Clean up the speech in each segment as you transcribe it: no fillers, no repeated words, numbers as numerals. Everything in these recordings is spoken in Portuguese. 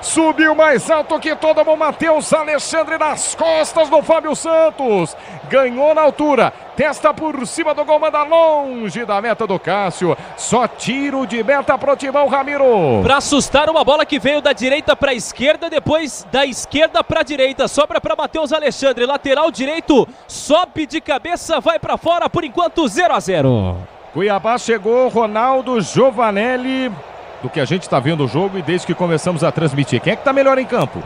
Subiu mais alto que todo mundo. Matheus Alexandre nas costas do Fábio Santos. Ganhou na altura. Testa por cima do gol, manda longe da meta do Cássio. Só tiro de meta pro Timão, Ramiro. Para assustar, uma bola que veio da direita para a esquerda, depois da esquerda para a direita. Sobra para Matheus Alexandre, lateral direito, sobe de cabeça, vai para fora, por enquanto 0-0. Cuiabá chegou, Ronaldo Giovanelli. Do que a gente está vendo o jogo e desde que começamos a transmitir. Quem é que está melhor em campo?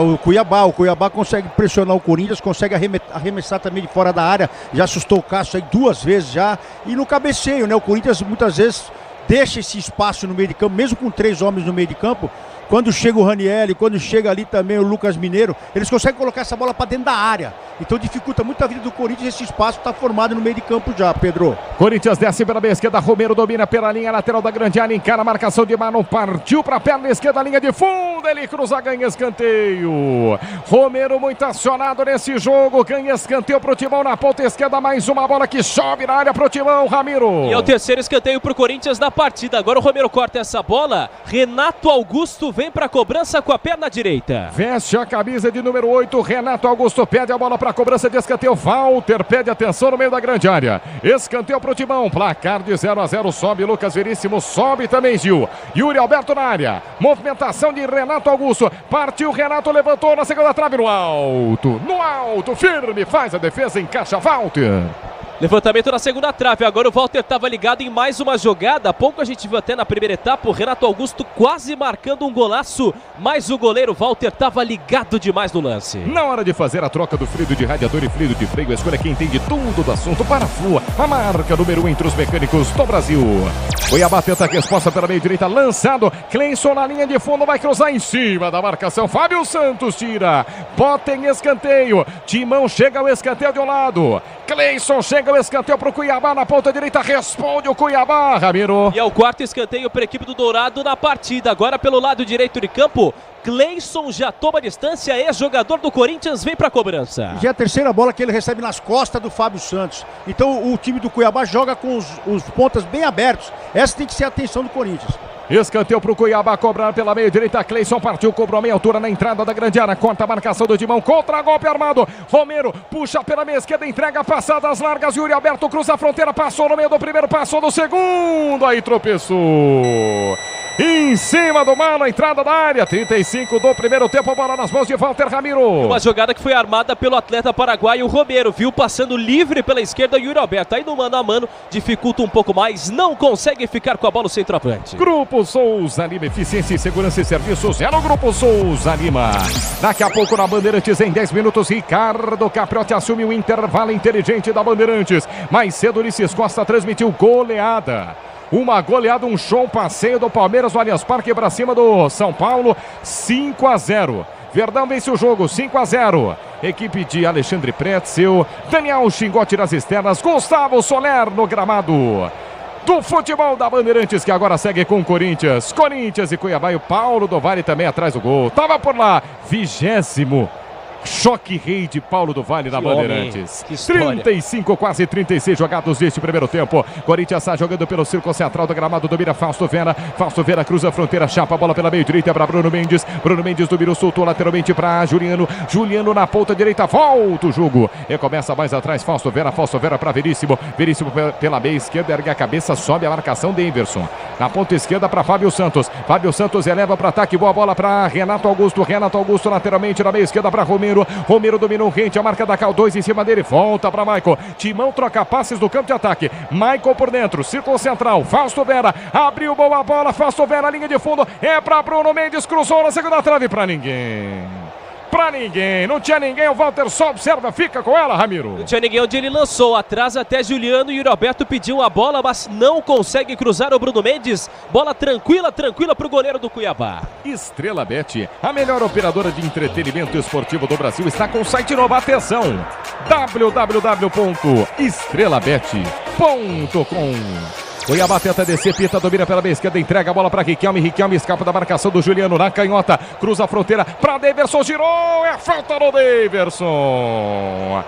O Cuiabá consegue pressionar o Corinthians, consegue arremessar também de fora da área. Já assustou o Cássio aí 2 vezes já. E no cabeceio, né? O Corinthians muitas vezes deixa esse espaço no meio de campo, mesmo com 3 homens no meio de campo. Quando chega o Ranieri, quando chega ali também o Lucas Mineiro, eles conseguem colocar essa bola para dentro da área. Então dificulta muito a vida do Corinthians. Esse espaço está formado no meio de campo já, Pedro. Corinthians desce pela meia esquerda, Romero domina pela linha lateral da grande área, encara a marcação de Mano, partiu para a perna esquerda, linha de fundo, ele cruza, ganha escanteio. Romero muito acionado nesse jogo, ganha escanteio pro Timão na ponta esquerda, mais uma bola que sobe na área pro Timão, Ramiro. E é o terceiro escanteio pro Corinthians na partida. Agora o Romero corta essa bola, Renato Augusto vem para a cobrança com a perna direita. Veste a camisa de número 8, Renato Augusto pede a bola para a cobrança de escanteio, Walter pede atenção no meio da grande área. Escanteio pro Timão, placar de 0-0, sobe Lucas Veríssimo, sobe também Gil. Yuri Alberto na área, movimentação de Renato Augusto, partiu Renato, levantou na segunda trave, no alto, firme, faz a defesa, encaixa Walter. Levantamento na segunda trave, agora o Walter estava ligado em mais uma jogada. Há pouco a gente viu até na primeira etapa o Renato Augusto quase marcando um golaço, mas o goleiro Walter estava ligado demais no lance. Na hora de fazer a troca do fluido de radiador e fluido de freio, escolha quem entende tudo do assunto. Parafull, a marca número 1 entre os mecânicos do Brasil. Cuiabá tenta a resposta pela meia direita, lançado, Cleison na linha de fundo, vai cruzar em cima da marcação, Fábio Santos tira, bota em escanteio, Timão chega ao escanteio de um lado, Cleison chega ao escanteio para o Cuiabá na ponta direita, responde o Cuiabá, Ramiro. E é o quarto escanteio para a equipe do Dourado na partida, agora pelo lado direito de campo, Cleison já toma distância, ex-jogador do Corinthians, vem para a cobrança. Já é a terceira bola que ele recebe nas costas do Fábio Santos. Então o time do Cuiabá joga com os pontas bem abertos. Essa tem que ser a atenção do Corinthians. Escanteio para o Cuiabá, cobrar pela meia direita, Cleison partiu, cobrou meia altura na entrada da grande área, corta a marcação do Timão, contra-golpe armado, Romero puxa pela meia esquerda, entrega passadas largas, Yuri Alberto cruza a fronteira, passou no meio do primeiro, passou no segundo, aí tropeçou. Em cima do Mano, a entrada da área, 35 do primeiro tempo, bola nas mãos de Walter, Ramiro. Uma jogada que foi armada pelo atleta paraguaio Romero, viu passando livre pela esquerda Yuri Alberto, aí no mano a mano, dificulta um pouco mais, não consegue ficar com a bola o centroavante. Grupo Souza Lima, eficiência e segurança e serviços, é no Grupo Souza Lima. Daqui a pouco na Bandeirantes, em 10 minutos, Ricardo Capriotti assume o intervalo inteligente da Bandeirantes. Mais cedo, Ulisses Costa transmitiu goleada. Uma goleada, um show, passeio do Palmeiras no Allianz Parque para cima do São Paulo, 5-0. Verdão vence o jogo, 5-0. Equipe de Alexandre Pretzel, Daniel Xingote nas externas, Gustavo Soler no gramado do futebol da Bandeirantes, que agora segue com o Corinthians e Cuiabá, e o Paulo do Vale também atrás do gol. Tava por lá, 20º. Choque rei de Paulo do Vale na Bandeirantes. 35, quase 36 jogados deste primeiro tempo. Corinthians está jogando pelo círculo central do gramado, domina Fausto Vera cruza a fronteira, chapa a bola pela meia direita para Bruno Mendes dominou, soltou lateralmente para Juliano na ponta direita, volta o jogo e começa mais atrás, Fausto Vera para Veríssimo pela meia esquerda, ergue a cabeça, sobe a marcação de Everson, na ponta esquerda para Fábio Santos eleva para ataque, boa bola para Renato Augusto lateralmente na meia esquerda para Romero dominou rente, a marca da Cal, 2 em cima dele, volta para Michael, Timão troca passes do campo de ataque, Michael por dentro, círculo central, Fausto Vera, abriu boa bola, Fausto Vera, linha de fundo, é para Bruno Mendes, cruzou na segunda trave, para ninguém, não tinha ninguém, o Walter só observa, fica com ela, Ramiro. Não tinha ninguém onde ele lançou, atrás até Juliano, e o Roberto pediu a bola, mas não consegue cruzar o Bruno Mendes, bola tranquila para o goleiro do Cuiabá. Estrela Bet, a melhor operadora de entretenimento esportivo do Brasil, está com o site novo, atenção, www.estrelabet.com. Cuiabá tenta descer, Pita domina pela meia esquerda, entrega a bola para Riquelme escapa da marcação do Juliano na canhota, cruza a fronteira para Daverson, girou, é falta no Daverson.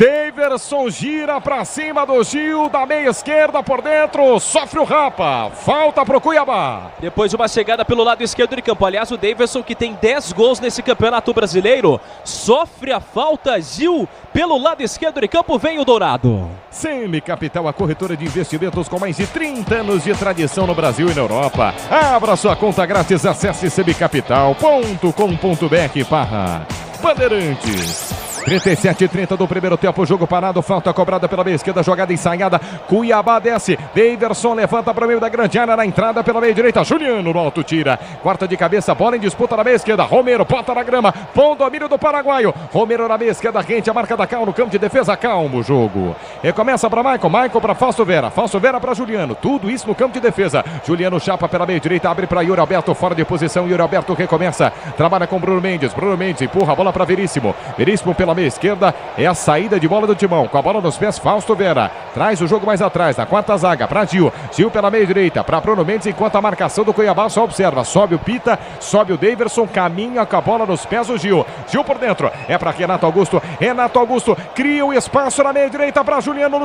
Daverson gira pra cima do Gil, da meia esquerda por dentro, sofre o Rapa, falta pro Cuiabá. Depois de uma chegada pelo lado esquerdo de campo, aliás, o Daverson, que tem 10 gols nesse campeonato brasileiro, sofre a falta. Gil, pelo lado esquerdo de campo, vem o Dourado. Semi Capital, a corretora de investimentos com mais de 30 anos de tradição no Brasil e na Europa. Abra sua conta grátis, acesse semicapital.com.br/Bandeirantes. 37:30 do primeiro tempo, jogo parado, falta cobrada pela meia esquerda, jogada ensaiada, Cuiabá desce, Daverson levanta para o meio da grande área, na entrada pela meia direita, Juliano no alto tira, quarta de cabeça, bola em disputa na meia esquerda, Romero bota na grama, bom domínio do paraguaio, Romero na meia esquerda, rente a marca da Cal no campo de defesa, calma o jogo, recomeça para Michael para Fausto Vera para Juliano, tudo isso no campo de defesa, Juliano chapa pela meia direita, abre para Yuri Alberto, fora de posição, Yuri Alberto recomeça, trabalha com Bruno Mendes empurra a bola para Veríssimo pela meia esquerda, é a saída de bola do Timão, com a bola nos pés, Fausto Vera, traz o jogo mais atrás, na quarta zaga, para Gil pela meia direita, para Bruno Mendes, enquanto a marcação do Cuiabá só observa, sobe o Pita, sobe o Daverson, caminha com a bola nos pés o Gil por dentro, é para Renato Augusto cria o espaço na meia direita para Juliano,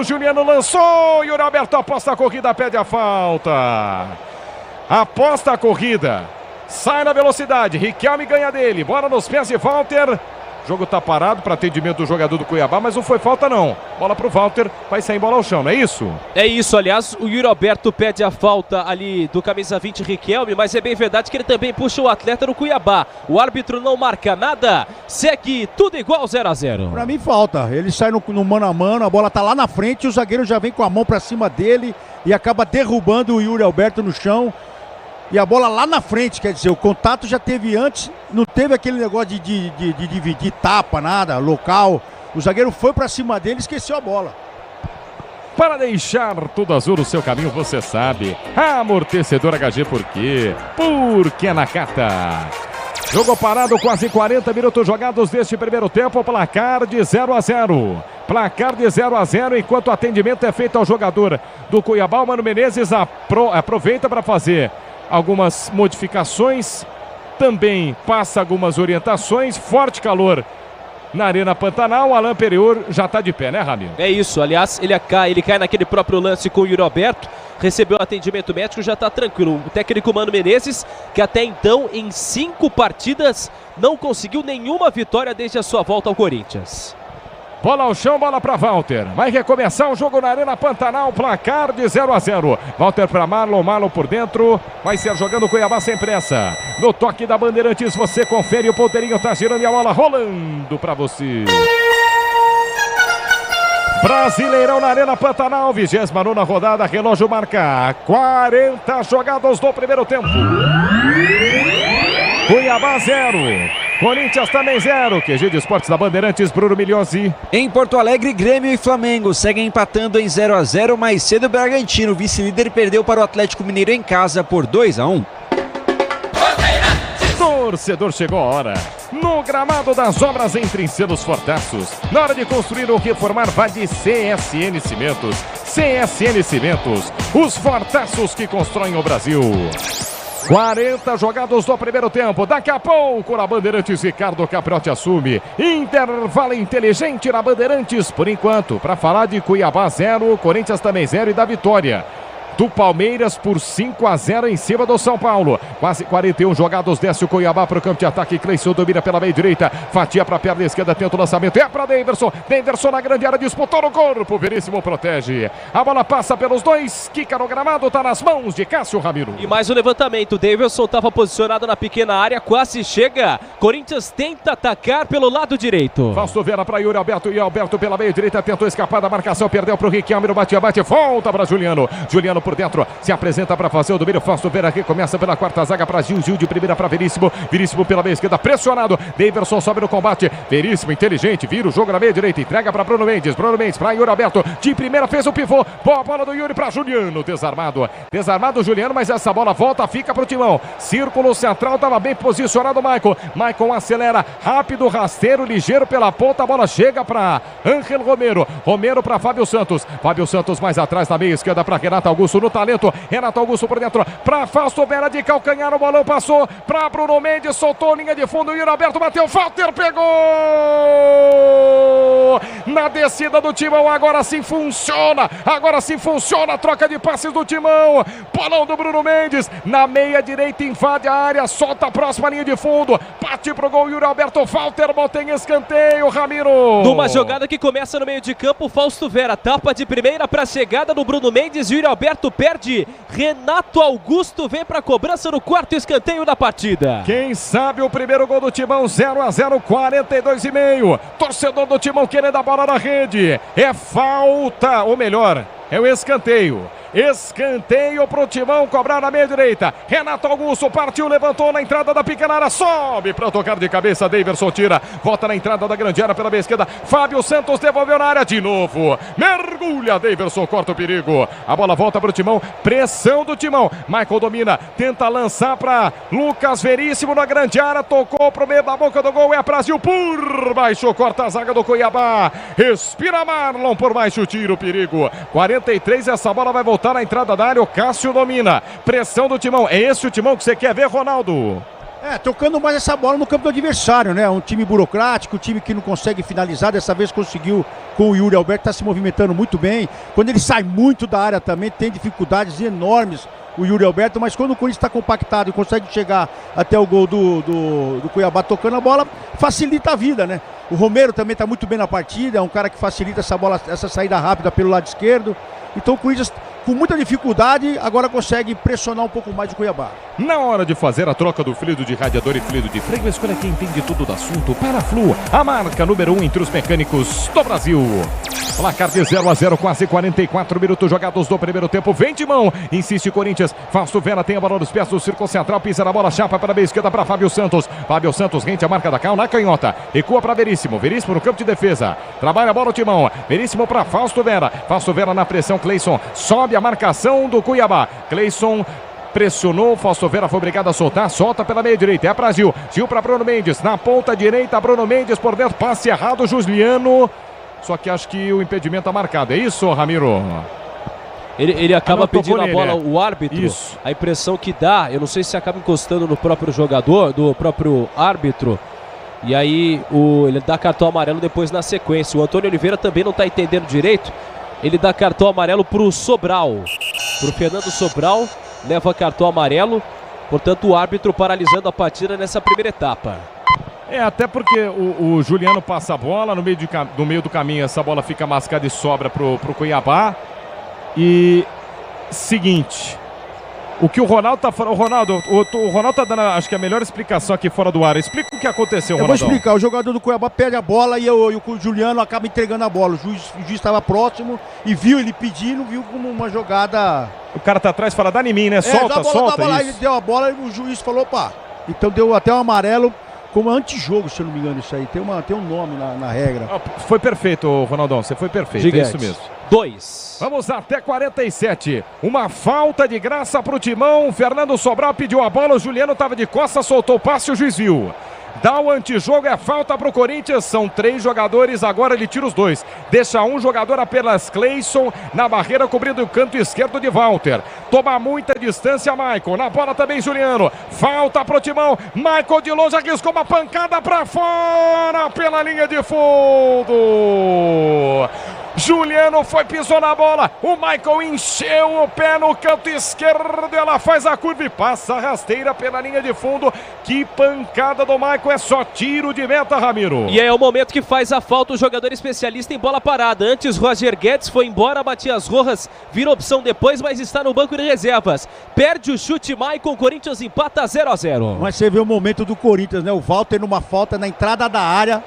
lançou, e o Roberto aposta a corrida, pede a falta, aposta a corrida, sai na velocidade, Riquelme ganha dele, bola nos pés de Walter. O jogo tá parado para atendimento do jogador do Cuiabá, mas não foi falta não. Bola pro Walter, vai sair bola ao chão, não é isso? É isso, aliás, o Yuri Alberto pede a falta ali do camisa 20 Riquelme, mas é bem verdade que ele também puxa o atleta do Cuiabá. O árbitro não marca nada, segue tudo igual 0-0. Pra mim falta, ele sai no mano a mano, a bola tá lá na frente, o zagueiro já vem com a mão pra cima dele e acaba derrubando o Yuri Alberto no chão. E a bola lá na frente, quer dizer, o contato já teve antes, não teve aquele negócio de dividir tapa, nada, local. O zagueiro foi pra cima dele e esqueceu a bola. Para deixar tudo azul no seu caminho, você sabe. Amortecedor HG, por quê? Porque é Nakata. Jogo parado, quase 40 minutos jogados deste primeiro tempo, placar de 0-0. Placar de 0-0, enquanto o atendimento é feito ao jogador do Cuiabá, o Mano Menezes aproveita para fazer algumas modificações, também passa algumas orientações, forte calor na Arena Pantanal, Alain Perriot já está de pé, né, Ramiro? É isso, aliás, ele cai naquele próprio lance com o Yuri Alberto, recebeu atendimento médico, já está tranquilo. O técnico Mano Menezes, que até então em 5 partidas não conseguiu nenhuma vitória desde a sua volta ao Corinthians. Bola ao chão, bola para Walter. Vai recomeçar o jogo na Arena Pantanal, placar de 0-0. Walter para Marlon por dentro. Vai ser jogando o Cuiabá sem pressa. No toque da Bandeirantes, você confere, o ponteirinho tá girando e a bola rolando para você. Brasileirão na Arena Pantanal, 29ª rodada, relógio marca 40 jogados do primeiro tempo. Cuiabá 0. Corinthians também 0. QG de Esportes da Bandeirantes, Bruno Milhozzi. Em Porto Alegre, Grêmio e Flamengo seguem empatando em 0-0. Mais cedo, o Bragantino, vice-líder, perdeu para o Atlético Mineiro em casa por 2-1. Torcedor, chegou a hora. No gramado das obras, entre em selos Fortaços. Na hora de construir ou reformar, vá de CSN Cimentos. CSN Cimentos, os Fortaços que constroem o Brasil. 40 jogados do primeiro tempo. Daqui a pouco na Bandeirantes, Ricardo Capriotti assume. Intervalo inteligente na Bandeirantes. Por enquanto, para falar de Cuiabá 0, Corinthians também 0 e da vitória do Palmeiras por 5-0 em cima do São Paulo. Quase 41 jogados, desce o Cuiabá para o campo de ataque. Cleison domina pela meia direita, fatia para a perna esquerda, tenta o lançamento, é para Daverson. Daverson na grande área, disputou no corpo, Veríssimo protege. A bola passa pelos dois, quica no gramado, está nas mãos de Cássio Ramiro. E mais um levantamento, Daverson estava posicionado na pequena área, quase chega. Corinthians tenta atacar pelo lado direito. Fausto Vera para Yuri Alberto, e Alberto pela meia direita, tentou escapar da marcação, perdeu para o Riquelme no bate-bate, volta para Juliano. Juliano por dentro, se apresenta para fazer o domínio. Fausto Vera que começa pela quarta zaga para Gil de primeira para Veríssimo. Veríssimo pela meia esquerda, pressionado. Daverson sobe no combate. Veríssimo inteligente, vira o jogo na meia direita, entrega para Bruno Mendes para Yuri Alberto. De primeira fez o pivô. Boa bola do Yuri para Juliano. Desarmado Juliano, mas essa bola volta, fica para o Timão. Círculo central, estava bem posicionado o Maicon acelera, rápido, rasteiro, ligeiro pela ponta. A bola chega para Ángel Romero para Fábio Santos mais atrás na meia esquerda para Renato Augusto no talento. Renato Augusto por dentro para Fausto Vera de calcanhar, o bolão passou para Bruno Mendes, soltou linha de fundo, Yuri Alberto bateu, Walter pegou! na descida do Timão, agora sim funciona, a troca de passes do Timão, bolão do Bruno Mendes, na meia direita invade a área, solta a próxima linha de fundo, bate pro gol, Yuri Alberto, Walter bota em escanteio, Ramiro. Numa jogada que começa no meio de campo, Fausto Vera tapa de primeira para a chegada do Bruno Mendes, Yuri Alberto perde, Renato Augusto vem para a cobrança no quarto escanteio da partida. Quem sabe o primeiro gol do Timão, 0-0, 42,5. Torcedor do Timão querendo a bola na rede. É falta, ou melhor, é o escanteio. Escanteio pro Timão cobrar na meia direita. Renato Augusto partiu, levantou na entrada da pequena área, sobe para tocar de cabeça. Daverson tira, volta na entrada da grande área pela meia esquerda. Fábio Santos devolveu na área de novo. Mergulha, Daverson corta o perigo. A bola volta pro Timão, pressão do Timão. Michael domina, tenta lançar para Lucas Veríssimo na grande área, tocou pro meio da boca do gol. É Brasil por baixo, corta a zaga do Cuiabá. Respira Marlon, por baixo tira o perigo. 43, essa bola vai voltar na entrada da área, o Cássio domina, pressão do Timão, é esse o Timão que você quer ver, Ronaldo? Tocando mais essa bola no campo do adversário, né? Um time burocrático, um time que não consegue finalizar, dessa vez conseguiu com o Yuri Alberto, tá se movimentando muito bem, quando ele sai muito da área também tem dificuldades enormes o Yuri Alberto, mas quando o Corinthians está compactado e consegue chegar até o gol do Cuiabá tocando a bola, facilita a vida, né? O Romero também está muito bem na partida, é um cara que facilita essa bola, essa saída rápida pelo lado esquerdo. Então o Corinthians, com muita dificuldade, agora consegue pressionar um pouco mais o Cuiabá. Na hora de fazer a troca do fluido de radiador e fluido de freio, escolha quem entende tudo do assunto. Paraflu, a marca número 1 entre os mecânicos do Brasil. Placar de 0-0, quase 44 minutos jogados do primeiro tempo. Vem de mão, insiste Corinthians. Fausto Vera tem a bola nos pés do círculo central, pisa na bola, chapa para a meia esquerda para Fábio Santos. Fábio Santos rente a marca da Cal na canhota. Recua para Veríssimo. Veríssimo no campo de defesa. Trabalha a bola o Timão. Veríssimo para Fausto Vera. Fausto Vera na pressão. Cleison sobe a marcação do Cuiabá. Cleison pressionou, Fausto Vera foi obrigado a soltar, solta pela meia direita, é para Gil para Bruno Mendes, na ponta direita, Bruno Mendes por dentro, passe errado, Juliano, só que acho que o impedimento está marcado, é isso, Ramiro? Ele acaba pedindo a bola, nele, o árbitro, isso. A impressão que dá, eu não sei se acaba encostando no próprio jogador, do próprio árbitro, e aí ele dá cartão amarelo depois na sequência. O Antônio Oliveira também não está entendendo direito, ele dá cartão amarelo para o Sobral, para o Fernando Sobral, leva cartão amarelo, portanto o árbitro paralisando a partida nessa primeira etapa. Até porque o Juliano passa a bola, no meio do caminho essa bola fica mascada e sobra pro Cuiabá. E seguinte, o que o Ronaldo tá falando, o Ronaldo tá dando, acho que a melhor explicação aqui fora do ar. Explica o que aconteceu, Ronaldo. Eu vou explicar, o jogador do Cuiabá perde a bola e o Juliano acaba entregando a bola. O juiz estava próximo e viu ele pedindo, viu como uma jogada... O cara tá atrás, fala, dá em mim, né? Solta. Ele deu a bola e o juiz falou, opa. Então deu até um amarelo como antijogo, se eu não me engano, isso aí. Tem um nome na regra. Foi perfeito, Ronaldão, você foi perfeito, Gigantes. É isso mesmo. 2. Vamos até 47. Uma falta de graça pro Timão. Fernando Sobral pediu a bola, o Juliano estava de costas, soltou o passe, o juiz viu. Dá o antijogo, é falta pro Corinthians. São 3 jogadores, agora ele tira os 2. Deixa um jogador apenas, Cleison, na barreira cobrindo o canto esquerdo de Walter. Toma muita distância, Michael. Na bola também, Juliano. Falta pro Timão. Michael de longe arriscou uma pancada pra fora pela linha de fundo. Juliano pisou na bola, o Michael encheu o pé no canto esquerdo, ela faz a curva e passa a rasteira pela linha de fundo. Que pancada do Michael, é só tiro de meta, Ramiro. E é o momento que faz a falta o jogador especialista em bola parada. Antes Roger Guedes foi embora, Matias Rojas vira opção depois, mas está no banco de reservas. Perde o chute Michael, Corinthians empata 0-0. Mas você vê o momento do Corinthians, né? O Walter numa falta na entrada da área.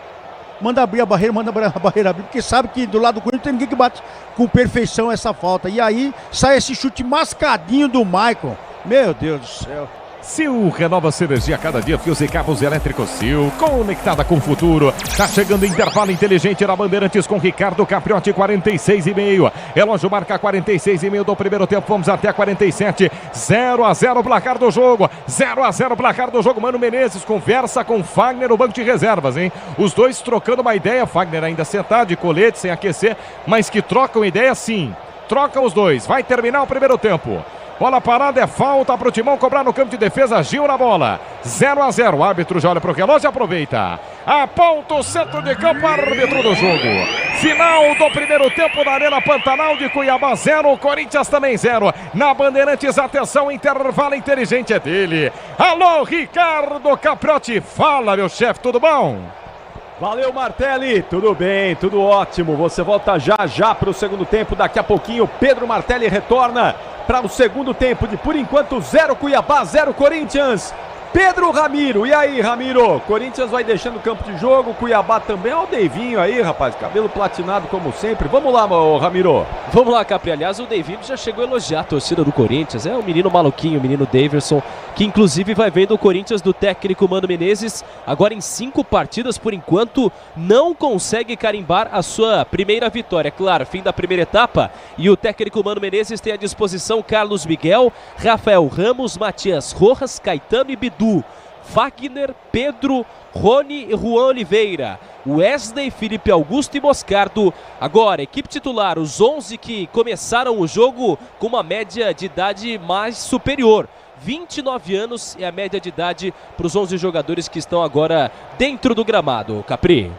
Manda abrir a barreira, abrir, porque sabe que do lado do Corinthians tem ninguém que bate com perfeição essa falta. E aí sai esse chute mascadinho do Michael. Meu Deus do céu. Sil renova sua energia a cada dia, fios e cabos elétricos Sil, conectada com o futuro. Tá chegando intervalo inteligente na Bandeirantes com Ricardo Capriotti, 46,5. Relógio marca 46,5 do primeiro tempo, vamos até 47. 0-0 placar do jogo, 0-0 placar do jogo. Mano Menezes conversa com Fagner no banco de reservas, hein? Os dois trocando uma ideia, Fagner ainda sentado de colete, sem aquecer, mas que trocam ideia sim. Trocam os dois, vai terminar o primeiro tempo. Bola parada, é falta para o Timão cobrar no campo de defesa. Gil na bola. 0-0. O árbitro já olha para o relógio e aproveita. Aponta o centro de campo, árbitro do jogo. Final do primeiro tempo na Arena Pantanal de Cuiabá 0, Corinthians também 0. Na Bandeirantes, atenção, intervalo inteligente é dele. Alô, Ricardo Capriotti. Fala, meu chefe, tudo bom? Valeu, Martelli, tudo bem, tudo ótimo. Você volta já para o segundo tempo. Daqui a pouquinho, Pedro Martelli retorna para o segundo tempo de, por enquanto, 0 Cuiabá, 0 Corinthians. Pedro Ramiro, e aí, Ramiro? Corinthians vai deixando o campo de jogo, Cuiabá também. Olha o Deivinho aí, rapaz, cabelo platinado como sempre. Vamos lá, Ramiro. Vamos lá, Capri. Aliás, o Deivinho já chegou a elogiar a torcida do Corinthians. É o menino maluquinho, o menino Daverson, que inclusive vai vendo o Corinthians do técnico Mano Menezes. Agora em 5 partidas, por enquanto, não consegue carimbar a sua primeira vitória. Claro, fim da primeira etapa. E o técnico Mano Menezes tem à disposição Carlos Miguel, Rafael Ramos, Matias Rojas, Caetano e Bidu. Wagner, Pedro, Rony e Juan Oliveira, Wesley, Felipe Augusto e Moscardo. Agora, equipe titular, os 11 que começaram o jogo com uma média de idade mais superior. 29 anos é a média de idade para os 11 jogadores que estão agora dentro do gramado. Capri.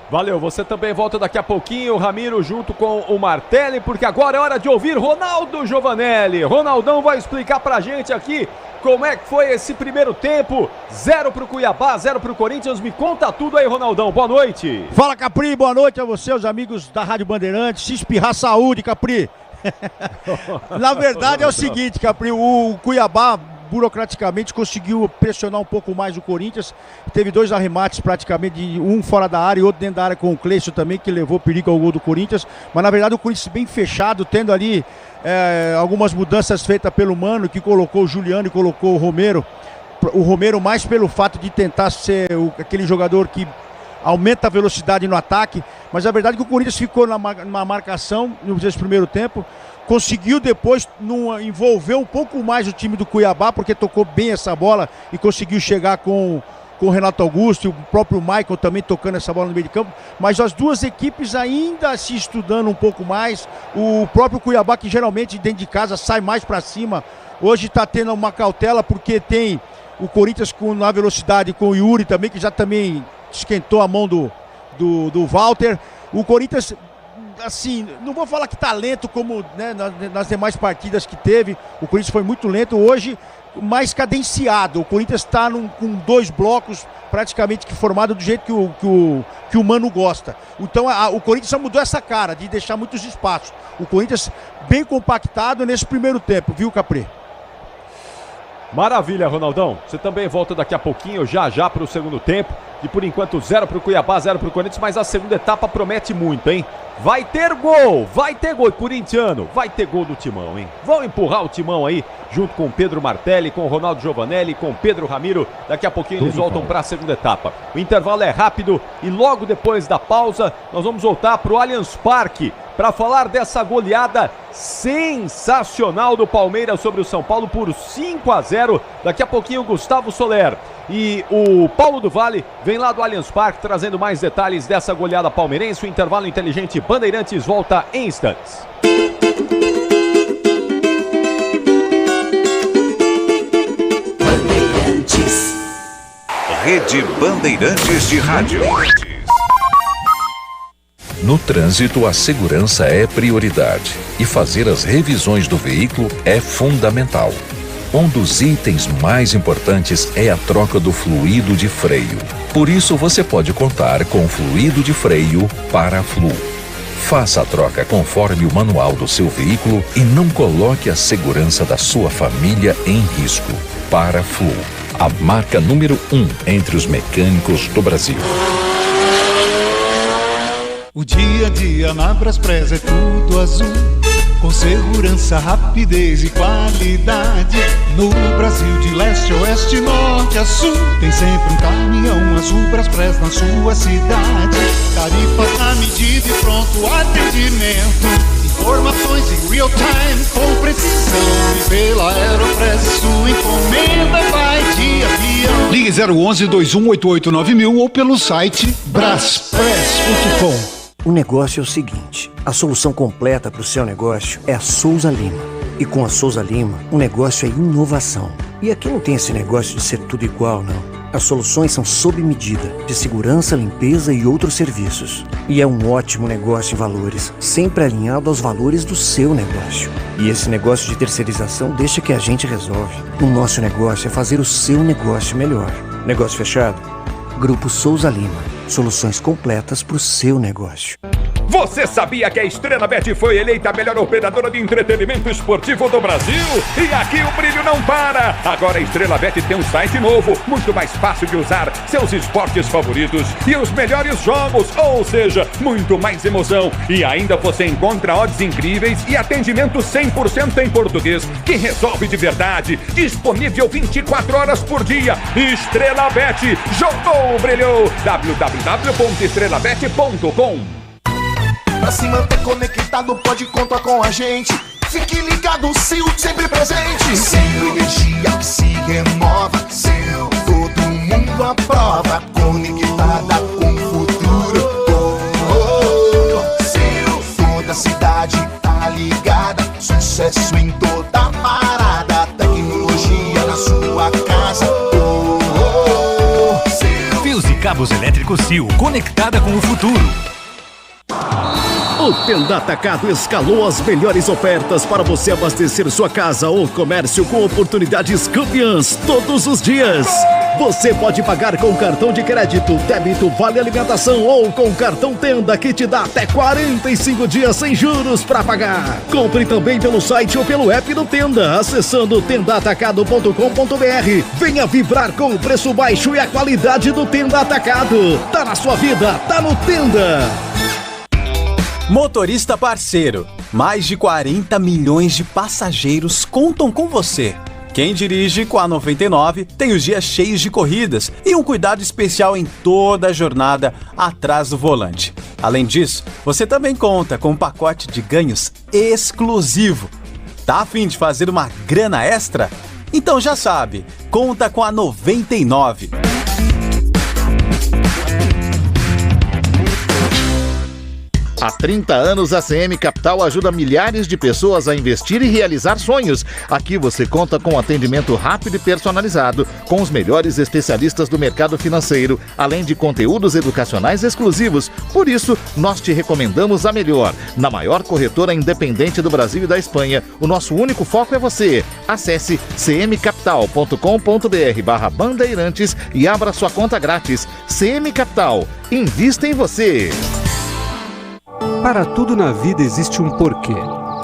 Valeu, você também volta daqui a pouquinho, Ramiro, junto com o Martelli, porque agora é hora de ouvir Ronaldo Giovanelli. Ronaldão vai explicar pra gente aqui como é que foi esse primeiro tempo. 0 pro Cuiabá, 0 pro Corinthians. Me conta tudo aí, Ronaldão. Boa noite. Fala, Capri, boa noite a você, os amigos da Rádio Bandeirantes. Se espirrar, saúde, Capri. Na verdade é o seguinte, Capri, o Cuiabá burocraticamente conseguiu pressionar um pouco mais o Corinthians. Teve 2 arremates praticamente, um fora da área e outro dentro da área com o Cleison também, que levou perigo ao gol do Corinthians. Mas na verdade o Corinthians bem fechado, tendo ali algumas mudanças feitas pelo Mano, que colocou o Juliano e colocou o Romero. O Romero mais pelo fato de tentar ser aquele jogador que aumenta a velocidade no ataque. Mas a verdade é que o Corinthians ficou na marcação nesse primeiro tempo. Conseguiu depois envolver um pouco mais o time do Cuiabá, porque tocou bem essa bola e conseguiu chegar com o Renato Augusto e o próprio Michael também tocando essa bola no meio de campo. Mas as duas equipes ainda se estudando um pouco mais. O próprio Cuiabá, que geralmente dentro de casa sai mais para cima, hoje está tendo uma cautela, porque tem o Corinthians na velocidade com o Yuri também, que já também esquentou a mão do Walter. O Corinthians, assim, não vou falar que tá lento como, né, nas demais partidas que teve. O Corinthians foi muito lento, hoje mais cadenciado. O Corinthians está com 2 blocos praticamente que formado do jeito que o Mano gosta. Então o Corinthians só mudou essa cara de deixar muitos espaços. O Corinthians bem compactado nesse primeiro tempo, viu, Capri? Maravilha, Ronaldão. Você também volta daqui a pouquinho, já para o segundo tempo. E por enquanto 0 para o Cuiabá, 0 para o Corinthians, mas a segunda etapa promete muito, hein? Vai ter gol, corintiano, vai ter gol do Timão, hein? Vão empurrar o Timão aí, junto com o Pedro Martelli, com o Ronaldo Giovanelli, com o Pedro Ramiro. Daqui a pouquinho eles voltam para a segunda etapa. O intervalo é rápido e logo depois da pausa nós vamos voltar para o Allianz Parque para falar dessa goleada sensacional do Palmeiras sobre o São Paulo por 5-0. Daqui a pouquinho o Gustavo Soler e o Paulo do Vale vem lá do Allianz Parque trazendo mais detalhes dessa goleada palmeirense. O intervalo inteligente Bandeirantes volta em instantes. Bandeirantes. Rede Bandeirantes de Rádio. No trânsito, a segurança é prioridade e fazer as revisões do veículo é fundamental. Um dos itens mais importantes é a troca do fluido de freio. Por isso, você pode contar com o fluido de freio Paraflu. Faça a troca conforme o manual do seu veículo e não coloque a segurança da sua família em risco. Paraflu, a marca número 1 entre os mecânicos do Brasil. O dia a dia na Braspress é tudo azul, com segurança, rapidez e qualidade. No Brasil de leste a oeste, norte a sul, tem sempre um caminhão azul Braspress na sua cidade. Tarifas na medida e pronto atendimento, informações em real time com precisão. E pela Aeropress sua encomenda vai de avião. Ligue 011 2188 9000 ou pelo site braspress.com. O negócio é o seguinte, a solução completa para o seu negócio é a Souza Lima. E com a Souza Lima, o negócio é inovação. E aqui não tem esse negócio de ser tudo igual, não. As soluções são sob medida, de segurança, limpeza e outros serviços. E é um ótimo negócio em valores, sempre alinhado aos valores do seu negócio. E esse negócio de terceirização deixa que a gente resolve. O nosso negócio é fazer o seu negócio melhor. Negócio fechado? Grupo Souza Lima. Soluções completas para o seu negócio. Você sabia que a Estrela Bet foi eleita a melhor operadora de entretenimento esportivo do Brasil? E aqui o brilho não para! Agora a Estrela Bet tem um site novo, muito mais fácil de usar, seus esportes favoritos e os melhores jogos, ou seja, muito mais emoção. E ainda você encontra odds incríveis e atendimento 100% em português, que resolve de verdade. Disponível 24 horas por dia. Estrela Bet, jogou, brilhou! www.estrelabet.com. Pra se manter conectado, pode contar com a gente. Fique ligado, Sil, sempre presente. Sil, energia que se renova. Sil, todo mundo aprova. Conectada com o futuro. Sil, toda cidade tá ligada. Sucesso em toda parada. Tecnologia na sua casa. Fios e cabos elétricos Sil, conectada com o futuro. O Tenda Atacado escalou as melhores ofertas para você abastecer sua casa ou comércio com oportunidades campeãs todos os dias. Você pode pagar com cartão de crédito, débito, vale alimentação ou com cartão Tenda que te dá até 45 dias sem juros para pagar. Compre também pelo site ou pelo app do Tenda, acessando tendaatacado.com.br. Venha vibrar com o preço baixo e a qualidade do Tenda Atacado. Tá na sua vida, tá no Tenda. Motorista parceiro, mais de 40 milhões de passageiros contam com você. Quem dirige com a 99 tem os dias cheios de corridas e um cuidado especial em toda a jornada atrás do volante. Além disso, você também conta com um pacote de ganhos exclusivo. Tá a fim de fazer uma grana extra? Então já sabe, conta com a 99. Há 30 anos, a CM Capital ajuda milhares de pessoas a investir e realizar sonhos. Aqui você conta com atendimento rápido e personalizado, com os melhores especialistas do mercado financeiro, além de conteúdos educacionais exclusivos. Por isso, nós te recomendamos a melhor. Na maior corretora independente do Brasil e da Espanha, o nosso único foco é você. Acesse cmcapital.com.br/bandeirantes e abra sua conta grátis. CM Capital, invista em você. Para tudo na vida existe um porquê.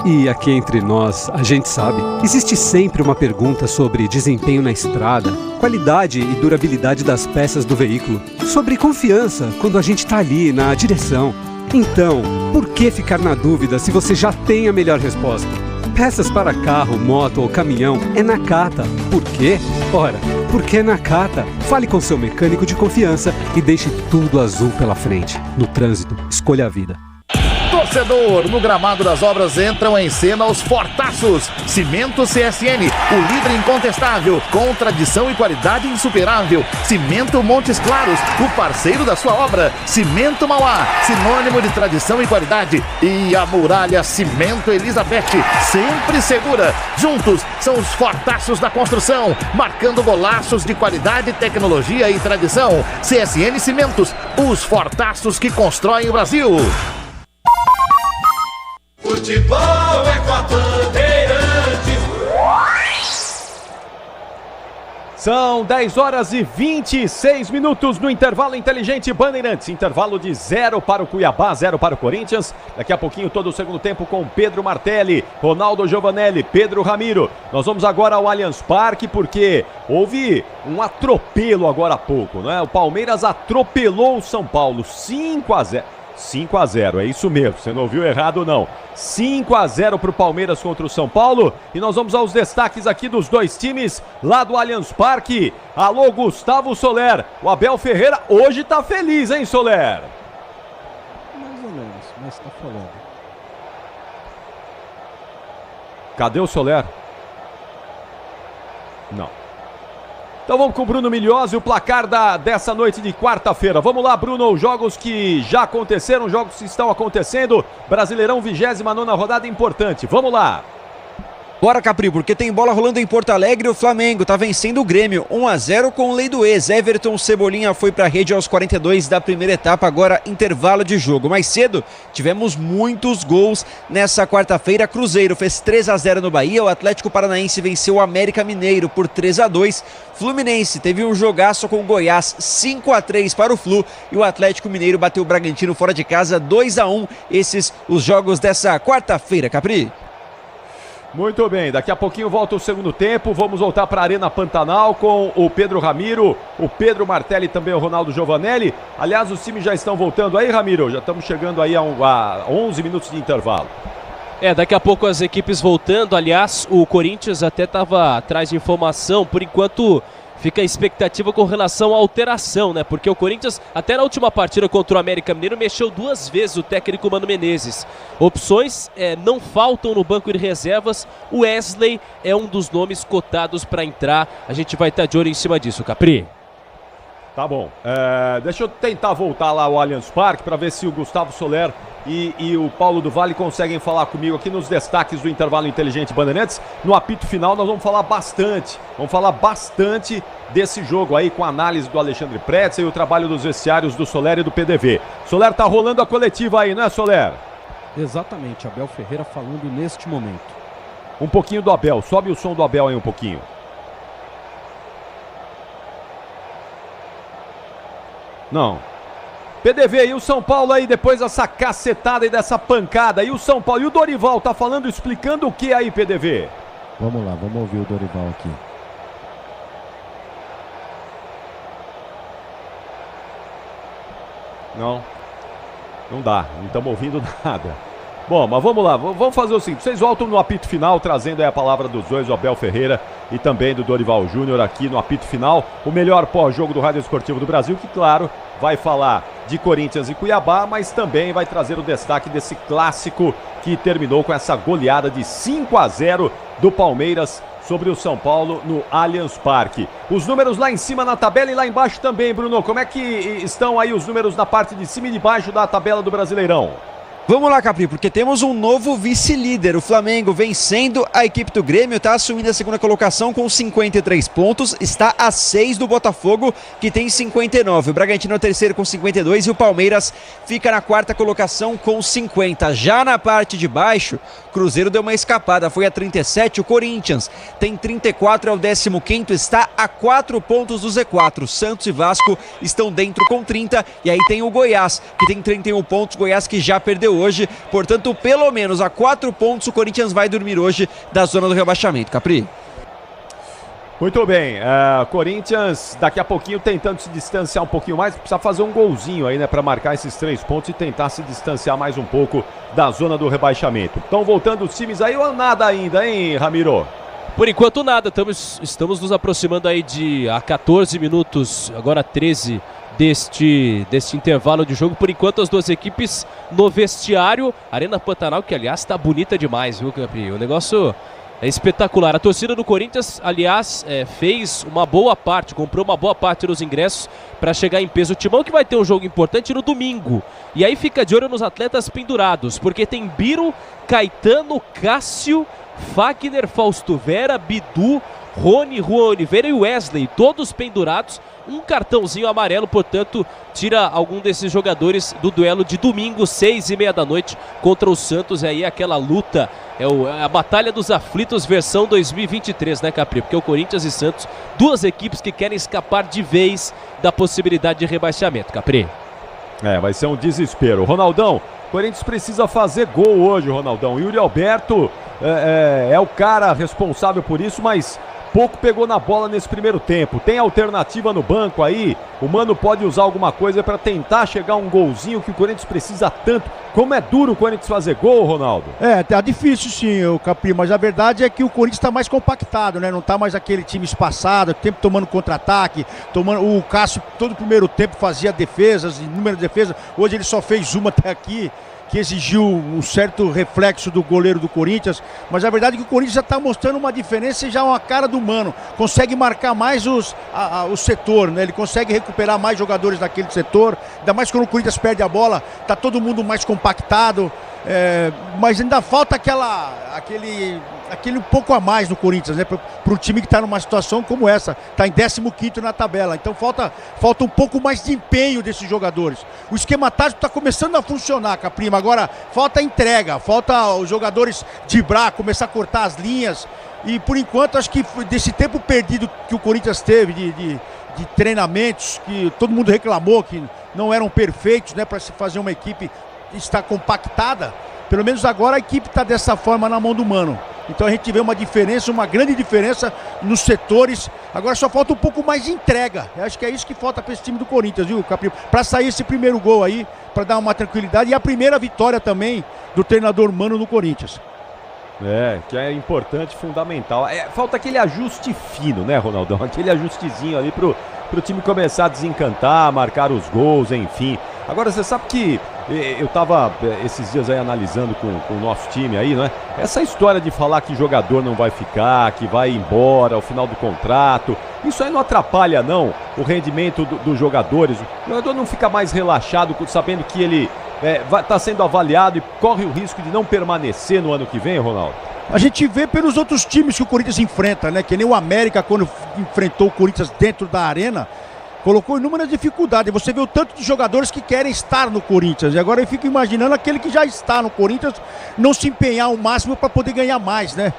E aqui entre nós, a gente sabe, existe sempre uma pergunta sobre desempenho na estrada, qualidade e durabilidade das peças do veículo, sobre confiança quando a gente está ali na direção. Então, por que ficar na dúvida se você já tem a melhor resposta? Peças para carro, moto ou caminhão é Nakata. Por quê? Ora, porque é Nakata. Fale com seu mecânico de confiança e deixe tudo azul pela frente. No trânsito, escolha a vida. Torcedor, no gramado das obras entram em cena os fortaços. Cimento CSN, o líder incontestável, com tradição e qualidade insuperável. Cimento Montes Claros, o parceiro da sua obra. Cimento Mauá, sinônimo de tradição e qualidade. E a Muralha Cimento Elizabeth, sempre segura. Juntos, são os fortaços da construção, marcando golaços de qualidade, tecnologia e tradição. CSN Cimentos, os fortaços que constroem o Brasil. Futebol é com a Bandeirantes. São 10 horas e 26 minutos no intervalo inteligente Bandeirantes. Intervalo de 0 para o Cuiabá, 0 para o Corinthians. Daqui a pouquinho todo o segundo tempo com Pedro Martelli, Ronaldo Giovanelli, Pedro Ramiro. Nós vamos agora ao Allianz Parque porque houve um atropelo agora há pouco, não é? O Palmeiras atropelou o São Paulo, 5-0. 5-0, é isso mesmo, você não ouviu errado não. 5-0 para o Palmeiras contra o São Paulo. E nós vamos aos destaques aqui dos dois times lá do Allianz Parque. Alô, Gustavo Soler. O Abel Ferreira hoje tá feliz, hein, Soler? Mais ou menos, mas tá falando. Cadê o Soler? Não. Então vamos com o Bruno Milhozzi, o placar dessa noite de quarta-feira. Vamos lá, Bruno, os jogos que já aconteceram, jogos que estão acontecendo. Brasileirão, 29ª rodada importante. Vamos lá. Bora, Capri, porque tem bola rolando em Porto Alegre. O Flamengo tá vencendo o Grêmio 1-0 com o lei do ex. Everton Cebolinha foi pra rede aos 42 da primeira etapa, agora intervalo de jogo. Mais cedo, tivemos muitos gols nessa quarta-feira. Cruzeiro fez 3-0 no Bahia, o Atlético Paranaense venceu o América Mineiro por 3-2. Fluminense teve um jogaço com o Goiás, 5-3 para o Flu, e o Atlético Mineiro bateu o Bragantino fora de casa, 2-1. Esses os jogos dessa quarta-feira, Capri. Muito bem, daqui a pouquinho volta o segundo tempo, vamos voltar para a Arena Pantanal com o Pedro Ramiro, o Pedro Martelli e também o Ronaldo Giovanelli. Aliás, os times já estão voltando aí, Ramiro, já estamos chegando aí a 11 minutos de intervalo. Daqui a pouco as equipes voltando. Aliás, o Corinthians até estava atrás de informação, por enquanto fica a expectativa com relação à alteração, né? Porque o Corinthians, até na última partida contra o América Mineiro, mexeu 2 vezes o técnico Mano Menezes. Opções não faltam no banco de reservas. O Wesley é um dos nomes cotados para entrar. A gente vai estar de olho em cima disso, Capri. Tá bom. Deixa eu tentar voltar lá ao Allianz Parque para ver se o Gustavo Soler e o Paulo do Vale conseguem falar comigo aqui nos destaques do Intervalo Inteligente Bandeirantes. No apito final nós vamos falar bastante desse jogo aí, com a análise do Alexandre Pretzel e o trabalho dos vestiários do Soler e do PDV. Soler, tá rolando a coletiva aí, não é, Soler? Exatamente, Abel Ferreira falando neste momento. Um pouquinho do Abel, sobe o som do Abel aí um pouquinho. Não. PDV, e o São Paulo aí depois dessa cacetada e dessa pancada? E o São Paulo, e o Dorival tá falando, explicando o que aí, PDV? Vamos lá, vamos ouvir o Dorival aqui. Não dá, não estamos ouvindo nada. Bom, mas vamos lá, vamos fazer o seguinte, vocês voltam no apito final, trazendo aí a palavra dos dois, o Abel Ferreira e também do Dorival Júnior aqui no apito final, o melhor pós-jogo do Rádio Esportivo do Brasil, que claro, vai falar de Corinthians e Cuiabá, mas também vai trazer o destaque desse clássico que terminou com essa goleada de 5-0 do Palmeiras sobre o São Paulo no Allianz Parque. Os números lá em cima na tabela e lá embaixo também, Bruno, como é que estão aí os números na parte de cima e de baixo da tabela do Brasileirão? Vamos lá, Capri, porque temos um novo vice-líder. O Flamengo vencendo a equipe do Grêmio, está assumindo a segunda colocação com 53 pontos, está a 6 do Botafogo, que tem 59. O Bragantino é o terceiro com 52 e o Palmeiras fica na quarta colocação com 50. Já na parte de baixo, Cruzeiro deu uma escapada, foi a 37. O Corinthians tem 34, é o 15º, está a 4 pontos do Z4. Santos e Vasco estão dentro com 30. E aí tem o Goiás, que tem 31 pontos. Goiás que já perdeu hoje, portanto, pelo menos a 4 pontos o Corinthians vai dormir hoje da zona do rebaixamento. Capri. Muito bem, Corinthians daqui a pouquinho tentando se distanciar um pouquinho mais, precisa fazer um golzinho aí, né, para marcar esses 3 pontos e tentar se distanciar mais um pouco da zona do rebaixamento. Estão voltando os times aí ou nada ainda, hein, Ramiro? Por enquanto nada, estamos nos aproximando aí a 14 minutos, agora 13 deste intervalo de jogo. Por enquanto as duas equipes no vestiário. Arena Pantanal, que aliás está bonita demais, viu, Capri? O negócio é espetacular. A torcida do Corinthians, aliás, fez uma boa parte, comprou uma boa parte dos ingressos para chegar em peso. O Timão que vai ter um jogo importante no domingo. E aí fica de olho nos atletas pendurados, porque tem Biro, Caetano, Cássio, Fagner, Fausto Vera, Bidu, Rony, Juan Oliveira e Wesley, todos pendurados. Um cartãozinho amarelo, portanto, tira algum desses jogadores do duelo de domingo, 6h30 da noite, contra o Santos. E aí aquela luta, a Batalha dos Aflitos versão 2023, né, Capri? Porque o Corinthians e Santos, duas equipes que querem escapar de vez da possibilidade de rebaixamento, Capri. Vai ser um desespero. Ronaldão, o Corinthians precisa fazer gol hoje, Ronaldão. Yuri Alberto é o cara responsável por isso, mas pouco pegou na bola nesse primeiro tempo. Tem alternativa no banco aí? O Mano pode usar alguma coisa para tentar chegar a um golzinho que o Corinthians precisa tanto. Como é duro o Corinthians fazer gol, Ronaldo? Tá difícil sim, o Capri, mas a verdade é que o Corinthians está mais compactado, né? Não tá mais aquele time espaçado, tempo tomando contra-ataque, o Cássio todo o primeiro tempo fazia defesas, inúmeras defesas. Hoje ele só fez uma até aqui, que exigiu um certo reflexo do goleiro do Corinthians, mas a verdade é que o Corinthians já está mostrando uma diferença e já uma cara do Mano, consegue marcar mais o setor, né? Ele consegue recuperar mais jogadores daquele setor, ainda mais quando o Corinthians perde a bola, tá todo mundo mais compactado, mas ainda falta aquele aquele um pouco a mais no Corinthians, né? Para um time que está numa situação como essa, está em 15º na tabela. Então falta um pouco mais de empenho desses jogadores. O esquema tático está começando a funcionar, Caprima. Agora falta entrega, falta os jogadores driblar, começar a cortar as linhas. E por enquanto acho que desse tempo perdido que o Corinthians teve de treinamentos, que todo mundo reclamou que não eram perfeitos, né? Para se fazer uma equipe estar compactada. Pelo menos agora a equipe está dessa forma na mão do Mano. Então a gente vê uma diferença, uma grande diferença nos setores. Agora só falta um pouco mais de entrega. Eu acho que é isso que falta para esse time do Corinthians, viu, Caprima? Para sair esse primeiro gol aí, para dar uma tranquilidade. E a primeira vitória também do treinador Mano no Corinthians. Que é importante, fundamental. Falta aquele ajuste fino, né, Ronaldão? Aquele ajustezinho ali pro time começar a desencantar, marcar os gols, enfim. Agora, você sabe que eu tava esses dias aí analisando com o nosso time aí, né? Essa história de falar que jogador não vai ficar, que vai embora ao final do contrato, isso aí não atrapalha, não, o rendimento dos jogadores. O jogador não fica mais relaxado sabendo que ele está sendo avaliado e corre o risco de não permanecer no ano que vem, Ronaldo? A gente vê pelos outros times que o Corinthians enfrenta, né? Que nem o América, quando enfrentou o Corinthians dentro da arena, colocou inúmeras dificuldades. Você vê o tanto de jogadores que querem estar no Corinthians. E agora eu fico imaginando aquele que já está no Corinthians não se empenhar ao máximo para poder ganhar mais, né?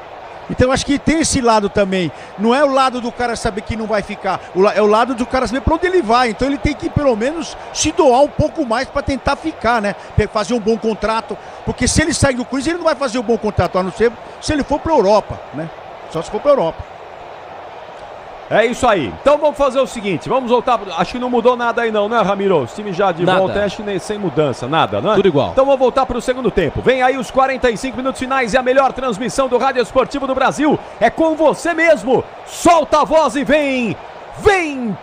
Então acho que tem esse lado também. Não é o lado do cara saber que não vai ficar, é o lado do cara saber para onde ele vai. Então ele tem que pelo menos se doar um pouco mais para tentar ficar, né? Fazer um bom contrato. Porque se ele sair do Corinthians, ele não vai fazer um bom contrato, a não ser se ele for para a Europa, né? Só se for para a Europa. É isso aí. Então vamos fazer o seguinte, vamos voltar. Acho que não mudou nada aí não, né, Ramiro? Os times já de volta, acho que sem mudança, nada, né? Tudo igual. Então vamos voltar para o segundo tempo. Vem aí os 45 minutos finais e a melhor transmissão do Rádio Esportivo do Brasil. É com você mesmo. Solta a voz e vem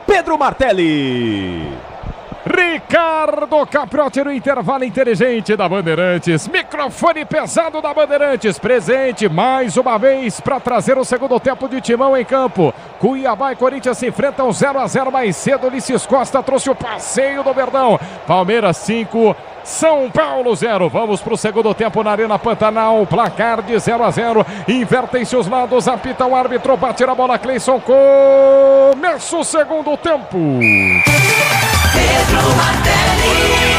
Pedro Martelli. Ricardo Capriotti no intervalo inteligente da Bandeirantes. Microfone pesado da Bandeirantes. Presente mais uma vez para trazer o segundo tempo de Timão em campo. Cuiabá e Corinthians se enfrentam 0-0 mais cedo. Ulisses Costa trouxe o passeio do Verdão. Palmeiras 5. São Paulo 0. Vamos para o segundo tempo na Arena Pantanal. Placar de 0-0. Invertem-se os lados. Apita o árbitro. Bate na bola. Cleison. Começa o segundo tempo.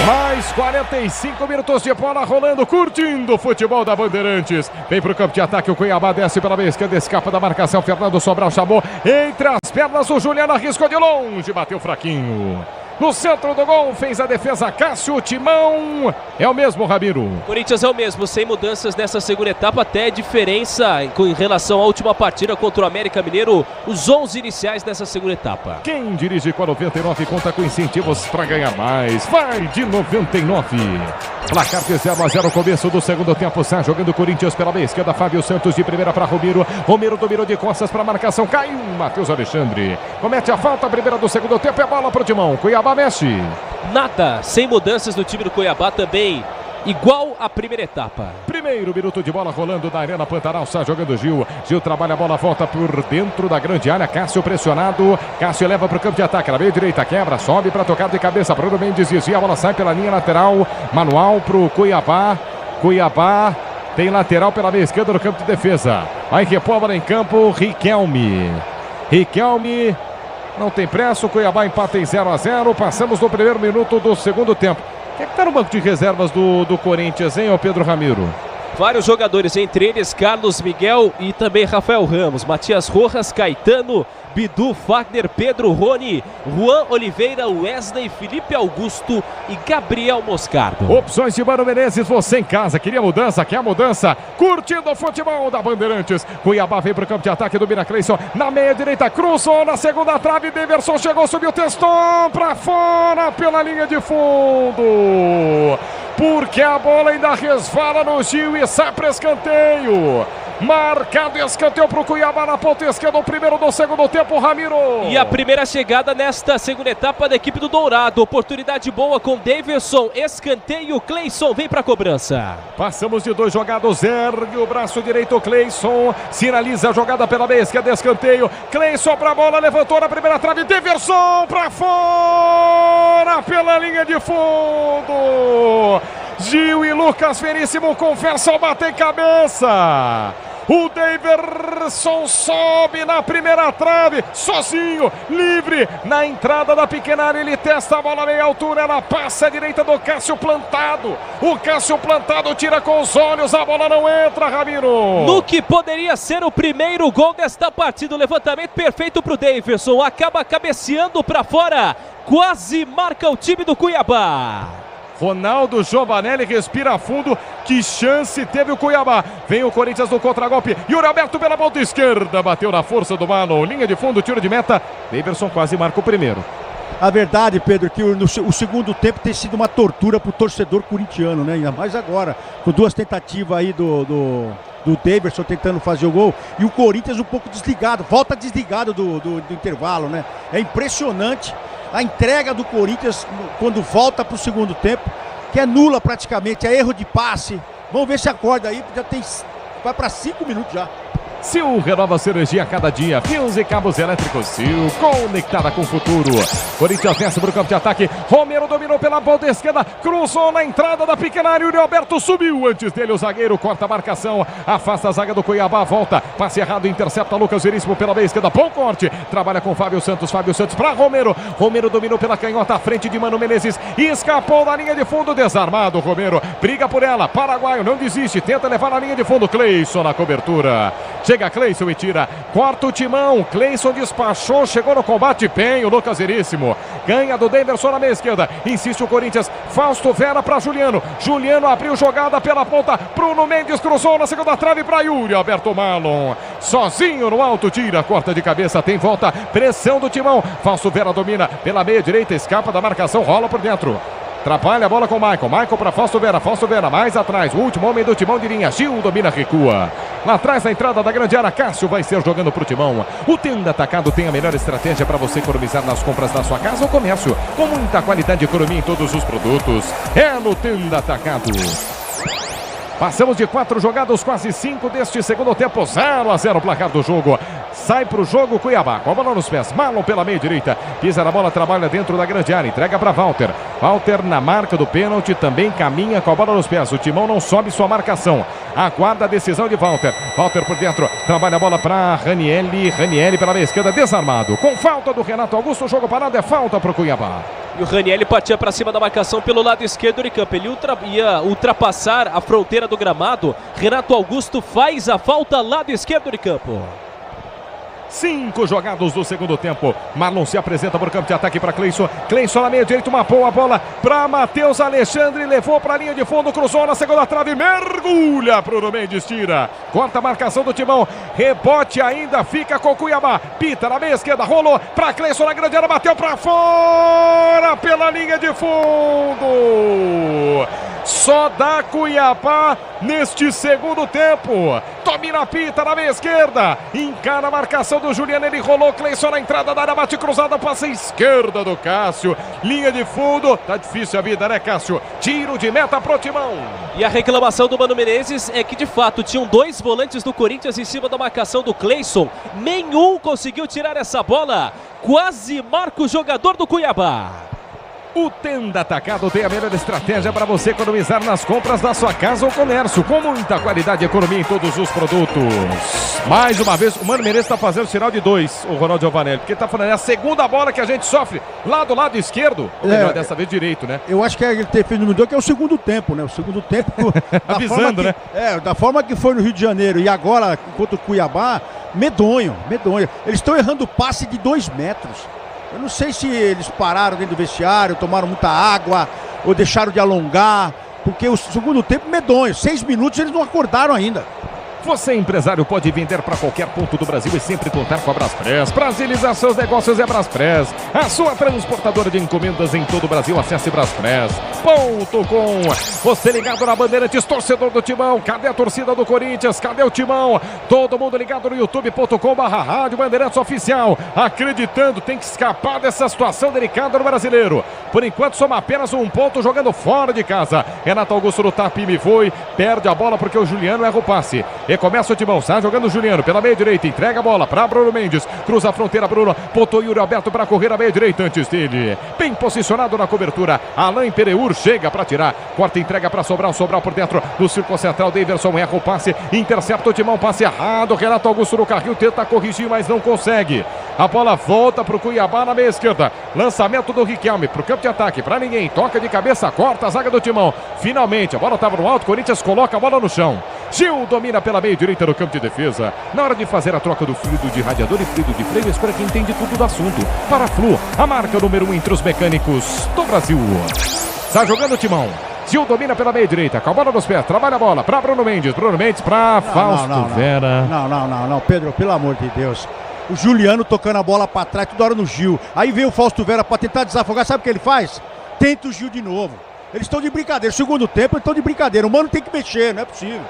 Mais 45 minutos de bola rolando, curtindo o futebol da Bandeirantes. Vem pro campo de ataque, o Cuiabá desce pela meia esquerda, escapa da marcação. Fernando Sobral chamou entre as pernas, o Juliano arriscou de longe, bateu fraquinho. No centro do gol, fez a defesa Cássio. Timão é o mesmo, Ramiro. Corinthians é o mesmo, sem mudanças nessa segunda etapa, até diferença em relação à última partida contra o América Mineiro, os 11 iniciais nessa segunda etapa. Quem dirige com a 99 conta com incentivos para ganhar mais. Vai de 99. Placar de 0-0, começo do segundo tempo. Sai jogando o Corinthians pela meia esquerda. Fábio Santos de primeira para Romero. Romero dominou de costas para a marcação. Caiu Matheus Alexandre. Comete a falta, a primeira do segundo tempo. É bola para o Timão. Cuiabá mexe. Nada, sem mudanças no time do Cuiabá também. Igual a primeira etapa. Primeiro minuto de bola rolando da Arena Pantanal. Está jogando Gil. Gil trabalha a bola, volta por dentro da grande área. Cássio pressionado. Cássio leva para o campo de ataque. Na meia direita, quebra, sobe para tocar de cabeça. Bruno Mendes desvia. A bola sai pela linha lateral. Manual para o Cuiabá. Cuiabá tem lateral pela meia esquerda no campo de defesa. Vai repor a bola em campo. Riquelme. Riquelme. Não tem pressa. O Cuiabá empata em 0-0. Passamos no primeiro minuto do segundo tempo. Quem é que tá no banco de reservas do Corinthians, hein, ô Pedro Ramiro? Vários jogadores, entre eles Carlos Miguel e também Rafael Ramos, Matias Rojas, Caetano, Bidu, Fagner, Pedro, Rony, Juan Oliveira, Wesley, Felipe Augusto e Gabriel Moscardo. Opções de Mano Menezes, você em casa, queria mudança, quer mudança? Curtindo o futebol da Bandeirantes. Cuiabá vem para o campo de ataque, domina Cleison, na meia direita, cruzou na segunda trave, Deverson chegou, subiu, testou para fora pela linha de fundo. Porque a bola ainda resvala no Gil e sai para escanteio. Marcado escanteio para o Cuiabá na ponta esquerda, o primeiro do segundo tempo, Ramiro. E a primeira chegada nesta segunda etapa da equipe do Dourado. Oportunidade boa com Davidson, escanteio, Cleison vem para a cobrança. Passamos de 2 jogados, ergue o braço direito, Cleison, sinaliza a jogada pela meia esquerda, escanteio, Cleison para a bola, levantou na primeira trave, Davidson para fora pela linha de fundo. Gil e Lucas Veríssimo conversam, batem cabeça. O Daverson sobe na primeira trave, sozinho, livre, na entrada da pequena área, ele testa a bola meia altura, ela passa à direita do Cássio Plantado. O Cássio Plantado tira com os olhos, a bola não entra, Ramiro. No que poderia ser o primeiro gol desta partida, o levantamento perfeito para o Daverson, acaba cabeceando para fora, quase marca o time do Cuiabá. Ronaldo Giovanelli respira fundo, que chance teve o Cuiabá. Vem o Corinthians no contragolpe, Yuri Alberto pela ponta esquerda, bateu na força do Marlon, linha de fundo, tiro de meta, Daverson quase marca o primeiro. A verdade, Pedro, que o segundo tempo tem sido uma tortura pro torcedor corintiano, né? Ainda mais agora, com 2 tentativas aí do Daverson tentando fazer o gol, e o Corinthians um pouco desligado, volta desligado do intervalo, né? É impressionante a entrega do Corinthians quando volta pro segundo tempo, que é nula praticamente, é erro de passe. Vamos ver se acorda aí, já tem, vai para 5 minutos já. Sil renova sua energia a cada dia. Fios e cabos elétricos Sil, conectada com o futuro. Corinthians desce para o campo de ataque. Romero dominou pela ponta esquerda, cruzou na entrada da pequena área. Yuri Alberto subiu antes dele. O zagueiro corta a marcação, afasta a zaga do Cuiabá. Volta, passe errado, intercepta Lucas Veríssimo pela meia esquerda. Bom corte, trabalha com Fábio Santos. Fábio Santos para Romero. Romero dominou pela canhota à frente de Mano Menezes. Escapou da linha de fundo, desarmado. Romero briga por ela. Paraguaio não desiste, tenta levar na linha de fundo. Cleison na cobertura. Chega Cleison e tira, corta o timão, Cleison despachou, chegou no combate bem, o Lucas Veríssimo, ganha do Daverson na meia esquerda, insiste o Corinthians, Fausto Vera para Juliano, Juliano abriu jogada pela ponta, Bruno Mendes cruzou na segunda trave para Yuri Alberto Marlon, sozinho no alto, tira, corta de cabeça, tem volta, pressão do timão, Fausto Vera domina pela meia direita, escapa da marcação, rola por dentro. Atrapalha a bola com o Michael para Fausto Vera mais atrás, o último homem do timão de linha, Gil domina, recua. Lá atrás, na entrada da grande área, Cássio vai ser jogando pro timão. O Tenda Atacado tem a melhor estratégia para você economizar nas compras da sua casa ou comércio, com muita qualidade e economia em todos os produtos. É no Tenda Atacado. Passamos de 4 jogadas, quase 5 deste segundo tempo, 0-0 o placar do jogo. Sai para o jogo Cuiabá, com a bola nos pés, Marlon pela meia direita, pisa na bola, trabalha dentro da grande área, entrega para Walter. Walter na marca do pênalti, também caminha com a bola nos pés, o timão não sobe sua marcação, aguarda a decisão de Walter. Walter por dentro, trabalha a bola para Ranieri pela meia esquerda, desarmado. Com falta do Renato Augusto, o jogo parado, é falta para o Cuiabá. E o Ranieri partia para cima da marcação pelo lado esquerdo de campo. Ele ia ultrapassar a fronteira do gramado. Renato Augusto faz a falta lado esquerdo de campo. 5 jogados do segundo tempo. Marlon se apresenta por campo de ataque para Cleison. Cleison na meia direita, uma boa bola para Matheus Alexandre. Levou para a linha de fundo, cruzou na segunda trave, mergulha. Bruno Mendes tira. Corta a marcação do timão. Rebote ainda fica com o Cuiabá. Pita na meia esquerda, rolou para Cleison na grande área, bateu para fora pela linha de fundo. Só dá Cuiabá neste segundo tempo. Domina a Pita na meia esquerda. Encara a marcação do Juliano. Ele rolou, Cleison na entrada da área. Bate cruzada, passa à esquerda do Cássio. Linha de fundo. Tá difícil a vida, né, Cássio? Tiro de meta pro timão. E a reclamação do Mano Menezes é que, de fato, tinham 2 volantes do Corinthians em cima da marcação do Cleison. Nenhum conseguiu tirar essa bola. Quase marca o jogador do Cuiabá. O Tenda Atacado tem a melhor estratégia para você economizar nas compras da sua casa ou comércio, com muita qualidade e economia em todos os produtos. Mais uma vez, o Mano Menezes está fazendo sinal de 2, o Ronaldo Giovanelli, porque ele está falando, é a segunda bola que a gente sofre lá do lado esquerdo, ou melhor, dessa vez direito, né? Eu acho que ele fez número 2, que é o segundo tempo, né? O segundo tempo, avisando, né? Da forma que foi no Rio de Janeiro e agora contra o Cuiabá, medonho. Eles estão errando passe de 2 metros. Eu não sei se eles pararam dentro do vestiário, tomaram muita água ou deixaram de alongar, porque o segundo tempo medonho, 6 minutos eles não acordaram ainda. Você, empresário, pode vender para qualquer ponto do Brasil e sempre contar com a Braspress. Brasilizar seus negócios é Braspress, a sua transportadora de encomendas em todo o Brasil. Acesse braspress.com. Você ligado na Bandeirantes, torcedor do Timão. Cadê a torcida do Corinthians? Cadê o Timão? Todo mundo ligado no youtube.com/Rádio Bandeirantes Oficial. Acreditando, tem que escapar dessa situação delicada no brasileiro. Por enquanto, soma apenas 1 ponto jogando fora de casa. Renato Augusto no tapa me foi, perde a bola porque o Juliano erra o passe. Recomeça o Timão, sai jogando o Juliano pela meia direita, entrega a bola para Bruno Mendes, cruza a fronteira, Bruno, botou Yuri Alberto para correr a meia direita antes dele. Bem posicionado na cobertura, Alain Pereur chega para tirar, corta e entrega para Sobral por dentro, no círculo central, Daverson erra o passe, intercepta o Timão, passe errado, Renato Augusto no carrinho, tenta corrigir, mas não consegue. A bola volta para o Cuiabá na meia esquerda, lançamento do Riquelme para o campo de ataque, para ninguém, toca de cabeça, corta a zaga do Timão. Finalmente, a bola estava no alto, Corinthians coloca a bola no chão. Gil domina pela meia direita no campo de defesa. Na hora de fazer a troca do fluido de radiador e fluido de freio, escolha quem entende tudo do assunto. Paraflu, a marca número 1 entre os mecânicos do Brasil. Está jogando o Timão. Gil domina pela meia direita, com a bola nos pés, trabalha a bola para Bruno Mendes para Fausto Vera. Não, Pedro, pelo amor de Deus. O Juliano tocando a bola para trás, toda hora no Gil. Aí veio o Fausto Vera para tentar desafogar, sabe o que ele faz? Tenta o Gil de novo. Eles estão de brincadeira, segundo tempo eles estão de brincadeira, o Mano tem que mexer, não é possível.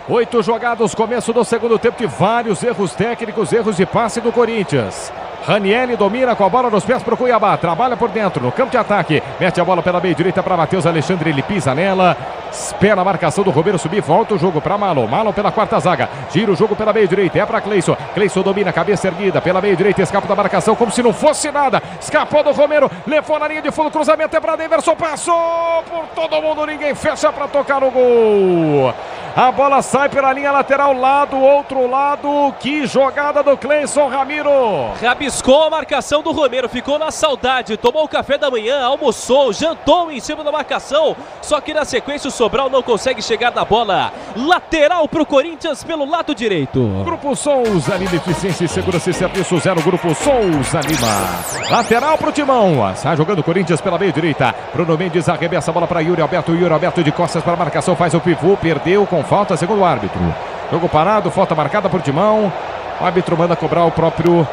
8 jogados, começo do segundo tempo de vários erros técnicos, erros de passe do Corinthians. Ranieri domina com a bola nos pés para o Cuiabá, trabalha por dentro, no campo de ataque, mete a bola pela meia direita para Matheus Alexandre, ele pisa nela, espera a marcação do Romero subir, volta o jogo para Malo pela quarta zaga, gira o jogo pela meia direita, é para Cleison domina, cabeça erguida, pela meia direita, escapa da marcação, como se não fosse nada, escapou do Romero, levou na linha de fundo, cruzamento é para Daverson, passou por todo mundo, ninguém fecha para tocar no gol. A bola sai pela linha lateral, outro lado, que jogada do Cleison, Ramiro. Rabiscou a marcação do Romero, ficou na saudade, tomou o café da manhã, almoçou, jantou em cima da marcação, só que na sequência o Sobral não consegue chegar na bola. Lateral para o Corinthians pelo lado direito. Grupo Souza Lima, eficiência e segurança e serviço 0, Grupo Souza Lima. Lateral para o Timão, sai jogando o Corinthians pela meia direita, Bruno Mendes arremessa a bola para Yuri Alberto de costas para a marcação, faz o pivô, perdeu com falta, segundo o árbitro. Jogo parado, falta marcada por Timão. O árbitro manda cobrar o próprio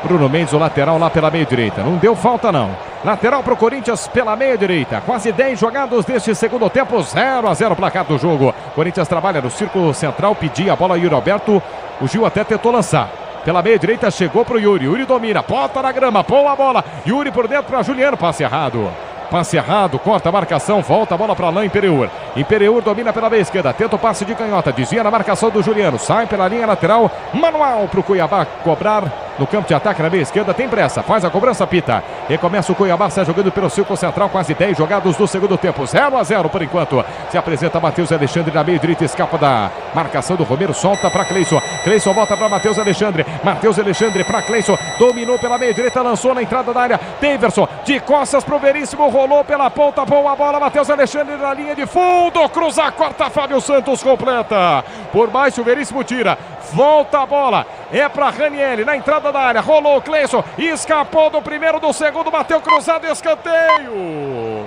Bruno Mendes, o lateral lá pela meia direita. Não deu falta não. Lateral para o Corinthians pela meia direita. Quase 10 jogados deste segundo tempo. 0-0 placar do jogo. Corinthians trabalha no círculo central, pedia a bola Yuri Alberto. O Gil até tentou lançar. Pela meia direita chegou para o Yuri. Yuri domina, bota na grama, põe a bola. Yuri por dentro para Juliano, passe errado. Passe errado, corta a marcação, volta a bola para Alain Pereur. Pereur domina pela meia esquerda, tenta o passe de canhota, desvia na marcação do Juliano, sai pela linha lateral, manual para o Cuiabá cobrar no campo de ataque na meia esquerda, tem pressa, faz a cobrança, pita. Recomeça o Cuiabá, sai jogando pelo círculo central, quase 10 jogados do segundo tempo, 0-0 por enquanto. Se apresenta Matheus Alexandre na meia direita, escapa da marcação do Romero, solta para Cleison. Cleison volta para Matheus Alexandre para Cleison, dominou pela meia direita, lançou na entrada da área, Daverson de costas para o Veríssimo, rolou pela ponta, boa bola, Matheus Alexandre na linha de fundo, cruza, corta, Fábio Santos completa. Por baixo o Veríssimo tira, volta a bola, é para Ranieri na entrada da área, rolou o Cleison, escapou do primeiro, do segundo, bateu cruzado, escanteio.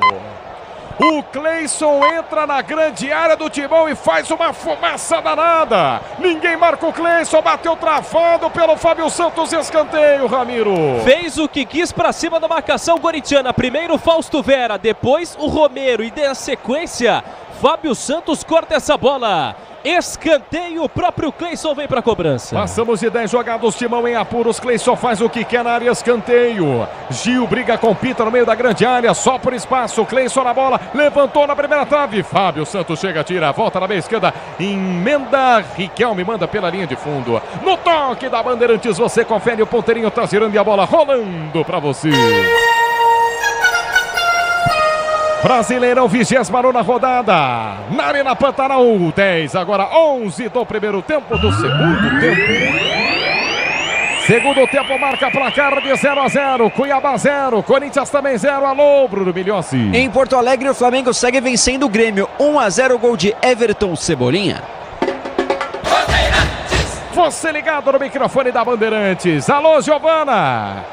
O Cleison entra na grande área do Timão e faz uma fumaça danada. Ninguém marca o Cleison, bateu travado pelo Fábio Santos, escanteio, Ramiro. Fez o que quis pra cima da marcação corintiana. Primeiro Fausto Vera, depois o Romero e na sequência Fábio Santos corta essa bola. Escanteio, o próprio Cleison vem para a cobrança. Passamos de 10 jogados, Timão em apuros, Cleison faz o que quer na área, escanteio. Gil briga com Pita no meio da grande área, só por espaço, Cleison na bola, levantou na primeira trave, Fábio Santos chega, tira, volta na meia esquerda, emenda, Riquelme manda pela linha de fundo. No toque da Bandeirantes, você confere, o ponteirinho tá girando e a bola rolando para você. Brasileirão, 29ª rodada, na Arena Pantanal, 10, agora 11 do primeiro tempo, do segundo tempo. Segundo tempo marca placar de 0-0, Cuiabá 0, Corinthians também 0, alô Bruno Milhossi. Em Porto Alegre o Flamengo segue vencendo o Grêmio, 1-0, gol de Everton Cebolinha. Você ligado no microfone da Bandeirantes, alô Giovana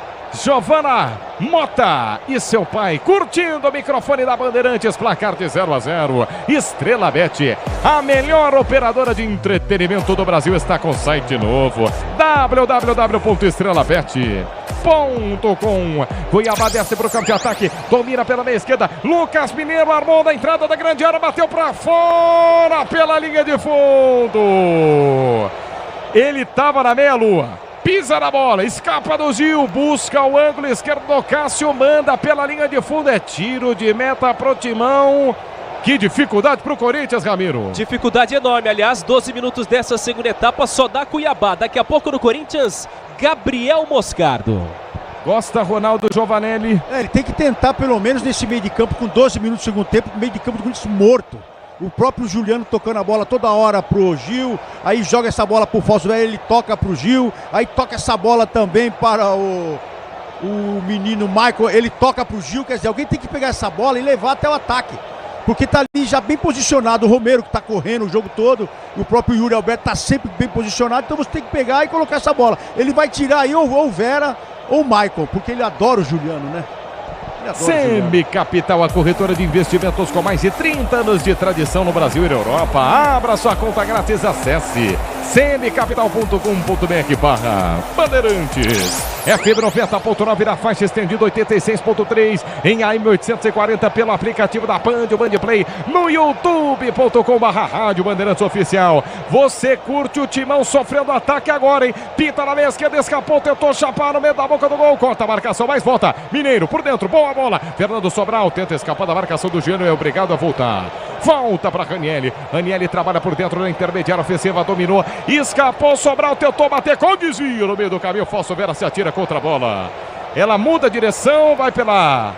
Mota e seu pai curtindo o microfone da Bandeirantes, placar de 0-0. Estrela Bet, a melhor operadora de entretenimento do Brasil, está com site novo, www.estrelabet.com. Cuiabá desce para o campo de ataque, domina pela meia esquerda, Lucas Mineiro armou na entrada da grande área, bateu para fora pela linha de fundo. Ele estava na meia-lua. Pisa na bola, escapa do Gil, busca o ângulo esquerdo do Cássio, manda pela linha de fundo, é tiro de meta pro Timão. Que dificuldade pro Corinthians, Ramiro. Dificuldade enorme, aliás, 12 minutos dessa segunda etapa só dá Cuiabá. Daqui a pouco no Corinthians, Gabriel Moscardo. Gosta Ronaldo Giovanelli. Ele tem que tentar pelo menos nesse meio de campo com 12 minutos do segundo tempo, meio de campo do Corinthians morto. O próprio Juliano tocando a bola toda hora pro Gil, aí joga essa bola pro Fausto Vera, ele toca pro Gil, aí toca essa bola também para o menino Michael, ele toca pro Gil, quer dizer, alguém tem que pegar essa bola e levar até o ataque. Porque tá ali já bem posicionado o Romero, que tá correndo o jogo todo, e o próprio Yuri Alberto tá sempre bem posicionado, então você tem que pegar e colocar essa bola. Ele vai tirar aí ou o Vera ou o Michael, porque ele adora o Juliano, né? Semicapital, a corretora de investimentos com mais de 30 anos de tradição no Brasil e na Europa. Abra sua conta grátis, acesse semicapital.com.br/Bandeirantes. É fibra oferta ponto 9 na faixa estendida 86.3 em AM 840 pelo aplicativo da Band, o Bandplay, no youtube.com/Rádio Bandeirantes Oficial. Você curte o Timão sofrendo ataque agora, hein? Pinta na meia esquerda, escapou, tentou chapar no meio da boca do gol, corta a marcação, mas volta. Mineiro por dentro, boa bola. Fernando Sobral tenta escapar da marcação do Gênio, é obrigado a voltar. Volta para Ranieri. Ranieri trabalha por dentro na intermediária ofensiva, dominou, escapou, Sobral tentou bater com desvio no meio do caminho. Fausto Vera se atira contra a bola. Ela muda a direção, vai pela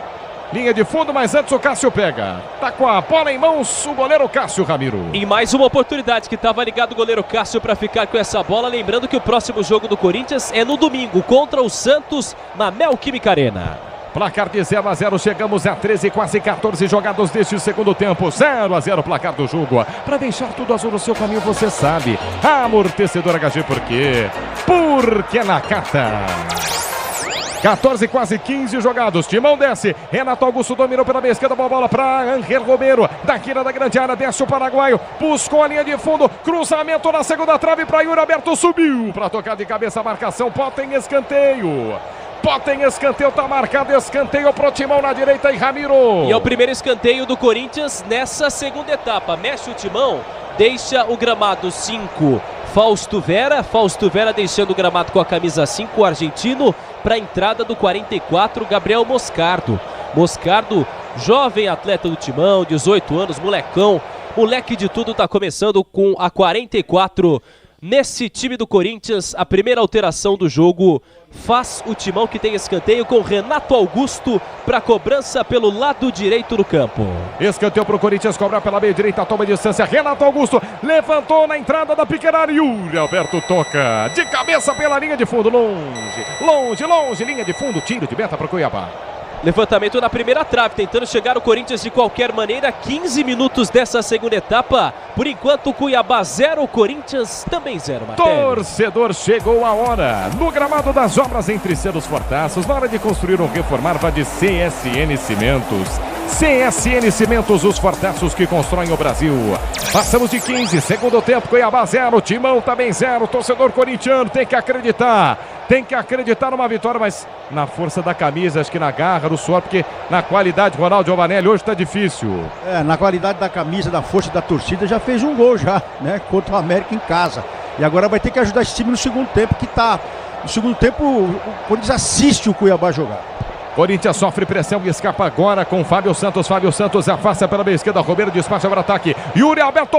linha de fundo, mas antes o Cássio pega. Tá com a bola em mãos o goleiro Cássio, Ramiro. Em mais uma oportunidade que estava ligado o goleiro Cássio para ficar com essa bola. Lembrando que o próximo jogo do Corinthians é no domingo contra o Santos na Neoquímica Arena. Placar de 0-0, chegamos a 13, quase 14 jogados deste segundo tempo. 0-0 placar do jogo. Para deixar tudo azul no seu caminho, você sabe. Amortecedor HG, por quê? Porque é na Cata. 14, quase 15 jogados. Timão desce. Renato Augusto dominou pela meia esquerda. Bola para Angel Romero. Da quina da grande área. Desce o paraguaio. Buscou a linha de fundo. Cruzamento na segunda trave para Yuri Alberto. Subiu para tocar de cabeça a marcação. Pota em escanteio. Bota em escanteio, tá marcado escanteio pro Timão na direita e Ramiro. E é o primeiro escanteio do Corinthians nessa segunda etapa. Mexe o Timão, deixa o gramado 5. Fausto Vera deixando o gramado com a camisa 5, o argentino, para a entrada do 44, Gabriel Moscardo. Moscardo, jovem atleta do Timão, 18 anos, molecão, moleque de tudo, tá começando com a 44. Nesse time do Corinthians, a primeira alteração do jogo faz o Timão, que tem escanteio com Renato Augusto para cobrança pelo lado direito do campo. Escanteio para o Corinthians cobrar pela meia direita, toma distância. Renato Augusto levantou na entrada da pequena área. Yuri Alberto toca de cabeça pela linha de fundo, longe, linha de fundo, tiro de meta para o Cuiabá. Levantamento na primeira trave, tentando chegar o Corinthians de qualquer maneira. 15 minutos dessa segunda etapa. Por enquanto, Cuiabá 0, Corinthians também 0. Torcedor, chegou a hora. No gramado das obras entre selos Fortaços, na hora de construir ou reformar, vá de CSN Cimentos. CSN Cimentos, os fortaços que constroem o Brasil. Passamos de 15, segundo tempo, Cuiabá 0, Timão também 0. Torcedor corintiano tem que acreditar numa vitória, mas na força da camisa, acho que na garra, no suor, porque na qualidade, Ronaldo Giovanelli, hoje tá difícil. Na qualidade da camisa, da força da torcida, já fez um gol já, né, contra o América em casa. E agora vai ter que ajudar esse time no segundo tempo, no segundo tempo o Corinthians assiste o Cuiabá jogar. Corinthians sofre pressão e escapa agora com Fábio Santos. Fábio Santos afasta pela meia esquerda. Romero despacha para ataque. Yuri Alberto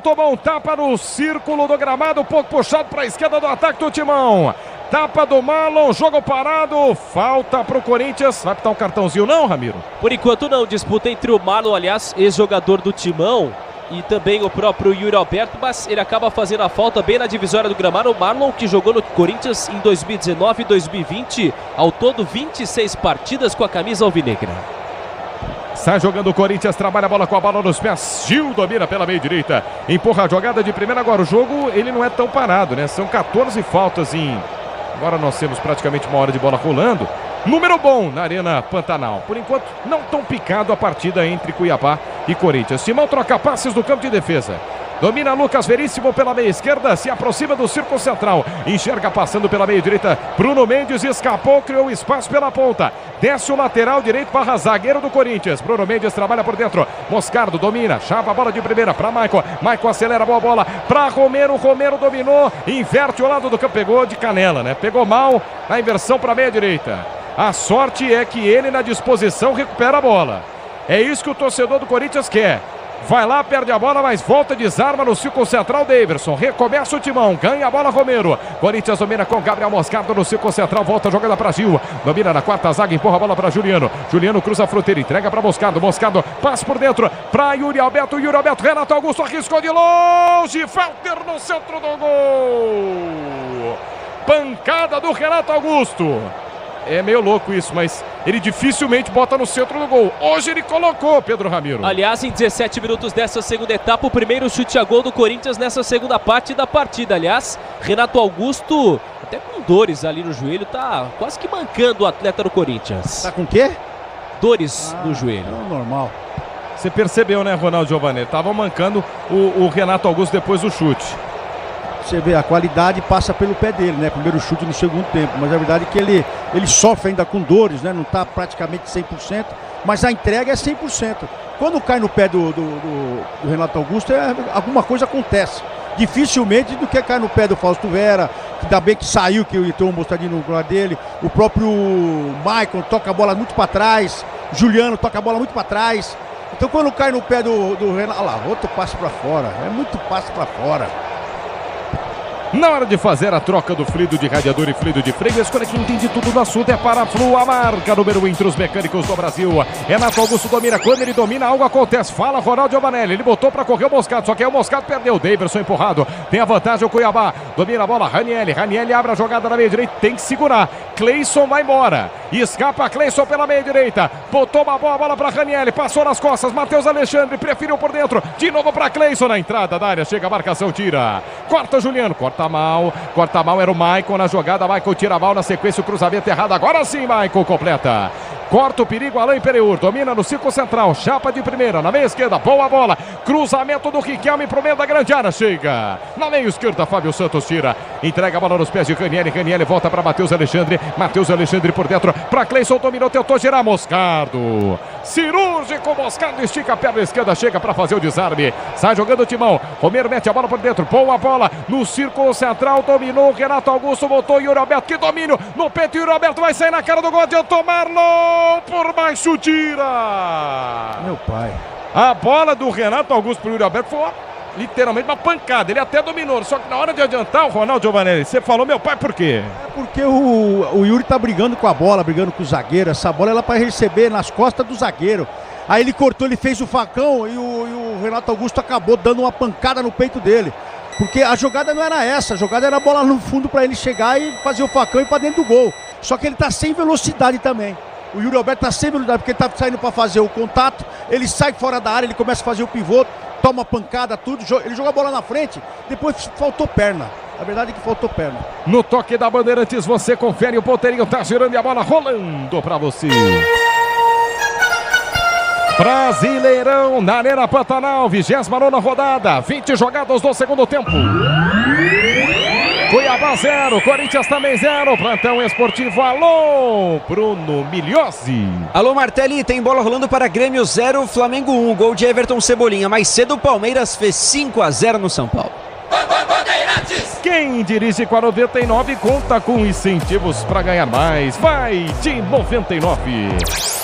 tomou um tapa. No círculo do gramado. Um pouco puxado para a esquerda do ataque do Timão. Tapa do Marlon. Jogo parado. Falta para o Corinthians. Vai pitar um cartãozinho não, Ramiro? Por enquanto não. Disputa entre o Marlon, aliás, ex-jogador do Timão, e também o próprio Yuri Alberto, mas ele acaba fazendo a falta bem na divisória do gramado. O Marlon, que jogou no Corinthians em 2019 e 2020, ao todo 26 partidas com a camisa alvinegra. Sai jogando o Corinthians, trabalha a bola com a bola nos pés. Gil domina pela meia direita, empurra a jogada de primeira. Agora o jogo, ele não é tão parado, né? São 14 faltas Agora nós temos praticamente uma hora de bola rolando. Número bom na Arena Pantanal. Por enquanto, não tão picado a partida entre Cuiabá e Corinthians. Timão troca passes do campo de defesa. Domina Lucas Veríssimo pela meia esquerda, se aproxima do círculo central. Enxerga passando pela meia direita. Bruno Mendes escapou, criou espaço pela ponta. Desce o lateral direito para zagueiro do Corinthians. Bruno Mendes trabalha por dentro. Moscardo domina, chapa a bola de primeira para Michael. Michael acelera a boa bola para Romero. Romero dominou, inverte o lado do campo. Pegou de canela, né? Pegou mal na inversão para meia direita. A sorte é que ele, na disposição, recupera a bola. É isso que o torcedor do Corinthians quer. Vai lá, perde a bola, mas volta, desarma no círculo central, Daverson. Recomeça o timão, ganha a bola, Romero. Corinthians domina com Gabriel Moscardo no círculo central, volta a jogada para Gil. Domina na quarta zaga, empurra a bola para Juliano. Juliano cruza a fronteira, entrega para Moscardo. Moscardo passa por dentro para Yuri Alberto. Renato Augusto arriscou de longe. Walter no centro do gol. Pancada do Renato Augusto. É meio louco isso, mas ele dificilmente bota no centro do gol. Hoje ele colocou, Pedro Ramiro. Aliás, em 17 minutos dessa segunda etapa, o primeiro chute a gol do Corinthians nessa segunda parte da partida. Aliás, Renato Augusto, até com dores ali no joelho, tá quase que mancando o atleta do Corinthians. Tá com o quê? Dores no joelho. É normal. Você percebeu, né, Ronaldo Giovanni? Tava mancando o Renato Augusto depois do chute. Você vê, a qualidade passa pelo pé dele, né? Primeiro chute no segundo tempo. Mas a verdade é que ele sofre ainda com dores, né? Não está praticamente 100%, mas a entrega é 100%. Quando cai no pé do Renato Augusto, alguma coisa acontece. Dificilmente do que cai no pé do Fausto Vera, que ainda bem que saiu, que entrou um mostradinho no lugar dele. O próprio Maicon toca a bola muito para trás. Juliano toca a bola muito para trás. Então quando cai no pé do Renato... Olha lá, outro passe para fora. É muito passe para fora. Na hora de fazer a troca do fluido de radiador e fluido de freio, a escolha que entende tudo do assunto é para a Flu, a marca número 1 entre os mecânicos do Brasil. Renato Augusto domina, quando ele domina algo acontece. Fala Ronaldo Giovanelli, ele botou para correr o Moscardo, só que aí o Moscardo perdeu. Daverson empurrado, tem a vantagem o Cuiabá, domina a bola, Ranieri abre a jogada na meia direita, tem que segurar. Cleison vai embora, escapa Cleison pela meia direita, botou uma boa bola para Ranieri, passou nas costas, Matheus Alexandre preferiu por dentro, de novo para Cleison na entrada da área, chega a marcação, tira, corta Juliano, corta mal, era o Maicon na jogada, Maicon tira mal na sequência, o cruzamento errado, agora sim Maicon completa. Corta o perigo, Alain Pereur, domina no círculo central, chapa de primeira, na meia esquerda, boa bola, cruzamento do Riquelme pro meio da grande área, chega, na meia esquerda, Fábio Santos tira, entrega a bola nos pés de Ranieri volta para Matheus Alexandre por dentro, para Cleison, dominou, tentou girar, Moscardo, cirúrgico, Moscardo estica a perna esquerda, chega para fazer o desarme, sai jogando o timão, Romero mete a bola por dentro, boa bola, no círculo central, dominou, Renato Augusto, voltou, Yuri Alberto, que domínio, no peito, Yuri Alberto vai sair na cara do gol, adiantou Marlon, por baixo tira. Meu pai. A bola do Renato Augusto pro Yuri Alberto foi literalmente uma pancada. Ele até dominou, só que na hora de adiantar o Ronaldo Giovanelli, você falou, meu pai, por quê? É porque o Yuri tá brigando com a bola, brigando com o zagueiro. Essa bola ela para receber nas costas do zagueiro. Aí ele cortou, ele fez o facão e o Renato Augusto acabou dando uma pancada no peito dele. Porque a jogada não era essa, a jogada era a bola no fundo para ele chegar e fazer o facão e para dentro do gol. Só que ele tá sem velocidade também. O Yuri Alberto tá sem velocidade, porque ele tá saindo para fazer o contato, ele sai fora da área, ele começa a fazer o pivô, toma pancada, tudo, ele joga a bola na frente, depois faltou perna. A verdade é que faltou perna. No toque da Bandeirantes, você confere, o ponteirinho tá girando e a bola rolando para você. Brasileirão na Arena Pantanal, 29ª rodada, 20 jogadas do segundo tempo. Cuiabá 0, Corinthians também 0, plantão esportivo, alô, Bruno Milhozzi. Alô, Martelli, tem bola rolando para Grêmio 0, Flamengo 1, gol de Everton Cebolinha. Mais cedo o Palmeiras fez 5-0 no São Paulo. Quem dirige com a 99 conta com incentivos para ganhar mais. Vai de 99.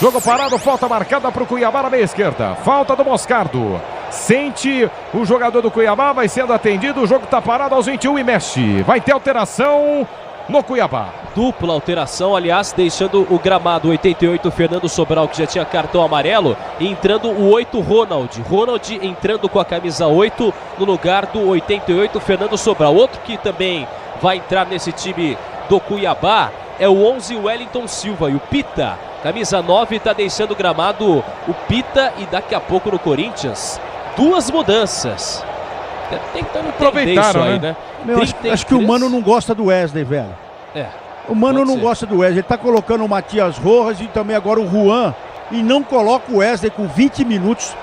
Jogo parado, falta marcada para o Cuiabá na meia esquerda. Falta do Moscardo. Sente o jogador do Cuiabá, vai sendo atendido. O jogo está parado aos 21 e mexe. Vai ter alteração no Cuiabá. Dupla alteração, aliás, deixando o gramado 88, Fernando Sobral, que já tinha cartão amarelo, e entrando o 8, Ronald. Ronald entrando com a camisa 8 no lugar do 88, Fernando Sobral. Outro que também vai entrar nesse time do Cuiabá é o 11, Wellington Silva. E o Pita, camisa 9, está deixando o gramado o Pita, e daqui a pouco no Corinthians, 2 mudanças. Tentando aproveitar isso aí, né? Meu, acho que o Mano não gosta do Wesley, velho. O Mano não gosta do Wesley. Ele tá colocando o Matias Rojas e também agora o Juan. E não coloca o Wesley com 20 minutos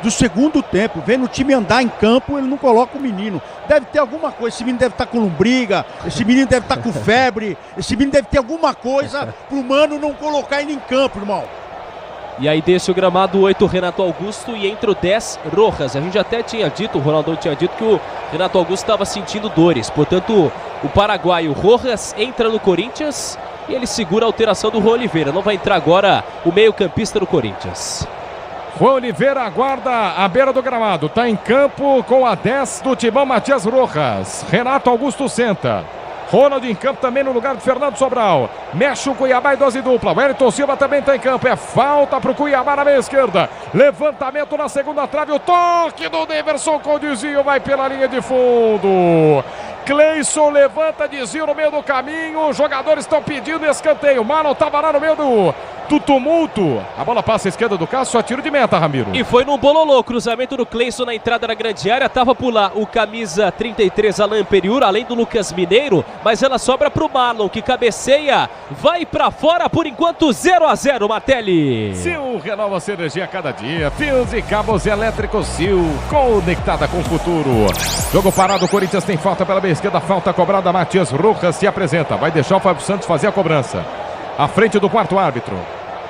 do segundo tempo. Vendo o time andar em campo, ele não coloca o menino. Deve ter alguma coisa. Esse menino deve estar com lombriga. Esse menino deve estar com febre. Esse menino deve ter alguma coisa pro Mano não colocar ele em campo, irmão. E aí deixa o gramado 8, Renato Augusto, e entra o 10, Rojas. A gente até tinha dito, o Ronaldo tinha dito que o Renato Augusto estava sentindo dores. Portanto, o paraguaio Rojas entra no Corinthians e ele segura a alteração do Juan Oliveira. Não vai entrar agora o meio-campista do Corinthians. Juan Oliveira aguarda à beira do gramado. Tá em campo com a 10 do Timão, Matias Rojas. Renato Augusto senta. Ronald em campo também no lugar de Fernando Sobral. Mexe o Cuiabá em dose dupla. O Wellington Silva também está em campo. É falta para o Cuiabá na meia esquerda. Levantamento na segunda trave. O toque do Daverson com desvio. Vai pela linha de fundo. Cleison levanta, desvio no meio do caminho. Os jogadores estão pedindo escanteio. Marlon estava lá no meio do tumulto. A bola passa à esquerda do Cássio, só tiro de meta, Ramiro. E foi num bololô, cruzamento do Cleison na entrada da grande área. Tava por lá o camisa 33, Alain Periur, além do Lucas Mineiro. Mas ela sobra pro Marlon, que cabeceia. Vai pra fora, por enquanto 0-0, Martelli. Sil renova sua energia a cada dia. Fios e cabos elétricos Sil, conectada com o futuro. Jogo parado, o Corinthians tem falta pela meia esquerda. Falta cobrada, Matias Rojas se apresenta. Vai deixar o Fábio Santos fazer a cobrança. À frente do quarto árbitro.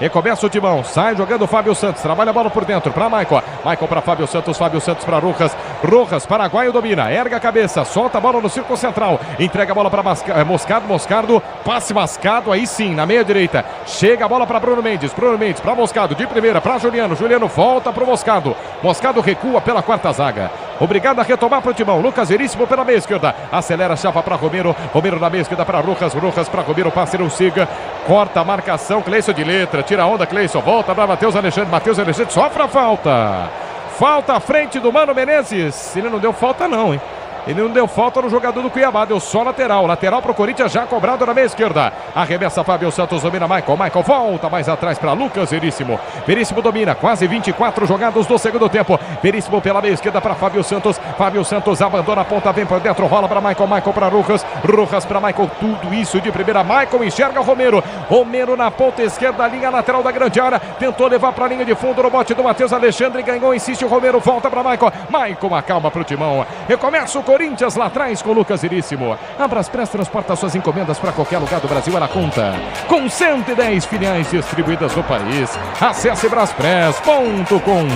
Recomeça o Timão, sai jogando o Fábio Santos, trabalha a bola por dentro para Maicon. Maicon para Fábio Santos para Rojas. Rojas, paraguaio domina, erga a cabeça, solta a bola no círculo central. Entrega a bola para Moscardo, Moscardo, passe mascado, aí sim, na meia direita. Chega a bola para Bruno Mendes para Moscardo, de primeira para Juliano. Juliano volta para o Moscardo. Moscardo recua pela quarta zaga. Obrigado a retomar para o Timão. Lucas Veríssimo pela meia esquerda. Acelera a chapa para Romero. Romero na meia esquerda para Rojas. Rojas para Romero. Passe não siga. Corta a marcação. Cleison de letra. Tira a onda. Cleison volta para Matheus Alexandre. Matheus Alexandre sofre a falta. Falta à frente do Mano Menezes. Ele não deu falta não, hein? Ele não deu falta no jogador do Cuiabá, deu só lateral. Lateral para o Corinthians, já cobrado na meia esquerda. Arremessa Fábio Santos, domina Maicon. Maicon volta mais atrás para Lucas Veríssimo. Veríssimo domina, quase 24 jogados do segundo tempo. Veríssimo pela meia esquerda para Fábio Santos. Fábio Santos abandona a ponta, vem por dentro, rola para Maicon. Maicon para Rojas. Rojas para Maicon. Tudo isso de primeira. Maicon enxerga Romero. Romero na ponta esquerda, linha lateral da grande área. Tentou levar para a linha de fundo no bote do Matheus Alexandre. Ganhou, insiste o Romero. Volta para Maicon. Maicon acalma para o Timão. Recomeça o Corinthians lá atrás com Lucas Veríssimo. A Braspress transporta suas encomendas para qualquer lugar do Brasil. Ela conta com 110 filiais distribuídas no país. Acesse braspress.com.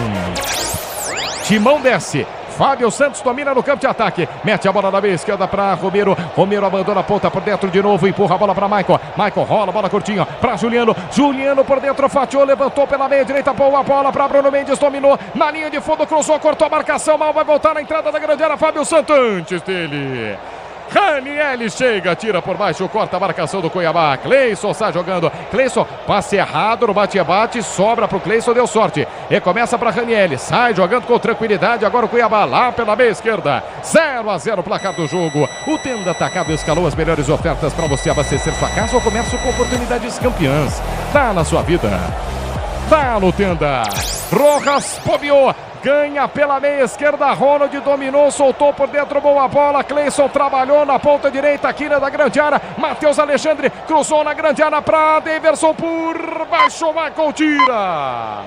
Timão desce. Fábio Santos domina no campo de ataque. Mete a bola na meia esquerda para Romero. Romero abandona a ponta por dentro de novo. Empurra a bola para Maicon. Maicon rola, bola curtinha para Juliano. Juliano por dentro, fatiou, levantou pela meia direita. Boa bola para Bruno Mendes. Dominou na linha de fundo, cruzou, cortou a marcação. Mal vai voltar na entrada da grande área. Fábio Santos antes dele. Raniel chega, tira por baixo, corta a marcação do Cuiabá. Cleison sai jogando. Cleison, passe errado no bate-bate, sobra pro Cleison, deu sorte. Recomeça para Raniel, sai jogando com tranquilidade. Agora o Cuiabá lá pela meia esquerda. 0-0 placar do jogo. O Tenda Atacado escalou as melhores ofertas para você abastecer sua casa ou comércio com oportunidades campeãs. Tá na sua vida. Tá no Tenda. Rojas bobeou. Ganha pela meia esquerda, Ronald dominou, soltou por dentro, boa bola, Cleison trabalhou na ponta direita, aqui na da grande área, Matheus Alexandre cruzou na grande área para Daverson por baixo, o Maicon tira.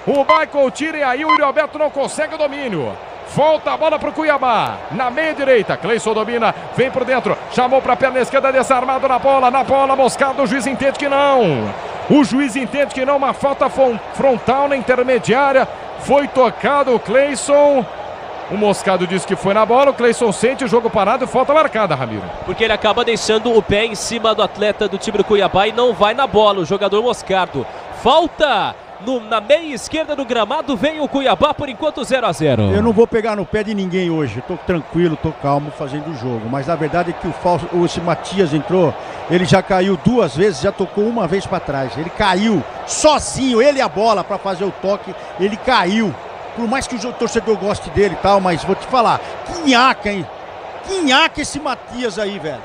O Maicon tira e aí o Yuri Alberto não consegue o domínio. Volta a bola para o Cuiabá, na meia direita, Cleison domina, vem por dentro, chamou para a perna esquerda, desarmado na bola, Moscardo, o juiz entende que não. O juiz entende que não, uma falta frontal na intermediária. Foi tocado o Cleison. O Moscardo disse que foi na bola. O Cleison sente o jogo parado e falta marcada, Ramiro. Porque ele acaba deixando o pé em cima do atleta do time do Cuiabá e não vai na bola, o jogador Moscardo. Falta na meia esquerda do gramado, vem o Cuiabá por enquanto 0-0. Eu não vou pegar no pé de ninguém hoje. Tô tranquilo, tô calmo fazendo o jogo. Mas a verdade é que esse Matias entrou, ele já caiu 2 vezes, já tocou uma vez para trás. Ele caiu sozinho, ele e a bola para fazer o toque, ele caiu. Por mais que o torcedor goste dele e tal, mas vou te falar, que nhaca, hein? Que nhaca esse Matias aí, velho.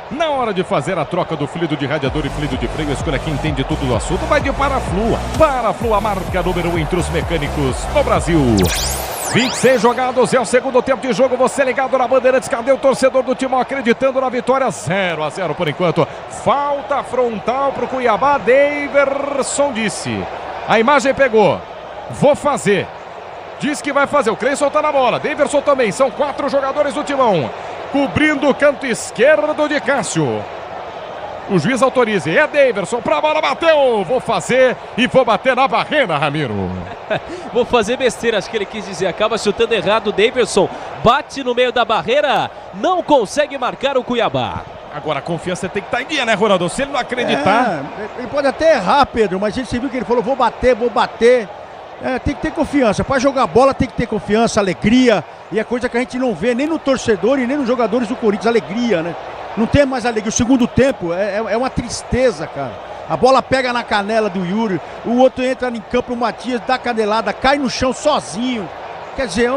Na hora de fazer a troca do fluido de radiador e fluido de freio, escolha quem entende tudo do assunto, vai de Paraflu. Paraflu, a marca número 1 entre os mecânicos no Brasil. 26 jogados, é o segundo tempo de jogo, você ligado na Bandeirantes, cadê o torcedor do Timão acreditando na vitória? 0-0 por enquanto. Falta frontal pro Cuiabá, Daverson disse. A imagem pegou, vou fazer. Diz que vai fazer, o Cleison tá na bola, Daverson também, são 4 jogadores do Timão. Cobrindo o canto esquerdo de Cássio. O juiz autoriza, é Daverson, pra bola, bateu, vou fazer e vou bater na barreira, Ramiro. Vou fazer besteira, acho que ele quis dizer, acaba chutando errado o Daverson, bate no meio da barreira, não consegue marcar o Cuiabá. Agora a confiança tem que estar em dia, né, Ronaldo? Se ele não acreditar... Ele pode até errar, Pedro, mas a gente viu que ele falou, vou bater. Tem que ter confiança. Para jogar bola tem que ter confiança, alegria. E é coisa que a gente não vê nem no torcedor e nem nos jogadores do Corinthians. Alegria, né? Não tem mais alegria. O segundo tempo é uma tristeza, cara. A bola pega na canela do Yuri. O outro entra em campo, o Matias dá canelada, cai no chão sozinho. Quer dizer,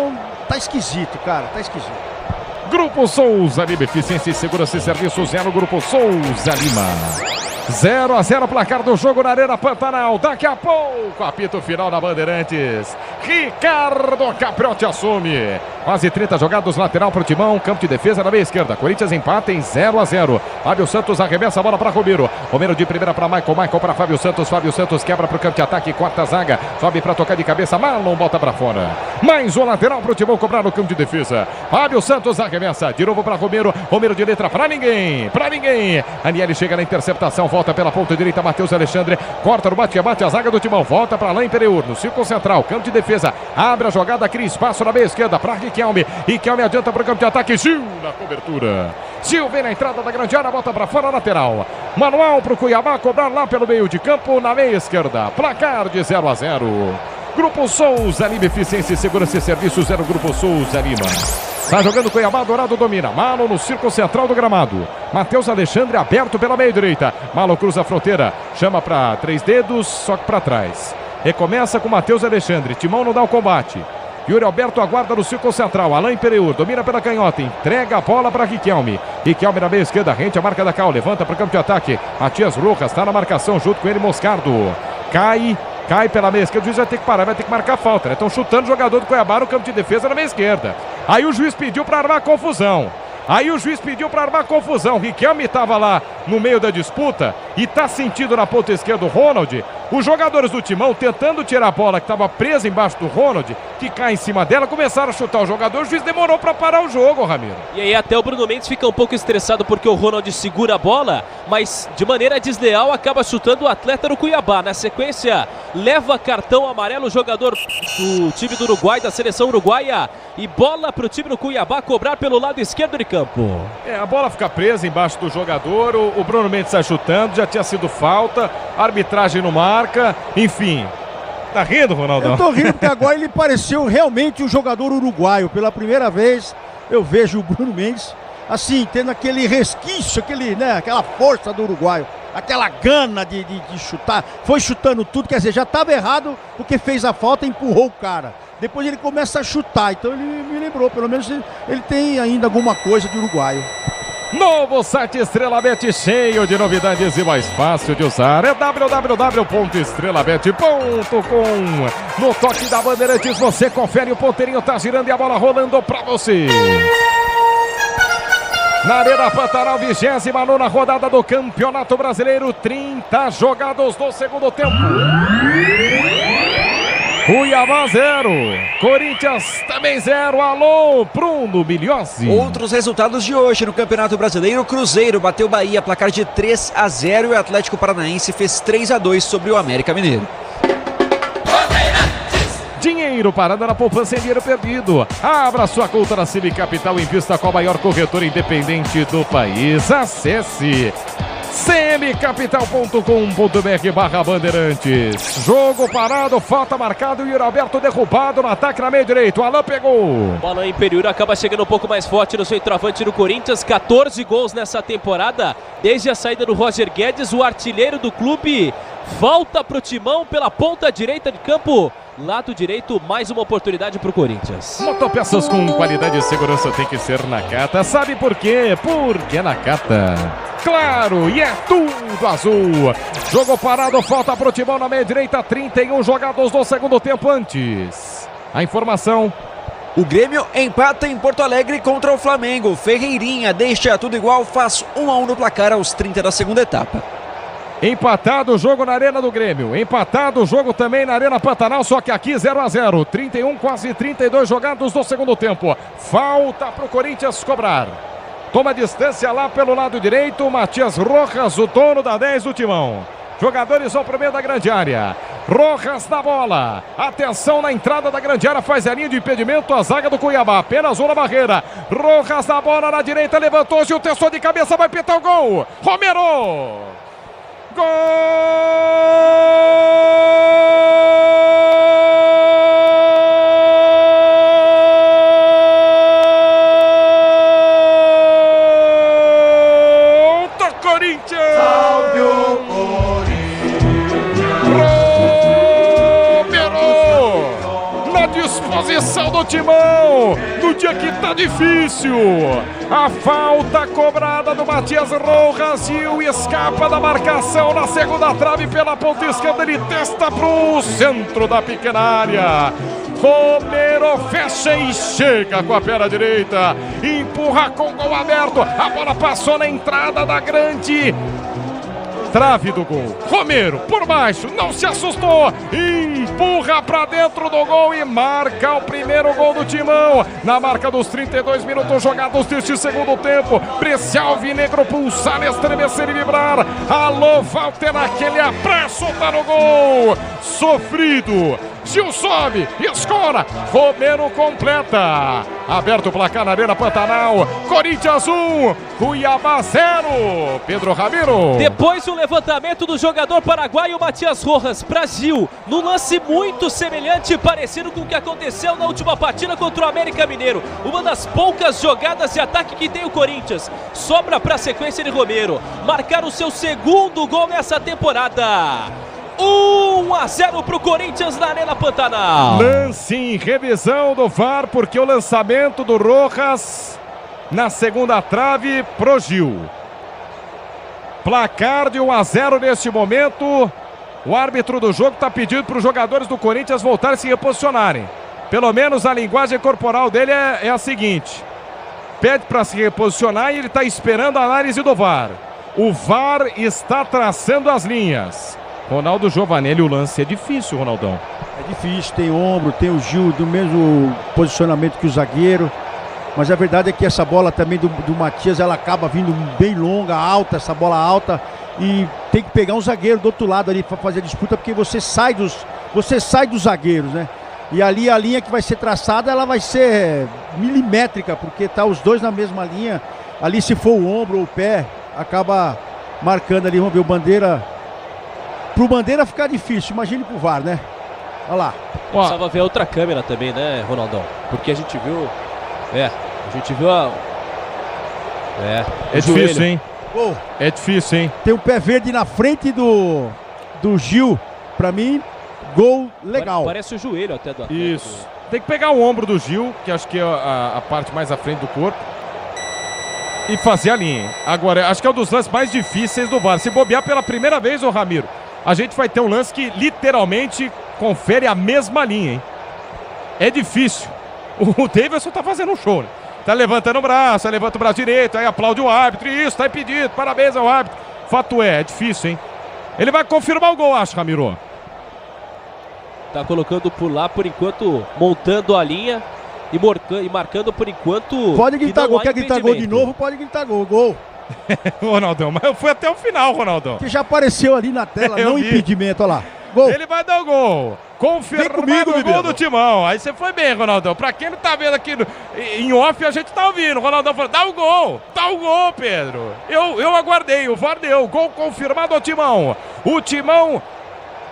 tá esquisito, cara. Tá esquisito. Grupo Souza Lima, eficiência e segurança e serviços 0, Grupo Souza Lima. 0-0 placar do jogo na Arena Pantanal. Daqui a pouco, apito final na Bandeirantes. Ricardo Capriotti assume. Quase 30 jogados, lateral para o Timão. Campo de defesa na meia esquerda. Corinthians empata em 0-0. Fábio Santos arremessa a bola para Romero. Romero de primeira para Michael. Michael para Fábio Santos. Fábio Santos quebra para o campo de ataque. Corta a zaga. Sobe para tocar de cabeça. Marlon bota para fora. Mais um lateral para o Timão cobrar no campo de defesa. Fábio Santos arremessa. De novo para Romero. Romero de letra para ninguém. Para ninguém. Aniele chega na interceptação. Volta pela ponta direita. Matheus Alexandre. Corta no bate-bate a zaga do Timão. Volta para Alain Pereur. No círculo central. Campo de defesa. Abre a jogada. Cria espaço na meia esquerda para Riquelme. Riquelme adianta para o campo de ataque. Gil na cobertura. Gil vem na entrada da grande área. Bota para fora, lateral. Manual para o Cuiabá cobrar lá pelo meio de campo. Na meia esquerda. Placar de 0-0. Grupo Souza Lima, eficiência e segurança e serviços 0, Grupo Souza Lima. Tá jogando Cuiabá, Dourado domina. Malo no círculo central do gramado. Matheus Alexandre aberto pela meia direita. Malo cruza a fronteira. Chama para 3 dedos, só que para trás. Recomeça com Matheus Alexandre. Timão não dá o combate. Yuri Alberto aguarda no círculo central. Alain Pereur domina pela canhota. Entrega a bola para Riquelme. Riquelme na meia esquerda. Rente a marca da Cal. Levanta para o campo de ataque. Matias Rojas está na marcação junto com ele. Moscardo. Cai pela meia esquerda, o juiz vai ter que parar, vai ter que marcar falta, né? Estão chutando o jogador do Cuiabá no campo de defesa na meia esquerda. Aí o juiz pediu para armar confusão. Riquelme estava lá no meio da disputa e está sentido na ponta esquerda o Ronald. Os jogadores do Timão tentando tirar a bola que estava presa embaixo do Ronald, que cai em cima dela, começaram a chutar o jogador. O juiz demorou para parar o jogo, Ramiro. E aí até o Bruno Mendes fica um pouco estressado porque o Ronald segura a bola, mas de maneira desleal acaba chutando o atleta do Cuiabá. Na sequência, leva cartão amarelo o jogador do time do Uruguai, da seleção uruguaia. E bola para o time do Cuiabá cobrar pelo lado esquerdo de campo. A bola fica presa embaixo do jogador, o Bruno Mendes sai chutando, já tinha sido falta, a arbitragem não marca, enfim. Tá rindo, Ronaldão? Eu tô rindo porque agora ele pareceu realmente um jogador uruguaio. Pela primeira vez eu vejo o Bruno Mendes assim, tendo aquele resquício, aquela força do uruguaio, aquela gana de chutar. Foi chutando tudo, quer dizer, já estava errado porque fez a falta e empurrou o cara. Depois ele começa a chutar, então ele me lembrou, pelo menos ele tem ainda alguma coisa de uruguaio. Novo site Estrela Bet, cheio de novidades e mais fácil de usar. É www.estrelabet.com. No toque da Bandeirantes você confere, o ponteirinho tá girando e a bola rolando pra você. Na Arena Pantanal, 29ª rodada do Campeonato Brasileiro, 30 jogados no segundo tempo. Cuiabá 0, Corinthians também 0. Alô, Bruno Milhozzi. Outros resultados de hoje no Campeonato Brasileiro: Cruzeiro bateu Bahia, placar de 3-0, e o Atlético Paranaense fez 3-2 sobre o América Mineiro. Dinheiro parado na poupança em dinheiro perdido. Abra sua conta na Cime Capital, invista com a maior corretora independente do país. Acesse cmcapital.com.br/Bandeirantes. Jogo parado, falta marcado, e o Alberto derrubado no ataque na meia direita. O Alain pegou. Bola em Pereur, acaba chegando um pouco mais forte no centroavante do Corinthians. 14 gols nessa temporada, desde a saída do Roger Guedes, o artilheiro do clube. Volta pro Timão pela ponta direita de campo. Lado direito, mais uma oportunidade pro Corinthians. Motopeças com qualidade e segurança tem que ser Nakata. Sabe por quê? Porque Nakata. Claro, e é tudo azul. Jogo parado, falta pro Timão na meia direita. 31 jogados no segundo tempo. Antes, a informação: o Grêmio empata em Porto Alegre contra o Flamengo. Ferreirinha deixa tudo igual, faz 1-1 no placar aos 30 da segunda etapa. Empatado o jogo na Arena do Grêmio. Empatado o jogo também na Arena Pantanal, só que aqui 0-0. 31, quase 32 jogados no segundo tempo. Falta para o Corinthians cobrar. Toma distância lá pelo lado direito. Matias Rojas, o dono da 10 do Timão. Jogadores vão para o meio da grande área. Rojas na bola. Atenção na entrada da grande área. Faz a linha de impedimento. A zaga do Cuiabá. Apenas uma barreira. Rojas na bola na direita. Levantou-se. O testou de cabeça. Vai pintar o gol. Romero. Gol! Missão do Timão, no dia que tá difícil. A falta cobrada do Matias Rojas, Gil escapa da marcação na segunda trave pela ponta esquerda, ele testa pro centro da pequena área. Romero fecha e chega com a perna direita, empurra com o gol aberto, a bola passou na entrada da grande trave do gol. Romero por baixo, não se assustou, empurra pra dentro do gol e marca o primeiro gol do Timão. Na marca dos 32 minutos jogados deste segundo tempo, Brescia Alvinegro pulsar, estremecer e vibrar. Alô, Walter, aquele abraço, tá no gol. Sofrido, Gil sobe, escora, Romero completa. Aberto o placar na Arena Pantanal, Corinthians 1, Cuiabá 0. Pedro Ramiro. Depois o levantamento do jogador paraguaio Matias Rojas para Gil, num lance muito semelhante, parecido com o que aconteceu na última partida contra o América Mineiro. Uma das poucas jogadas de ataque que tem o Corinthians. Sobra para a sequência de Romero marcar o seu segundo gol nessa temporada. 1-0 para o Corinthians na Arena Pantanal. Lance em revisão do VAR, porque o lançamento do Rojas na segunda trave pro Gil. Placar de 1-0 neste momento. O árbitro do jogo está pedindo para os jogadores do Corinthians voltarem a se reposicionarem. Pelo menos a linguagem corporal dele é a seguinte: pede para se reposicionar e ele está esperando a análise do VAR. O VAR está traçando as linhas. Ronaldo Giovanelli, o lance é difícil, Ronaldão. É difícil, tem ombro, tem o Gil do mesmo posicionamento que o zagueiro. Mas a verdade é que essa bola também do Matias, ela acaba vindo bem longa, alta, essa bola alta. E tem que pegar um zagueiro do outro lado ali para fazer a disputa, porque você sai dos zagueiros, né? E ali a linha que vai ser traçada, ela vai ser milimétrica, porque tá os dois na mesma linha. Ali se for o ombro ou o pé, acaba marcando ali, vamos ver o Bandeira. Pro Bandeira ficar difícil, imagine pro VAR, né? Olha lá. Precisava ver outra câmera também, né, Ronaldão? Porque a gente viu... É difícil, hein? Oh, é difícil, hein? Tem um pé verde na frente do Gil. Pra mim, gol legal. Parece o joelho até do atleta. Isso. Tem que pegar o ombro do Gil, que acho que é a parte mais à frente do corpo, e fazer a linha. Agora, acho que é um dos lances mais difíceis do VAR. Se bobear pela primeira vez, ô Ramiro, a gente vai ter um lance que literalmente confere a mesma linha, hein? É difícil. O Davidson tá fazendo um show, né? Tá levantando o braço, aí levanta o braço direito, aí aplaude o árbitro, isso, tá impedido, parabéns ao árbitro. Fato é difícil, hein? Ele vai confirmar o gol, acho, Ramiro. Tá colocando por lá, por enquanto, montando a linha e marcando por enquanto. Pode gritar gol, quer gritar gol de novo? Pode gritar gol, gol. Ronaldão, mas eu fui até o final, Ronaldão. Que já apareceu ali na tela, não impedimento, olha lá. Gol. Ele vai dar o gol. Confirmado o gol do Timão. Aí você foi bem, Ronaldão. Pra quem não tá vendo aqui em off, a gente tá ouvindo. O Ronaldão falou, dá o gol. Dá o gol, Pedro. Eu aguardei, o VAR deu. Gol confirmado ao Timão. O Timão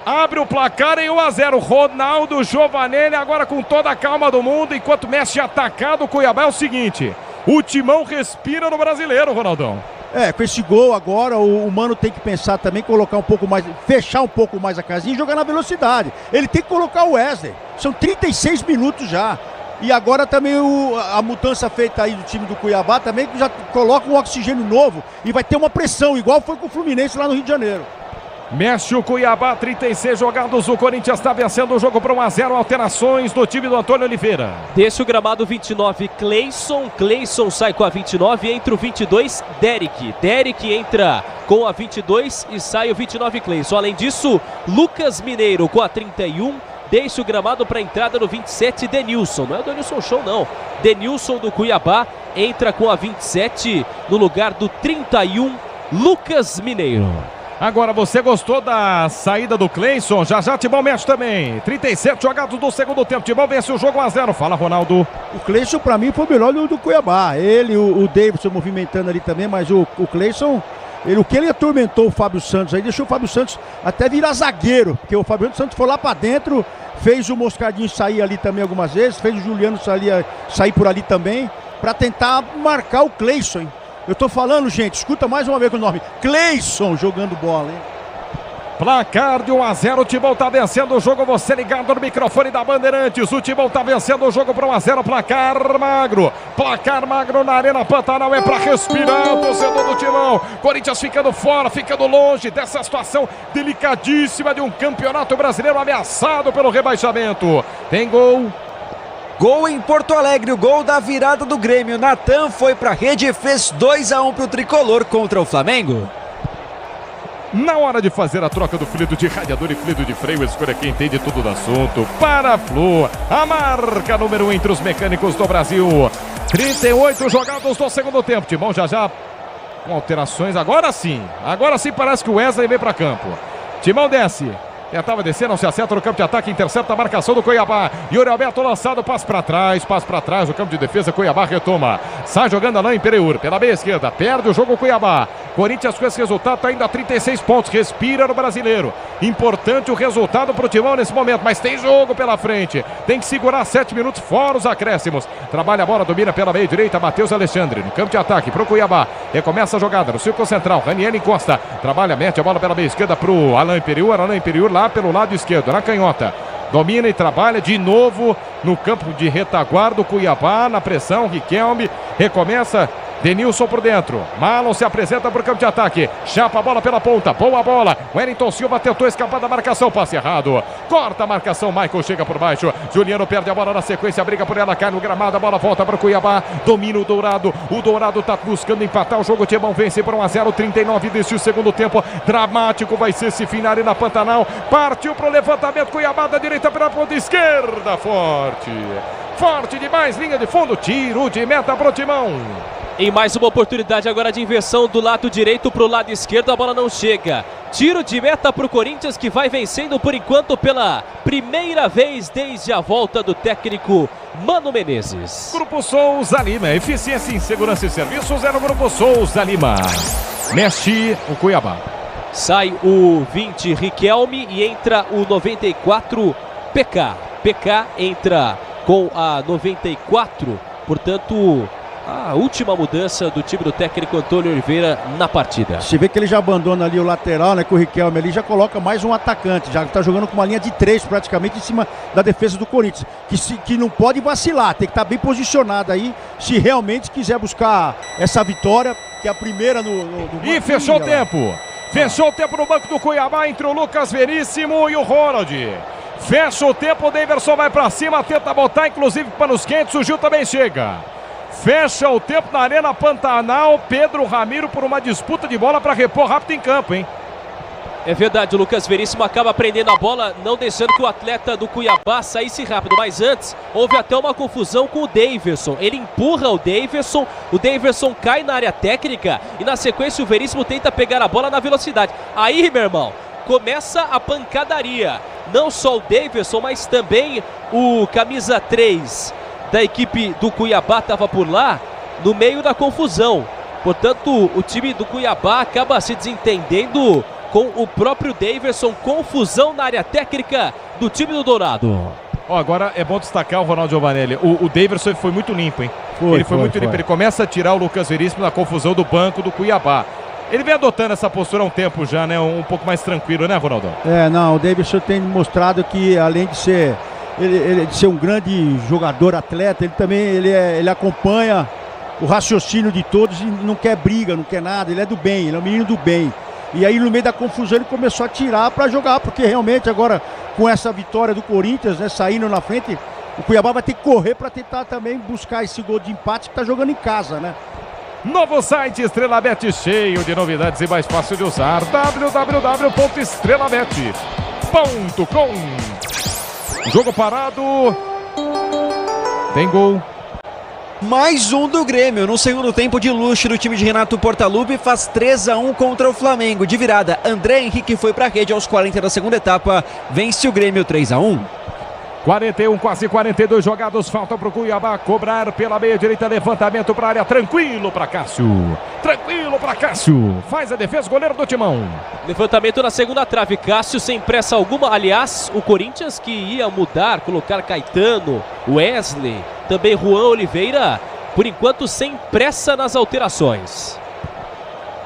abre o placar em 1-0. Ronaldo Giovanelli agora com toda a calma do mundo, enquanto mexe atacado o Cuiabá. É o seguinte, o Timão respira no Brasileiro, Ronaldão. Com esse gol agora, o Mano tem que pensar também, colocar um pouco mais, fechar um pouco mais a casinha e jogar na velocidade. Ele tem que colocar o Wesley. São 36 minutos já. E agora também a mudança feita aí do time do Cuiabá também já coloca um oxigênio novo e vai ter uma pressão, igual foi com o Fluminense lá no Rio de Janeiro. Mexe o Cuiabá, 36 jogados, o Corinthians está vencendo o jogo por 1-0, alterações do time do Antônio Oliveira. Deixa o gramado 29, Cleison sai com a 29, entra o 22, Derek entra com a 22 e sai o 29, Cleison. Além disso, Lucas Mineiro com a 31, deixa o gramado para a entrada no 27, Denilson. Não é o Denilson Show, não. Denilson do Cuiabá entra com a 27 no lugar do 31, Lucas Mineiro. Agora, você gostou da saída do Cleison? Já Timão mexe também. 37 jogados do segundo tempo. Timão vence o jogo 1-0. Fala, Ronaldo. O Cleison, pra mim, foi o melhor do Cuiabá. Ele, o Davidson movimentando ali também, mas o Cleison, o que ele atormentou o Fábio Santos aí, deixou o Fábio Santos até virar zagueiro, porque o Fábio Santos foi lá pra dentro, fez o Moscardinho sair ali também algumas vezes, fez o Juliano sair por ali também, pra tentar marcar o Cleison, hein? Eu tô falando, gente, escuta mais uma vez o nome. Cleison jogando bola, hein? Placar de 1-0, o Timão tá vencendo o jogo, você ligado no microfone da Bandeirantes, o Timão tá vencendo o jogo por 1-0, placar magro na Arena Pantanal, é pra respirar o torcedor do Timão. Corinthians ficando fora, ficando longe dessa situação delicadíssima de um campeonato brasileiro ameaçado pelo rebaixamento. Tem gol. Gol em Porto Alegre, o gol da virada do Grêmio. Natan foi pra rede e fez 2-1 pro Tricolor contra o Flamengo. Na hora de fazer a troca do fluido de radiador e fluido de freio, escolha quem entende tudo do assunto. Paraflu, a marca número 1 entre os mecânicos do Brasil. 38 jogados do segundo tempo. Timão já com alterações. Agora sim parece que o Wesley vem para campo. Timão desce. Tentava descer, não se acerta no campo de ataque, intercepta a marcação do Cuiabá. Yuri Alberto lançado, passe para trás no campo de defesa, Cuiabá retoma. Sai jogando Alain Pereur, pela meia esquerda, perde o jogo o Cuiabá. Corinthians com esse resultado está indo a 36 pontos, respira no brasileiro. Importante o resultado para o Timão nesse momento, mas tem jogo pela frente. Tem que segurar 7 minutos fora os acréscimos. Trabalha a bola, domina pela meia direita, Matheus Alexandre, no campo de ataque para o Cuiabá. Recomeça a jogada no círculo central, Raniel encosta, trabalha, mete a bola pela meia esquerda para o Alain Pereur lá pelo lado esquerdo, na canhota. Domina e trabalha de novo no campo de retaguarda, o Cuiabá na pressão, Riquelme recomeça. Denilson por dentro, Marlon se apresenta para o campo de ataque, chapa a bola pela ponta, boa bola, Wellington Silva tentou escapar da marcação, passe errado, corta a marcação, Michael chega por baixo, Juliano perde a bola na sequência, briga por ela, cai no gramado, a bola volta para o Cuiabá, domina o Dourado tá buscando empatar o jogo, o Timão vence por 1-0, 39 deste segundo tempo, dramático vai ser esse final na Pantanal, partiu para o levantamento, Cuiabá da direita pela ponta esquerda, forte demais, linha de fundo, tiro de meta para o Timão. Em mais uma oportunidade agora de inversão do lado direito para o lado esquerdo, a bola não chega. Tiro de meta para o Corinthians, que vai vencendo por enquanto pela primeira vez desde a volta do técnico Mano Menezes. Grupo Souza Lima, eficiência em segurança e serviços é no Grupo Souza Lima. Mexe o Cuiabá. Sai o 20 Riquelme e entra o 94 PK. PK entra com a 94, portanto... a última mudança do time do técnico Antônio Oliveira na partida. Você vê que ele já abandona ali o lateral, né, com o Riquelme ali, já coloca mais um atacante, já está jogando com uma linha de 3 praticamente em cima da defesa do Corinthians, que não pode vacilar, tem que estar bem posicionado aí, se realmente quiser buscar essa vitória, que é a primeira no e fechou o tempo. Fechou o tempo no banco do Cuiabá entre o Lucas Veríssimo e o Ronald. Fecha o tempo, o Daverson vai para cima, tenta botar inclusive panos quentes, o Gil também chega. Fecha o tempo na Arena Pantanal, Pedro Ramiro por uma disputa de bola para repor rápido em campo, hein? É verdade, o Lucas Veríssimo acaba prendendo a bola, não deixando que o atleta do Cuiabá saísse rápido, mas antes houve até uma confusão com o Daverson. Ele empurra o Daverson cai na área técnica e na sequência o Veríssimo tenta pegar a bola na velocidade. Aí, meu irmão, começa a pancadaria. Não só o Daverson, mas também o camisa 3 da equipe do Cuiabá estava por lá, no meio da confusão. Portanto, o time do Cuiabá acaba se desentendendo com o próprio Daverson. Confusão na área técnica do time do Dourado. Agora é bom destacar o Ronaldo Giovanelli. O Daverson foi muito limpo, hein? Ele foi muito limpo. Ele começa a tirar o Lucas Veríssimo da confusão do banco do Cuiabá. Ele vem adotando essa postura há um tempo já, né? Um pouco mais tranquilo, né, Ronaldo? Não, o Daverson tem mostrado que, além de ser... Ele de ser um grande jogador, atleta, ele também ele acompanha o raciocínio de todos e não quer briga, não quer nada, ele é do bem, ele é um menino do bem. E aí no meio da confusão ele começou a tirar para jogar, porque realmente agora com essa vitória do Corinthians, né, saindo na frente, o Cuiabá vai ter que correr para tentar também buscar esse gol de empate que está jogando em casa, né? Novo site Estrela Bet, cheio de novidades e mais fácil de usar, www.estrelabet.com. Jogo parado. Tem gol. Mais um do Grêmio no segundo tempo de luxo do time de Renato Portaluppi, faz 3-1 contra o Flamengo. De virada, André Henrique foi para a rede aos 40 da segunda etapa, vence o Grêmio 3-1. 41, quase 42 jogados, falta para o Cuiabá cobrar pela meia direita, levantamento para a área, tranquilo para Cássio, faz a defesa, goleiro do Timão. Levantamento na segunda trave, Cássio sem pressa alguma, aliás, o Corinthians que ia mudar, colocar Caetano, Wesley, também Juan Oliveira, por enquanto sem pressa nas alterações.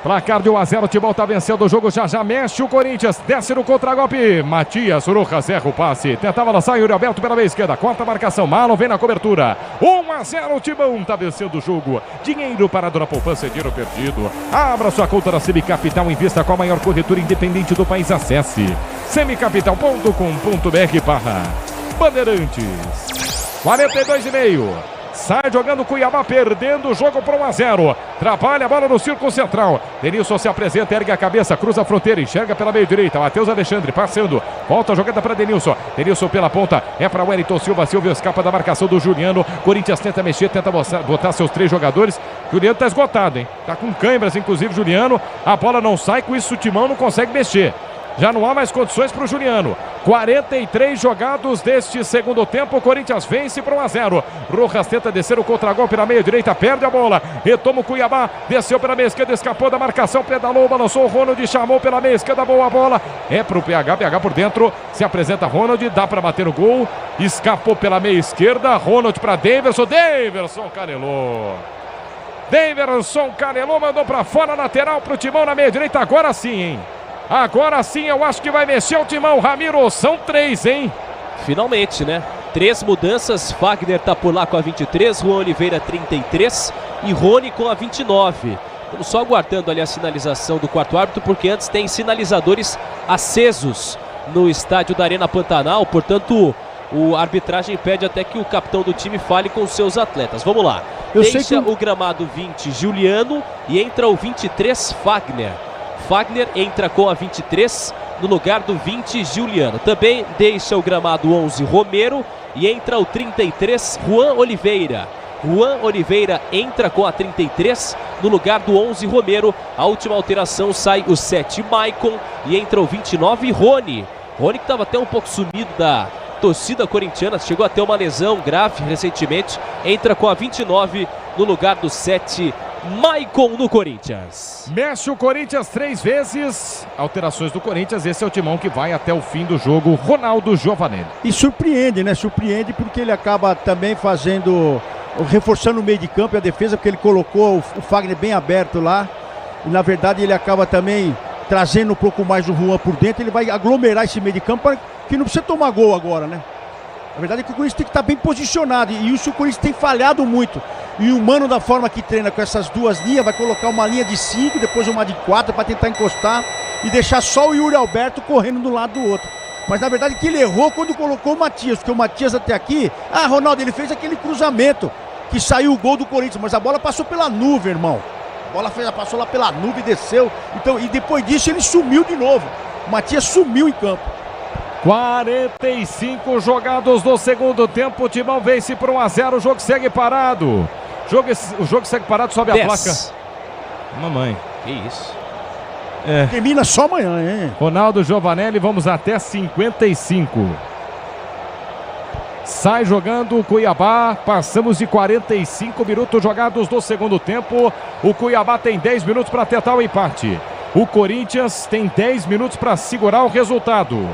Placar de 1-0, o Timão tá vencendo o jogo, já mexe o Corinthians, desce no contra-golpe, Matias Rojas erra o passe, tentava lançar Yuri Alberto pela meia esquerda, corta a marcação, Marlon vem na cobertura, 1-0, o Timão tá vencendo o jogo, dinheiro para a Dona Poupança, dinheiro perdido, abra sua conta na Semicapital, invista com a maior corretora independente do país, acesse semicapital.com.br/Bandeirantes, 42,5. Sai jogando Cuiabá, perdendo o jogo para 1-0. Trabalha a bola no círculo central. Denilson se apresenta, ergue a cabeça, cruza a fronteira, enxerga pela meia direita. Matheus Alexandre passando, volta a jogada para Denilson. Denilson pela ponta, é para Wellington Silva. Silva escapa da marcação do Juliano. Corinthians tenta mexer, tenta botar seus 3 jogadores. Juliano tá esgotado, hein? Tá com câimbras, inclusive, Juliano. A bola não sai, com isso o Timão não consegue mexer. Já não há mais condições para o Juliano. 43 jogados deste segundo tempo. O Corinthians vence para 1-0. Rojas tenta descer o contragolpe na meia direita. Perde a bola. Retoma o Cuiabá. Desceu pela meia esquerda. Escapou da marcação. Pedalou. Balançou o Ronald. Chamou pela meia esquerda. Boa bola. É para o PH. PH por dentro. Se apresenta Ronald. Dá para bater o gol. Escapou pela meia esquerda. Ronald para Daverson. Daverson canelou. Daverson canelou. Mandou para fora. Lateral para o Timão na meia direita. Agora sim, hein? Agora sim, eu acho que vai mexer o Timão, Ramiro. São 3, hein? Finalmente, né? 3 mudanças. Fagner tá por lá com a 23, Juan Oliveira 33 e Rony com a 29. Estamos só aguardando ali a sinalização do quarto árbitro, porque antes tem sinalizadores acesos no estádio da Arena Pantanal. Portanto, a arbitragem pede até que o capitão do time fale com os seus atletas. Vamos lá. Deixa o gramado 20, Juliano, e entra o 23, Fagner. Fagner entra com a 23 no lugar do 20, Juliano. Também deixa o gramado 11, Romero, e entra o 33, Juan Oliveira. Juan Oliveira entra com a 33 no lugar do 11, Romero. A última alteração, sai o 7, Maicon, e entra o 29, Rony. Rony que estava até um pouco sumido da torcida corintiana, chegou a ter uma lesão grave recentemente. Entra com a 29 no lugar do 7, Maicon no Corinthians. Mexe o Corinthians 3 vezes. Alterações do Corinthians. Esse é o Timão que vai até o fim do jogo. Ronaldo Giovanelli. E surpreende, né? Surpreende porque ele acaba também reforçando o meio de campo e a defesa, porque ele colocou o Fagner bem aberto lá. E na verdade ele acaba também trazendo um pouco mais o Juan por dentro. Ele vai aglomerar esse meio de campo para que não precisa tomar gol agora, né? Na verdade é que o Corinthians tem que estar bem posicionado. E isso o Corinthians tem falhado muito. E o Mano, da forma que treina com essas duas linhas, vai colocar uma linha de 5, depois uma de 4 para tentar encostar e deixar só o Yuri Alberto correndo de um lado do outro. Mas na verdade que ele errou quando colocou o Matias, porque o Matias até aqui... Ah, Ronaldo, ele fez aquele cruzamento que saiu o gol do Corinthians, mas a bola passou pela nuvem, irmão. A bola passou lá pela nuvem e desceu. Então, e depois disso ele sumiu de novo. O Matias sumiu em campo. 45 jogados no segundo tempo. O Timão vence por 1-0. O jogo segue parado. O jogo segue parado, sobe a placa. Mamãe. Que isso? Termina só amanhã, hein? Ronaldo Giovanelli, vamos até 55. Sai jogando o Cuiabá. Passamos de 45 minutos jogados no segundo tempo. O Cuiabá tem 10 minutos para tentar o empate. O Corinthians tem 10 minutos para segurar o resultado.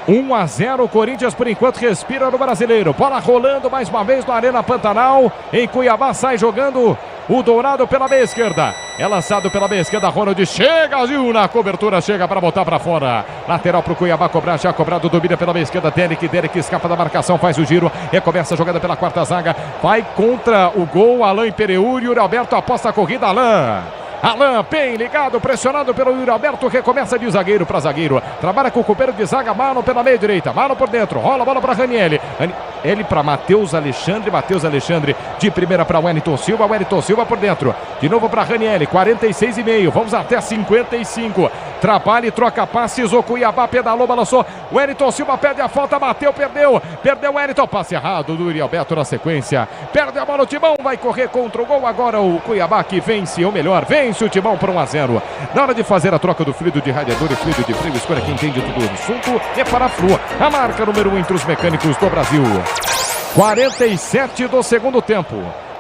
1-0, o Corinthians por enquanto respira no Brasileiro. Bola rolando mais uma vez na Arena Pantanal. Em Cuiabá sai jogando o Dourado pela meia esquerda. É lançado pela meia esquerda, Ronald chega, Gil na cobertura, chega para botar para fora. Lateral para o Cuiabá cobrar, já cobrado, domina pela meia esquerda, Derek escapa da marcação, faz o giro, recomeça a jogada pela quarta zaga, vai contra o gol, Alain Pereur, Yuri Alberto aposta a corrida, Alain bem ligado, pressionado pelo Yuri Alberto, recomeça de zagueiro para zagueiro, trabalha com o companheiro de zaga, Marlon pela meia direita, Marlon por dentro, rola a bola para Ranieri, ele para Matheus Alexandre de primeira para Wellington Silva por dentro, de novo para Ranieri, 46,5, vamos até 55, trabalha e troca passes, o Cuiabá pedalou, balançou, Wellington Silva perde a falta, perdeu o Wellington, passe errado do Yuri Alberto na sequência, perde a bola, o Timão vai correr contra o gol, agora o Cuiabá que vence, ou melhor, vence o Timão por 1-0. Na hora de fazer a troca do fluido de radiador e fluido de freio, escolha quem entende tudo do assunto, é Paraflu, a marca número 1 entre os mecânicos do Brasil. 47 do segundo tempo.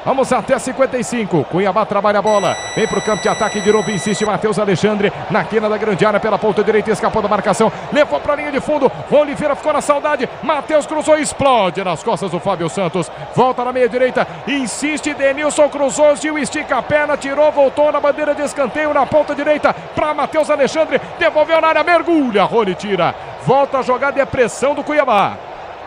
Vamos até 55. Cuiabá trabalha a bola. Vem pro campo de ataque de novo. Insiste Matheus Alexandre. Na quina da grande área pela ponta direita. Escapou da marcação. Levou pra linha de fundo. Oliveira ficou na saudade. Matheus cruzou e explode nas costas do Fábio Santos. Volta na meia direita. Insiste. Denilson cruzou. Gil estica a perna. Tirou. Voltou na bandeira de escanteio. Na ponta direita para Matheus Alexandre. Devolveu na área. Mergulha. Rony tira. Volta a jogada e é pressão do Cuiabá.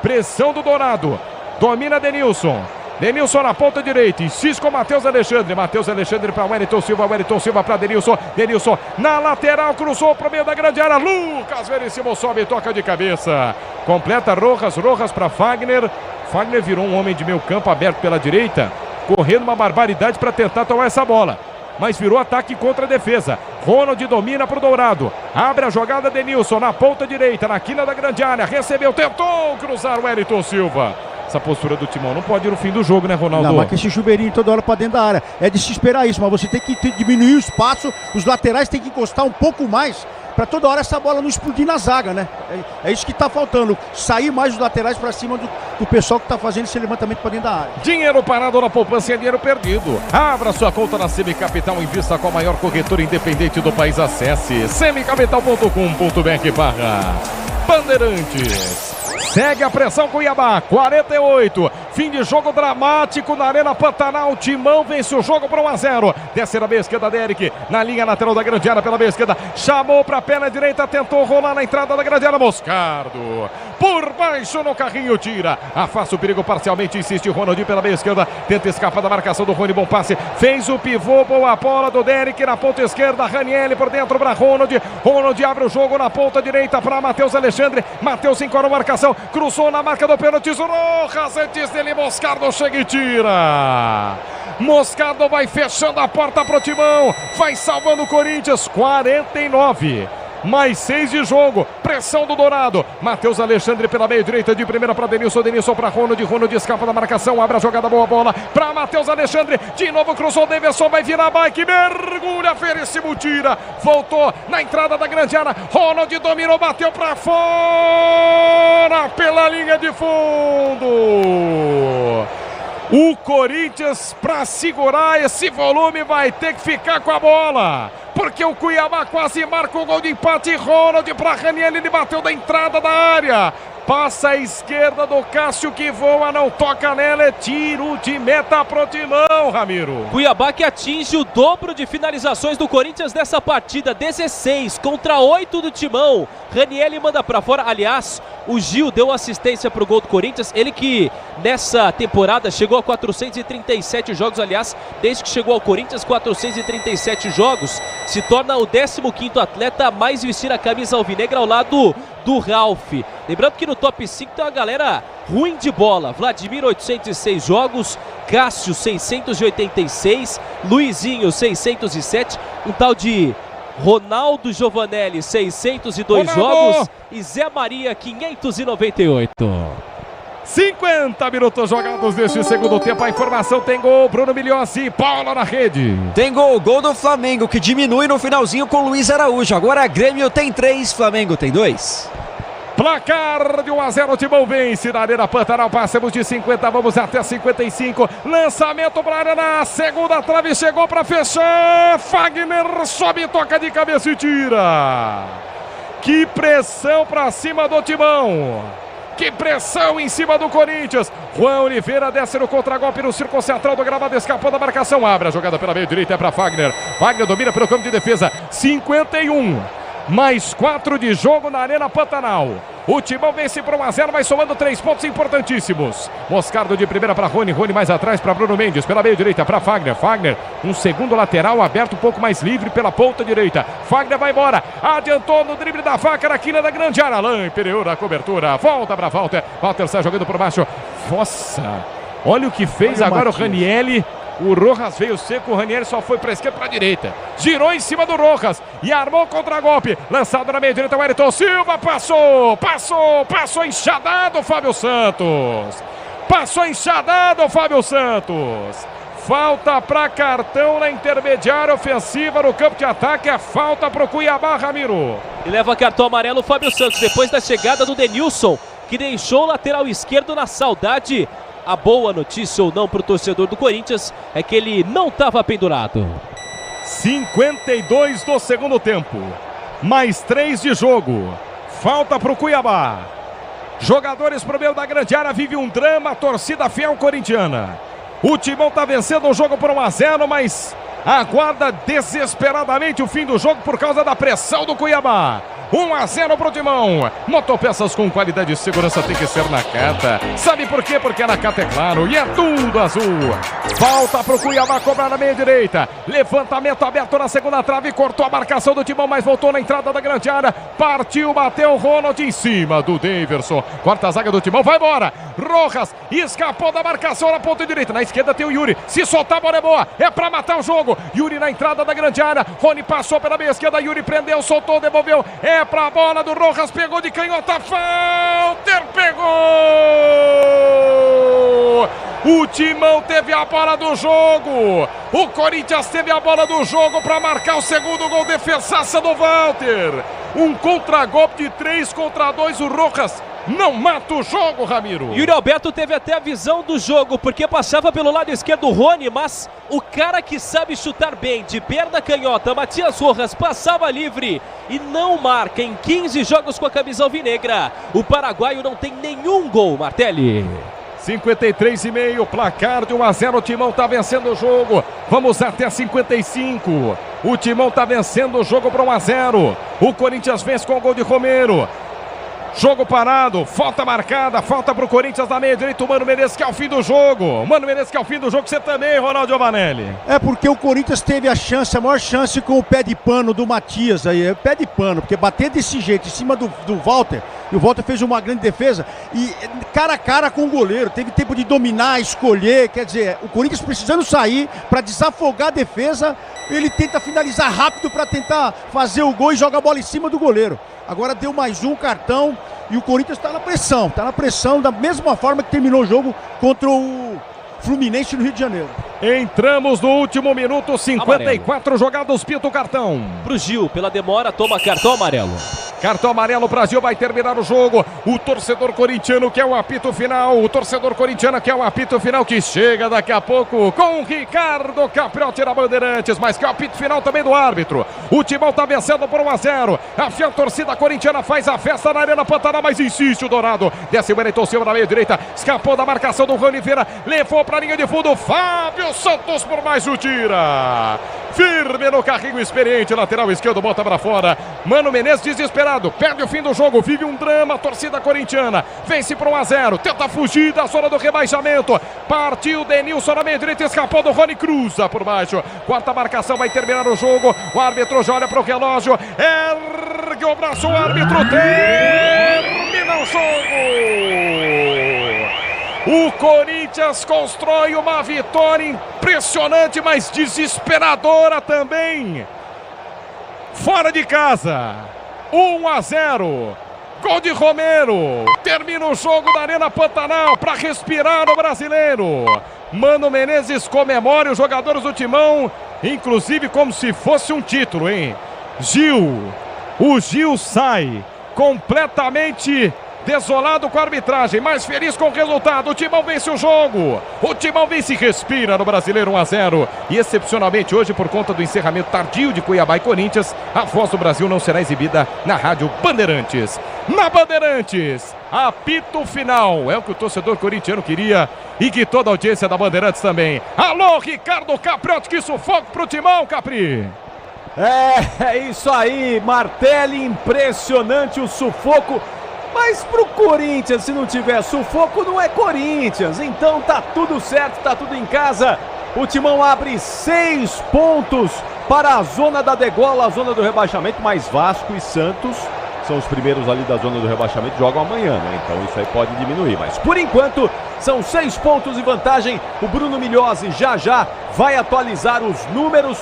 Pressão do Dourado. Domina Denilson. Denilson na ponta direita, insiste com Matheus Alexandre. Matheus Alexandre para Wellington Silva para Denilson. Denilson na lateral, cruzou para o meio da grande área. Lucas Veríssimo sobe e toca de cabeça. Completa Rojas para Fagner. Fagner virou um homem de meio campo aberto pela direita, correndo uma barbaridade para tentar tomar essa bola. Mas virou ataque contra a defesa. Ronald domina para o Dourado. Abre a jogada Denilson na ponta direita, na quina da grande área. Recebeu, tentou cruzar o Wellington Silva. Essa postura do Timão não pode ir no fim do jogo, né, Ronaldo? Não, mas que esse chuveirinho toda hora pra dentro da área. É de se esperar isso, mas você tem que diminuir o espaço. Os laterais têm que encostar um pouco mais pra toda hora essa bola não explodir na zaga, né? É isso que tá faltando. Sair mais os laterais pra cima do pessoal que tá fazendo esse levantamento pra dentro da área. Dinheiro parado na poupança é dinheiro perdido. Abra sua conta na Semicapital, invista com a maior corretora independente do país. Acesse semicapital.com.br/Bandeirantes. Segue a pressão Cuiabá, 48. Fim de jogo dramático na Arena Pantanal. Timão vence o jogo por 1-0. Desce na meia esquerda, Derek. Na linha lateral da grande área pela meia esquerda. Chamou para a perna direita, tentou rolar na entrada da grande área. Moscardo. Por baixo no carrinho, tira. Afasta o perigo parcialmente, insiste Ronald pela meia esquerda. Tenta escapar da marcação do Rony, bom passe. Fez o pivô, boa bola do Derek na ponta esquerda. Ranielli por dentro para Ronald. Ronald abre o jogo na ponta direita para Matheus Alexandre. Matheus encara a marcação. Cruzou na marca do pênalti, Rojas, antes dele Moscardo chega e tira. Moscardo vai fechando a porta pro Timão, vai salvando o Corinthians. 49. Mais 6 de jogo, pressão do Dourado. Matheus Alexandre pela meia direita, de primeira para Denilson, Denilson para Ronald, Ronald escapa da marcação, abre a jogada, boa bola para Matheus Alexandre, de novo cruzou, Davidson vai virar bike, mergulha, Veríssimo tira, voltou na entrada da grande área, Ronald dominou, bateu para fora, pela linha de fundo. O Corinthians, para segurar esse volume, vai ter que ficar com a bola, porque o Cuiabá quase marca o gol de empate. Ronald para Raniel, ele bateu da entrada da área, passa à esquerda do Cássio que voa, não toca nela, é tiro de meta pro Timão, Ramiro. Cuiabá que atinge o dobro de finalizações do Corinthians nessa partida, 16 contra 8 do Timão. Raniel manda para fora, aliás, o Gil deu assistência pro gol do Corinthians, ele que nessa temporada chegou a 437 jogos, aliás, desde que chegou ao Corinthians, 437 jogos, se torna o 15º atleta a mais vestir a camisa alvinegra ao lado do Ralf. Lembrando que no top 5 tem uma galera ruim de bola. Vladimir, 806 jogos, Cássio, 686, Luizinho, 607, um tal de Ronaldo Giovanelli, 602 jogos e Zé Maria, 598. 50 minutos jogados neste segundo tempo. A informação tem gol, Bruno Milhozzi, Paula na rede. Tem gol do Flamengo, que diminui no finalzinho com Luiz Araújo. Agora Grêmio tem 3, Flamengo tem 2. Placar de 1-0, o Timão vence na Arena Pantanal. Passamos de 50, vamos até 55. Lançamento para a área na segunda trave, chegou para fechar. Fagner sobe, toca de cabeça e tira. Que pressão para cima do Timão. Que pressão em cima do Corinthians. Juan Oliveira desce no contragolpe no círculo central do gramado, escapou da marcação. Abre a jogada pela meia direita, é para Fagner. Fagner domina pelo campo de defesa. 51. Mais 4 de jogo na Arena Pantanal. O Timão vence por 1-0, vai somando 3 pontos importantíssimos. Moscardo de primeira para Rony, Rony mais atrás para Bruno Mendes, pela meia direita para Fagner. Fagner, um segundo lateral aberto um pouco mais livre pela ponta direita. Fagner vai embora, adiantou no drible da faca na quina da grande área. Alain Imperiur a cobertura, volta para Walter. Walter sai jogando por baixo. Nossa, olha o que fez agora o Ranielli. O Rojas veio seco, o Ranieri só foi para a esquerda, para a direita. Girou em cima do Rojas e armou o contra-golpe. Lançado na meia direita, o Wellington Silva passou enxadado o Fábio Santos. Passou enxadado o Fábio Santos. Falta para cartão na intermediária ofensiva no campo de ataque. É falta para o Cuiabá, Ramiro. E leva cartão amarelo o Fábio Santos depois da chegada do Denilson, que deixou o lateral esquerdo na saudade A boa notícia ou não para o torcedor do Corinthians é que ele não estava pendurado. 52 do segundo tempo. Mais 3 de jogo. Falta para o Cuiabá. Jogadores pro meio da grande área, vive um drama, torcida fiel corintiana. O Timão tá vencendo o jogo por 1-0, mas aguarda desesperadamente o fim do jogo por causa da pressão do Cuiabá. 1-0 pro Timão. Motopeças com qualidade e segurança tem que ser Nakata. Sabe por quê? Porque a Nakata é claro e é tudo azul. Volta pro Cuiabá cobrar na meia direita. Levantamento aberto na segunda trave. Cortou a marcação do Timão, mas voltou na entrada da grande área. Partiu, bateu o Ronald em cima do Daverson. Corta a zaga do Timão, vai embora. Rojas escapou da marcação na ponta direita. Na esquerda tem o Yuri. Se soltar, a bola é boa. É pra matar o jogo. Yuri na entrada da grande área. Rony passou pela meia esquerda. Yuri prendeu, soltou, devolveu. É pra bola do Rojas. Pegou de canhota. Walter pegou. O Timão teve a bola do jogo. O Corinthians teve a bola do jogo para marcar o segundo gol. Defesaça do Walter. Um contragolpe de 3 contra 2. O Rojas não mata o jogo, Ramiro. Yuri Alberto teve até a visão do jogo, porque passava pelo lado esquerdo o Rony, mas o cara que sabe chutar bem, de perna canhota, Matias Rojas, passava livre e não marca em 15 jogos com a camisa alvinegra. O paraguaio não tem nenhum gol, Martelli. 53,5, placar de 1-0, o Timão tá vencendo o jogo. Vamos até 55. O Timão tá vencendo o jogo para 1-0. O Corinthians vence com o gol de Romero. Jogo parado, falta marcada, falta pro Corinthians na meia direita, o Mano Menezes que é o fim do jogo. Mano Menezes que é o fim do jogo, você também, Ronaldo Giovanelli. É porque o Corinthians teve a chance, a maior chance com o pé de pano do Matias aí, pé de pano, porque bater desse jeito em cima do Walter, e o Walter fez uma grande defesa, e cara a cara com o goleiro, teve tempo de dominar, escolher, quer dizer, o Corinthians precisando sair para desafogar a defesa, ele tenta finalizar rápido para tentar fazer o gol e joga a bola em cima do goleiro. Agora deu mais um cartão e o Corinthians está na pressão da mesma forma que terminou o jogo contra o Fluminense no Rio de Janeiro. Entramos no último minuto, 54 jogados, pinta o cartão. Pro Gil, pela demora, toma cartão amarelo. Cartão amarelo, o Brasil vai terminar o jogo. O torcedor corintiano quer o apito final. O torcedor corintiano quer o apito final que chega daqui a pouco com o Ricardo Capriotti na Bandeirantes. Mas que é o apito final também do árbitro. O Timão tá vencendo por 1-0. A fiel torcida corintiana faz a festa na Arena Pantanal, mas insiste o Dourado. Desce o Wellington Silva na meia direita. Escapou da marcação do Rony Oliveira. Levou pra linha de fundo. Fábio Santos por mais um tira. Firme no carrinho experiente, lateral esquerdo, bota pra fora. Mano Menezes desesperado, perde o fim do jogo, vive um drama, torcida corintiana, vence por 1-0, tenta fugir da zona do rebaixamento, partiu Denilson na meia direita, escapou do Rony, cruza por baixo, quarta marcação, vai terminar o jogo, o árbitro já olha pro relógio, ergue o braço, o árbitro termina o jogo. O Corinthians constrói uma vitória impressionante, mas desesperadora também. Fora de casa, 1-0. Gol de Romero. Termina o jogo da Arena Pantanal para respirar o brasileiro. Mano Menezes comemora os jogadores do Timão, inclusive como se fosse um título, hein? O Gil sai completamente desolado com a arbitragem, mas feliz com o resultado. O Timão vence o jogo. O Timão vence e respira no Brasileiro 1-0. E excepcionalmente hoje, por conta do encerramento tardio de Cuiabá e Corinthians, a Voz do Brasil não será exibida na Rádio Bandeirantes. Na Bandeirantes, apito final. É o que o torcedor corintiano queria e que toda a audiência da Bandeirantes também. Alô, Ricardo Capriotti, que sufoco pro Timão, Capri. É isso aí, Martelli, impressionante o sufoco. Mas pro Corinthians, se não tiver sufoco, não é Corinthians. Então tá tudo certo, tá tudo em casa. O Timão abre 6 pontos para a zona da degola, a zona do rebaixamento. Mas Vasco e Santos são os primeiros ali da zona do rebaixamento, jogam amanhã, né? Então isso aí pode diminuir. Mas por enquanto são 6 pontos de vantagem. O Bruno Migliozzi já vai atualizar os números,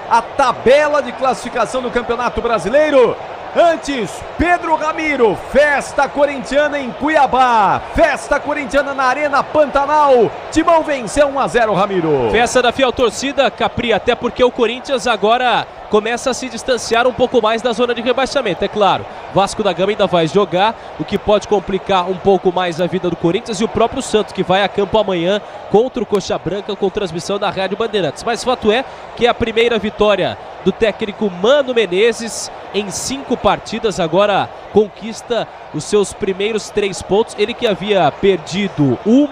a tabela de classificação do Campeonato Brasileiro. Antes, Pedro Ramiro, festa corintiana em Cuiabá, festa corintiana na Arena Pantanal, Timão venceu 1-0, Ramiro. Festa da fiel torcida, Capri, até porque o Corinthians agora começa a se distanciar um pouco mais da zona de rebaixamento, é claro. Vasco da Gama ainda vai jogar, o que pode complicar um pouco mais a vida do Corinthians, e o próprio Santos, que vai a campo amanhã contra o Coxa Branca, com transmissão da Rádio Bandeirantes. Mas fato é que é a primeira vitória do técnico Mano Menezes em 5 partidas, agora conquista os seus primeiros 3 pontos. Ele que havia perdido 1,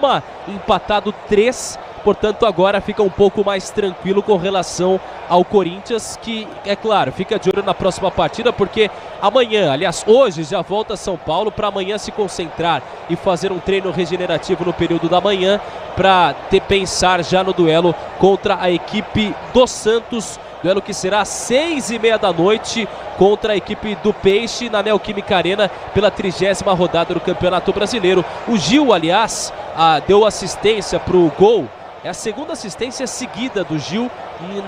empatado 3, portanto agora fica um pouco mais tranquilo com relação ao Corinthians, que, é claro, fica de olho na próxima partida, porque amanhã, aliás, hoje já volta a São Paulo para amanhã se concentrar e fazer um treino regenerativo no período da manhã, para pensar já no duelo contra a equipe do Santos, duelo que será às 6h30 da noite contra a equipe do Peixe na Neoquímica Arena pela 30ª rodada do Campeonato Brasileiro. O Gil, aliás, deu assistência para o gol. É a segunda assistência seguida do Gil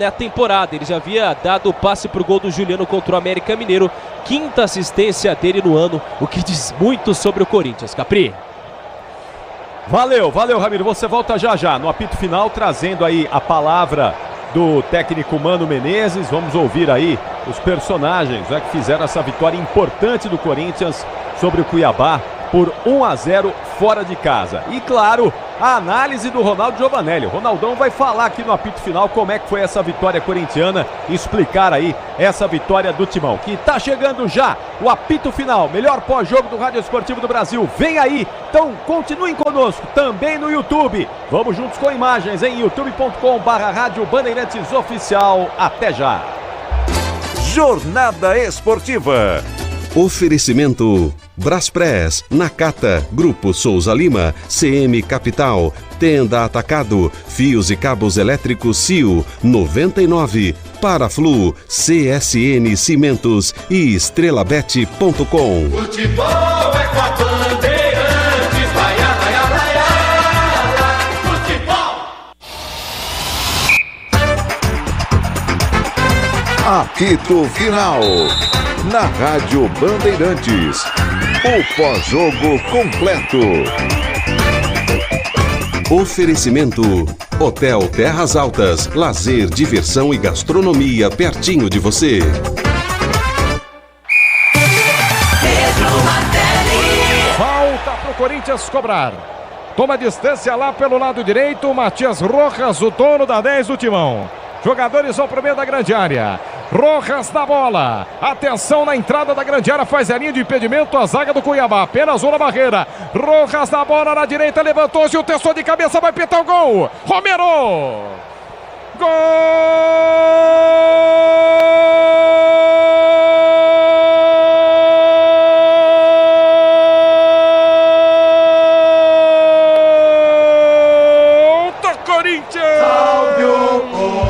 na temporada. Ele já havia dado o passe para o gol do Juliano contra o América Mineiro. 5ª assistência dele no ano, o que diz muito sobre o Corinthians. Capri. Valeu, Ramiro. Você volta já no apito final, trazendo aí a palavra do técnico Mano Menezes. Vamos ouvir aí os personagens que fizeram essa vitória importante do Corinthians sobre o Cuiabá por 1-0 fora de casa. E claro, a análise do Ronaldo Giovanelli. O Ronaldão vai falar aqui no apito final como é que foi essa vitória corintiana, explicar aí essa vitória do Timão, que tá chegando já o apito final, melhor pós-jogo do Rádio Esportivo do Brasil. Vem aí, então continuem conosco também no YouTube. Vamos juntos com imagens em youtube.com/Rádio Bandeirantes Oficial. Até já. Jornada Esportiva. Oferecimento Braspress, Nakata, Grupo Souza Lima, CM Capital, Tenda Atacado, Fios e Cabos Elétricos CIO, 99, Paraflu, CSN Cimentos e estrelabet.com. Futebol é com a Bandeirantes, vai, futebol! Apito Final. Na Rádio Bandeirantes, o pós-jogo completo. Oferecimento: Hotel Terras Altas, lazer, diversão e gastronomia pertinho de você. Falta pro Corinthians cobrar. Toma distância lá pelo lado direito, Matias Rojas, o dono da 10 do Timão. Jogadores ao primeiro da grande área. Rojas na bola. Atenção na entrada da grande área. Faz a linha de impedimento. A zaga do Cuiabá. Apenas uma barreira. Rojas na bola na direita. Levantou-se. O testou de cabeça. Vai pintar o gol. Romero. Gol! Do Corinthians. Salve o Corinthians.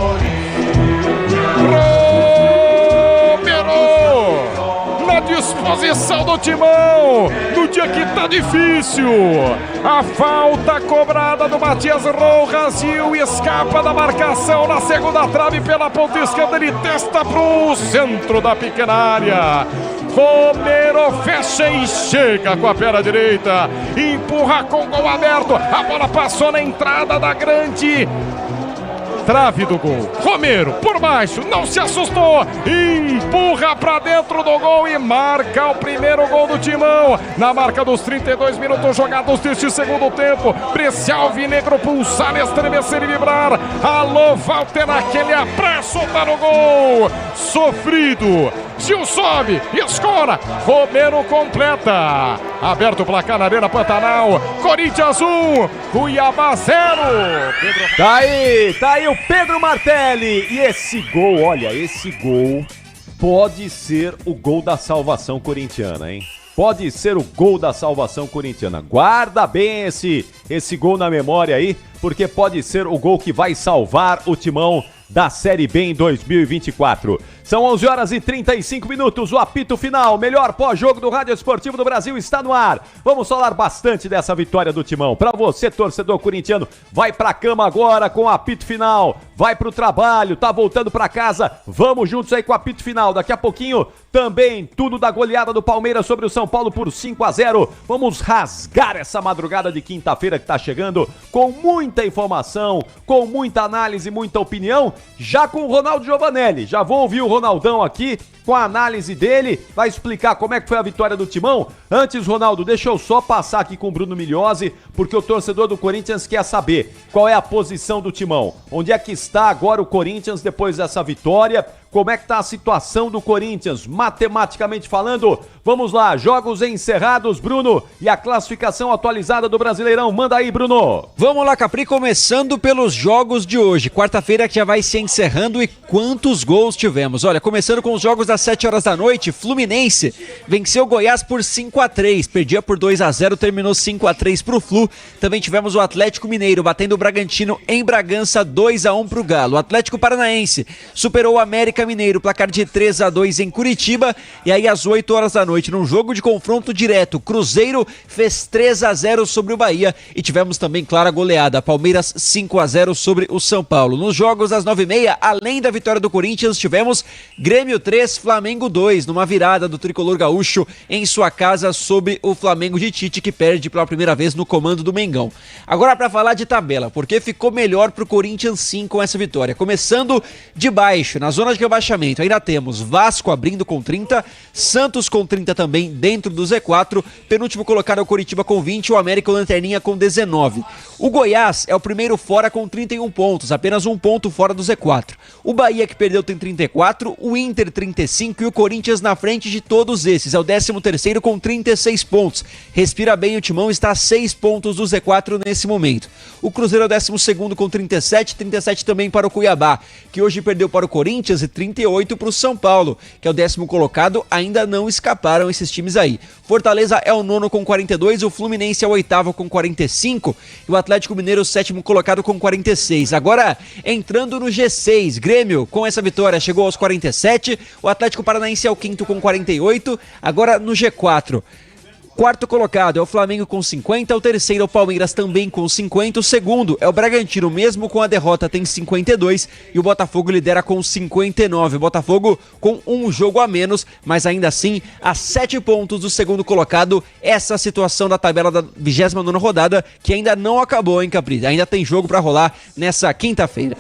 Disposição do Timão, no dia que tá difícil. A falta cobrada do Matias Rojas, e o escapa da marcação na segunda trave pela ponta esquerda. Ele testa pro centro da pequena área. Romero fecha e chega com a perna direita. Empurra com o gol aberto. A bola passou na entrada da grande trave do gol. Romero por baixo, não se assustou, empurra pra dentro do gol e marca o primeiro gol do Timão. Na marca dos 32 minutos jogados deste segundo tempo. Prece alvinegro pulsar, estremecer e vibrar. Alô, Walter, naquele apresso para o gol. Sofrido. Gil sobe, escora, Romero completa. Aberto o placar na Arena Pantanal. Corinthians 1, Cuiabá 0. Tá aí o Pedro Martelli. E esse gol, olha, esse gol pode ser o gol da salvação corintiana, hein? Pode ser o gol da salvação corintiana. Guarda bem esse gol na memória aí, porque pode ser o gol que vai salvar o Timão da Série B em 2024. São 11h35, o apito final, melhor pós-jogo do Rádio Esportivo do Brasil está no ar. Vamos falar bastante dessa vitória do Timão. Para você, torcedor corintiano, vai pra cama agora com o apito final, vai pro trabalho, tá voltando pra casa, vamos juntos aí com o apito final. Daqui a pouquinho também tudo da goleada do Palmeiras sobre o São Paulo por 5-0. Vamos rasgar essa madrugada de quinta-feira que tá chegando com muita informação, com muita análise, muita opinião, já com o Ronaldo Giovanelli. Já vou ouvir o Ronaldão aqui com a análise dele, vai explicar como é que foi a vitória do Timão. Antes, Ronaldo, deixa eu só passar aqui com o Bruno Migliozzi, porque o torcedor do Corinthians quer saber qual é a posição do Timão. Onde é que está agora o Corinthians depois dessa vitória? Como é que tá a situação do Corinthians, matematicamente falando? Vamos lá, jogos encerrados, Bruno, e a classificação atualizada do Brasileirão. Manda aí, Bruno. Vamos lá, Capri, começando pelos jogos de hoje. Quarta-feira que já vai se encerrando e quantos gols tivemos? Olha, começando com os jogos das 7 horas da noite, Fluminense venceu o Goiás por 5-3, perdia por 2-0, terminou 5-3 pro Flu. Também tivemos o Atlético Mineiro batendo o Bragantino em Bragança, 2-1 pro Galo. O Atlético Paranaense superou o América Mineiro, placar de 3-2 em Curitiba. E aí às 8 horas da noite, num jogo de confronto direto, Cruzeiro fez 3-0 sobre o Bahia e tivemos também clara goleada, Palmeiras 5-0 sobre o São Paulo. Nos jogos às 9h30, além da vitória do Corinthians, tivemos Grêmio 3, Flamengo 2, numa virada do tricolor gaúcho em sua casa sobre o Flamengo de Tite, que perde pela primeira vez no comando do Mengão. Agora para falar de tabela, porque ficou melhor pro Corinthians sim com essa vitória. Começando de baixo, na zona de rebaixamento, ainda temos Vasco abrindo com 30, Santos com 30 também dentro do Z4, penúltimo colocado é o Coritiba com 20, o América Lanterninha com 19. O Goiás é o primeiro fora com 31 pontos, apenas um ponto fora do Z4. O Bahia que perdeu tem 34, o Inter 35 e o Corinthians na frente de todos esses, é o 13º com 36 pontos. Respira bem, o Timão está a 6 pontos do Z4 nesse momento. O Cruzeiro é o 12º com 37 também para o Cuiabá, que hoje perdeu para o Corinthians e 38 para o São Paulo, que é o 10º colocado, ainda não escaparam esses times aí. Fortaleza é o 9º com 42, o Fluminense é o 8º com 45 e o Atlético Mineiro o 7º colocado com 46. Agora, entrando no G6, Grêmio com essa vitória chegou aos 47, o Atlético Paranaense é o 5º com 48, agora no G4. Quarto colocado é o Flamengo com 50, o terceiro é o Palmeiras também com 50, o segundo é o Bragantino, mesmo com a derrota tem 52 e o Botafogo lidera com 59, o Botafogo com um jogo a menos, mas ainda assim a 7 pontos do segundo colocado. Essa situação da tabela da 29ª rodada que ainda não acabou, hein, Capri? Ainda tem jogo pra rolar nessa quinta-feira.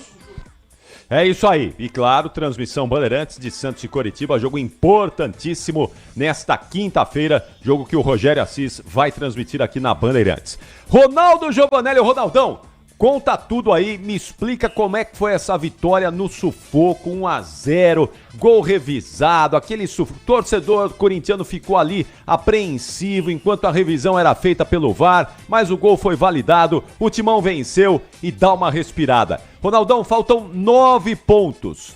É isso aí, e claro, transmissão Bandeirantes de Santos e Coritiba, jogo importantíssimo nesta quinta-feira, jogo que o Rogério Assis vai transmitir aqui na Bandeirantes. Ronaldo Giovanelli, Ronaldão, conta tudo aí, me explica como é que foi essa vitória no sufoco, 1-0, gol revisado, aquele torcedor corintiano ficou ali apreensivo enquanto a revisão era feita pelo VAR, mas o gol foi validado, o Timão venceu e dá uma respirada. Ronaldão, faltam 9 pontos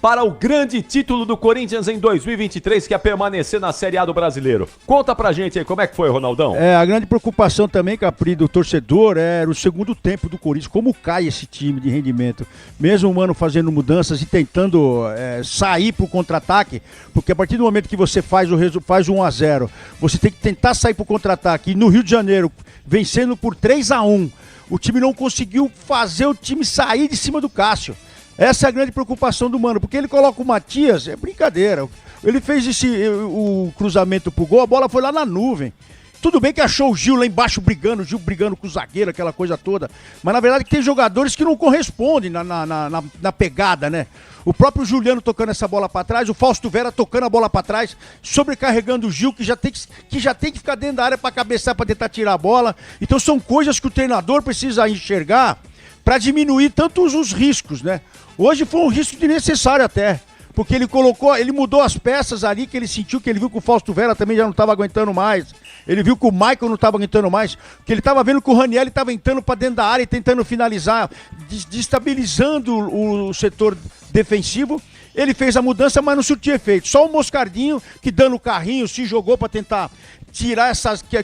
para o grande título do Corinthians em 2023, que é permanecer na Série A do Brasileiro. Conta pra gente aí como é que foi, Ronaldão. A grande preocupação também, Capri, do torcedor era o segundo tempo do Corinthians. Como cai esse time de rendimento? Mesmo o Mano fazendo mudanças e tentando sair pro contra-ataque, porque a partir do momento que você faz o 1-0, você tem que tentar sair pro contra-ataque. E no Rio de Janeiro, vencendo por 3-1, o time não conseguiu fazer o time sair de cima do Cássio. Essa é a grande preocupação do Mano, porque ele coloca o Matias, é brincadeira. Ele fez o cruzamento pro gol, a bola foi lá na nuvem. Tudo bem que achou o Gil lá embaixo brigando, o Gil brigando com o zagueiro, aquela coisa toda. Mas na verdade tem jogadores que não correspondem na pegada, né? O próprio Juliano tocando essa bola pra trás, o Fausto Vera tocando a bola pra trás, sobrecarregando o Gil, que já tem que ficar dentro da área pra cabeçar, pra tentar tirar a bola. Então são coisas que o treinador precisa enxergar pra diminuir tantos os riscos, né? Hoje foi um risco desnecessário até, porque ele mudou as peças ali, que ele sentiu, que ele viu que o Fausto Vera também já não estava aguentando mais, ele viu que o Michael não estava aguentando mais, que ele estava vendo que o Ranieri estava entrando para dentro da área e tentando finalizar, destabilizando o setor defensivo. Ele fez a mudança, mas não surtiu efeito. Só o Moscardinho, que dando o carrinho, se jogou para tentar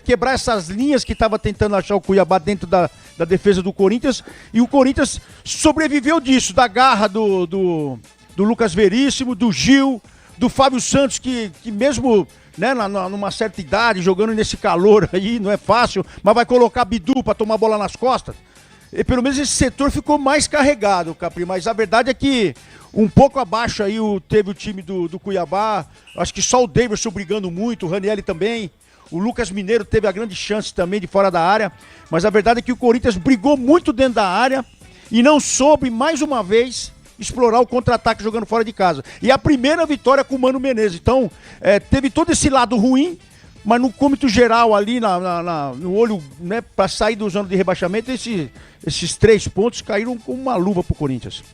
quebrar essas linhas que estava tentando achar o Cuiabá dentro da defesa do Corinthians, e o Corinthians sobreviveu disso, da garra do Lucas Veríssimo, do Gil, do Fábio Santos, que mesmo, né, numa certa idade, jogando nesse calor aí, não é fácil, mas vai colocar Bidu para tomar bola nas costas. E pelo menos esse setor ficou mais carregado, Capri, mas a verdade é que um pouco abaixo aí teve o time do Cuiabá, acho que só o Davidson brigando muito, o Ranieri também. O Lucas Mineiro teve a grande chance também de fora da área, mas a verdade é que o Corinthians brigou muito dentro da área e não soube, mais uma vez, explorar o contra-ataque jogando fora de casa. E a primeira vitória com o Mano Menezes. Então, teve todo esse lado ruim, mas no cômito geral ali, no olho, né, para sair do zona de rebaixamento, esses 3 pontos caíram com uma luva pro Corinthians.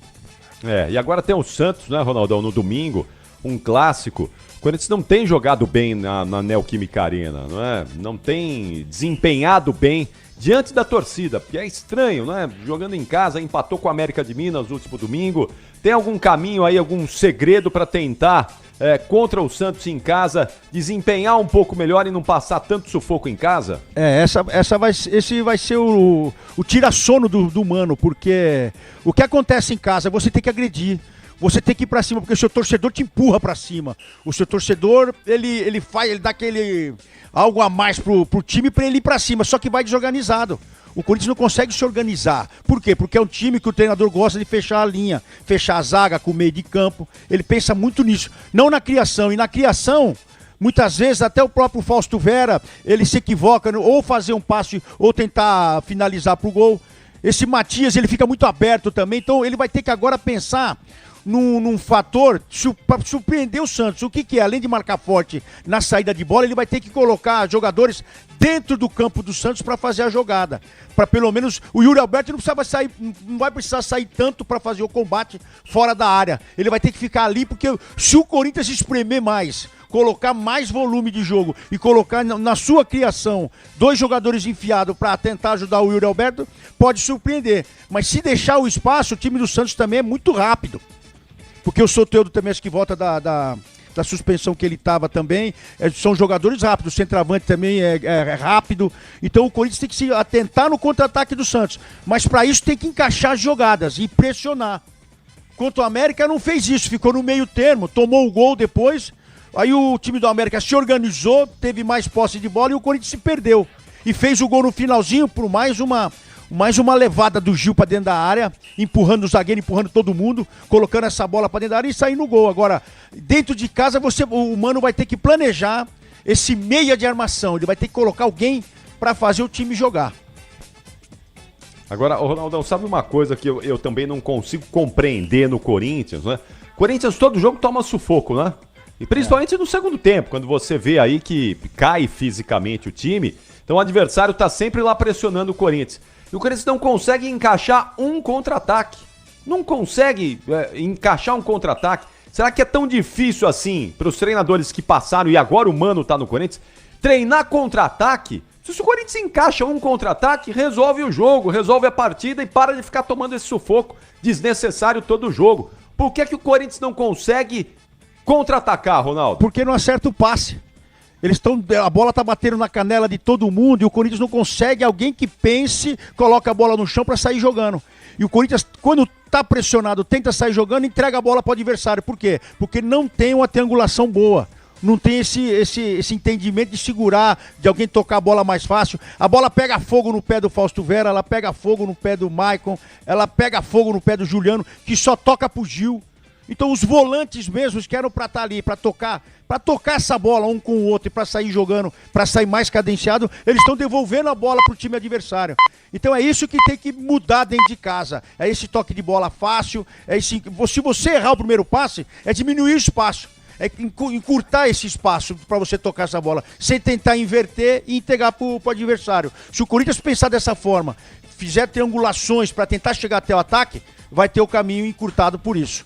E agora tem o Santos, né, Ronaldão, no domingo, um clássico. O Corinthians não tem jogado bem na Neoquímica Arena, não é? Não tem desempenhado bem diante da torcida, porque é estranho, né? Jogando em casa, empatou com a América de Minas no último domingo. Tem algum caminho aí, algum segredo para tentar, contra o Santos em casa, desempenhar um pouco melhor e não passar tanto sufoco em casa? Esse vai ser o tira-sono do Mano, porque o que acontece em casa, você tem que agredir. Você tem que ir pra cima, porque o seu torcedor te empurra pra cima. O seu torcedor, ele dá aquele algo a mais pro time pra ele ir pra cima, só que vai desorganizado. O Corinthians não consegue se organizar. Por quê? Porque é um time que o treinador gosta de fechar a linha, fechar a zaga com o meio de campo. Ele pensa muito nisso, não na criação. E na criação, muitas vezes até o próprio Fausto Vera, ele se equivoca, ou fazer um passe, ou tentar finalizar pro gol. Esse Matias, ele fica muito aberto também, então ele vai ter que agora pensar num fator para surpreender o Santos. O que é? Além de marcar forte na saída de bola, ele vai ter que colocar jogadores dentro do campo do Santos para fazer a jogada. Para pelo menos o Yuri Alberto não vai precisar sair tanto para fazer o combate fora da área. Ele vai ter que ficar ali, porque se o Corinthians espremer mais, colocar mais volume de jogo e colocar na sua criação 2 jogadores enfiados para tentar ajudar o Yuri Alberto, pode surpreender. Mas se deixar o espaço, o time do Santos também é muito rápido. Porque o Soteldo também, acho que volta da suspensão que ele estava também. São jogadores rápidos, o centroavante também é rápido. Então o Corinthians tem que se atentar no contra-ataque do Santos. Mas para isso tem que encaixar as jogadas e pressionar. Contra o América não fez isso, ficou no meio termo, tomou o gol depois. Aí o time do América se organizou, teve mais posse de bola e o Corinthians se perdeu. E fez o gol no finalzinho por mais uma levada do Gil para dentro da área, empurrando o zagueiro, empurrando todo mundo, colocando essa bola para dentro da área e saindo no gol. Agora, dentro de casa, o Mano vai ter que planejar esse meia de armação. Ele vai ter que colocar alguém para fazer o time jogar. Agora, Ronaldão, sabe uma coisa que eu também não consigo compreender no Corinthians, né? Corinthians todo jogo toma sufoco, né? E principalmente no segundo tempo, quando você vê aí que cai fisicamente o time, então o adversário tá sempre lá pressionando o Corinthians. E o Corinthians não consegue encaixar um contra-ataque. Não consegue encaixar um contra-ataque. Será que é tão difícil assim para os treinadores que passaram e agora o Mano tá no Corinthians treinar contra-ataque? Se o Corinthians encaixa um contra-ataque, resolve o jogo, resolve a partida e para de ficar tomando esse sufoco desnecessário todo o jogo. Por que o Corinthians não consegue contra-atacar, Ronaldo? Porque não acerta o passe. A bola tá batendo na canela de todo mundo e o Corinthians não consegue alguém que pense, coloca a bola no chão para sair jogando. E o Corinthians, quando tá pressionado, tenta sair jogando, entrega a bola pro adversário. Por quê? Porque não tem uma triangulação boa. Não tem esse entendimento de segurar, de alguém tocar a bola mais fácil. A bola pega fogo no pé do Fausto Vera, ela pega fogo no pé do Maicon, ela pega fogo no pé do Juliano, que só toca pro Gil. Então os volantes mesmos que eram para estar ali, para tocar essa bola um com o outro e para sair jogando, para sair mais cadenciado, eles estão devolvendo a bola pro time adversário. Então é isso que tem que mudar dentro de casa. É esse toque de bola fácil, se você errar o primeiro passe, é diminuir o espaço. É encurtar esse espaço para você tocar essa bola, sem tentar inverter e entregar pro adversário. Se o Corinthians pensar dessa forma, fizer triangulações para tentar chegar até o ataque, vai ter o caminho encurtado por isso.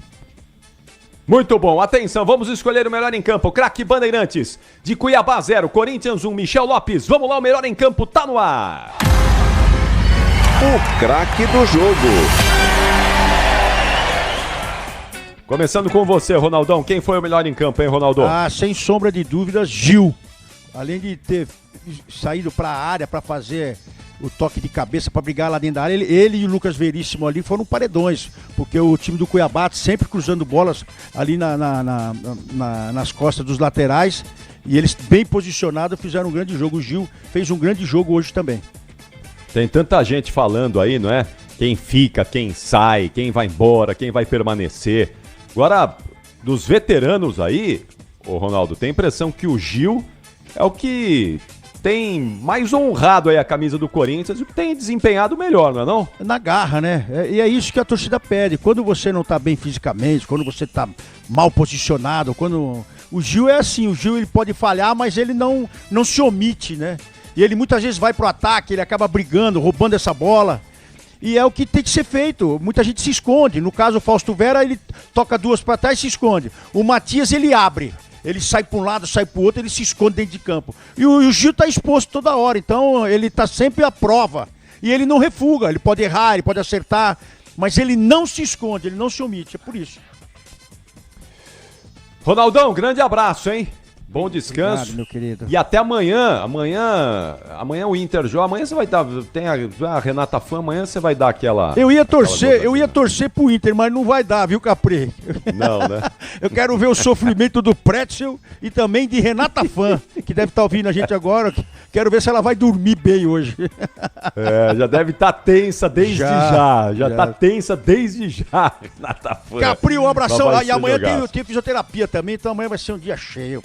Muito bom, atenção, vamos escolher o melhor em campo. Craque Bandeirantes, de Cuiabá 0, Corinthians 1, Michel Lopes. Vamos lá, o melhor em campo tá no ar. O craque do jogo. Começando com você, Ronaldão. Quem foi o melhor em campo, hein, Ronaldo? Sem sombra de dúvidas, Gil. Além de ter saído para a área para fazer o toque de cabeça para brigar lá dentro da área, ele e o Lucas Veríssimo ali foram paredões, porque o time do Cuiabá sempre cruzando bolas ali nas costas dos laterais, e eles bem posicionados fizeram um grande jogo. O Gil fez um grande jogo hoje também. Tem tanta gente falando aí, não é? Quem fica, quem sai, quem vai embora, quem vai permanecer. Agora, dos veteranos aí, ô Ronaldo, tem a impressão que o Gil é o que tem mais honrado aí a camisa do Corinthians e tem desempenhado melhor, não é não? Na garra, né? E é isso que a torcida pede. Quando você não tá bem fisicamente, quando você tá mal posicionado, quando... O Gil é assim, o Gil ele pode falhar, mas ele não se omite, né? E ele muitas vezes vai pro ataque, ele acaba brigando, roubando essa bola. E é o que tem que ser feito. Muita gente se esconde. No caso, o Fausto Vera, ele toca duas pra trás e se esconde. O Matias, ele abre. Ele sai para um lado, sai para o outro, ele se esconde dentro de campo. E o Gil está exposto toda hora, então ele está sempre à prova. E ele não refuga, ele pode errar, ele pode acertar, mas ele não se esconde, ele não se omite, é por isso. Ronaldão, grande abraço, hein? Bom descanso. Obrigado, meu querido. E até amanhã. Amanhã o Inter joga. Amanhã você vai dar. Tem a Renata Fã, amanhã você vai dar aquela. Eu ia torcer pro Inter, mas não vai dar, viu, Capri? Não, né? Eu quero ver o sofrimento do Pretzel e também de Renata Fã, que deve estar ouvindo a gente agora. Quero ver se ela vai dormir bem hoje. Já deve estar tensa desde já. Já tá tensa desde já, Renata Fã. Capri, um abração. E amanhã tem fisioterapia também, então amanhã vai ser um dia cheio.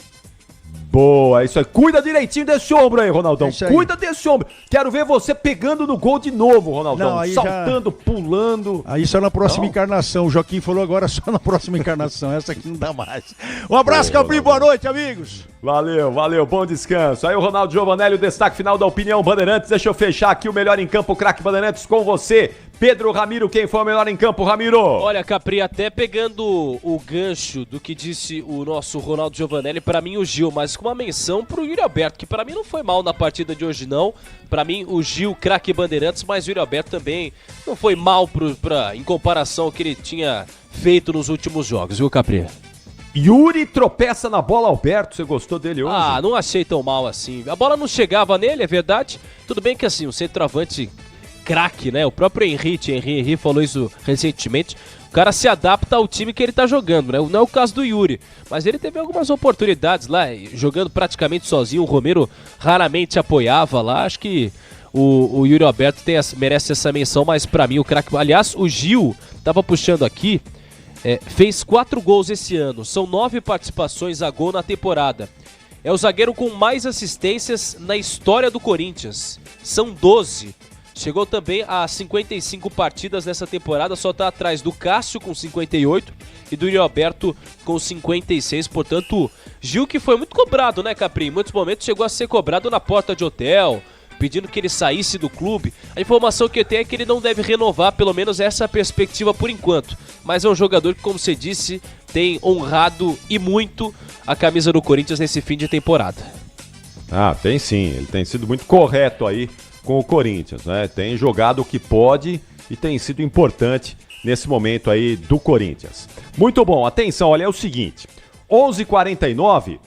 Boa, isso aí. Cuida direitinho desse ombro aí, Ronaldão. Cuida desse ombro. Quero ver você pegando no gol de novo, Ronaldão. Não, saltando, pulando. Aí só na próxima encarnação. O Joaquim falou agora só na próxima encarnação. Essa aqui não dá mais. Um abraço, Capri. Boa noite, amigos. Valeu. Bom descanso. Aí o Ronaldo Giovanelli, o destaque final da Opinião Bandeirantes. Deixa eu fechar aqui o melhor em campo, o craque Bandeirantes, com você. Pedro Ramiro, quem foi o melhor em campo, Ramiro? Olha, Capri, até pegando o gancho do que disse o nosso Ronaldo Giovanelli, pra mim o Gil, mas com uma menção pro Yuri Alberto, que pra mim não foi mal na partida de hoje não. Pra mim o Gil, craque Bandeirantes, mas o Yuri Alberto também não foi mal em comparação ao que ele tinha feito nos últimos jogos, viu, Capri? Yuri tropeça na bola, Alberto, você gostou dele hoje? Ah, não achei tão mal assim. A bola não chegava nele, é verdade. Tudo bem que assim, o centroavante craque, né? O próprio Henry falou isso recentemente. O cara se adapta ao time que ele tá jogando, né? Não é o caso do Yuri, mas ele teve algumas oportunidades lá, jogando praticamente sozinho. O Romero raramente apoiava lá. Acho que o Yuri Alberto merece essa menção, mas pra mim o craque... Aliás, o Gil, tava puxando aqui, fez 4 gols esse ano. São 9 participações a gol na temporada. É o zagueiro com mais assistências na história do Corinthians. São 12. Chegou também a 55 partidas nessa temporada, só está atrás do Cássio com 58 e do Yuri Alberto com 56. Portanto, Gil, que foi muito cobrado, né, Capri? Em muitos momentos chegou a ser cobrado na porta de hotel, pedindo que ele saísse do clube. A informação que eu tenho é que ele não deve renovar, pelo menos essa é a perspectiva por enquanto. Mas é um jogador que, como você disse, tem honrado e muito a camisa do Corinthians nesse fim de temporada. Ah, tem sim. Ele tem sido muito correto aí com o Corinthians, né? Tem jogado o que pode e tem sido importante nesse momento aí do Corinthians. Muito bom, atenção, olha, é o seguinte, 11h49,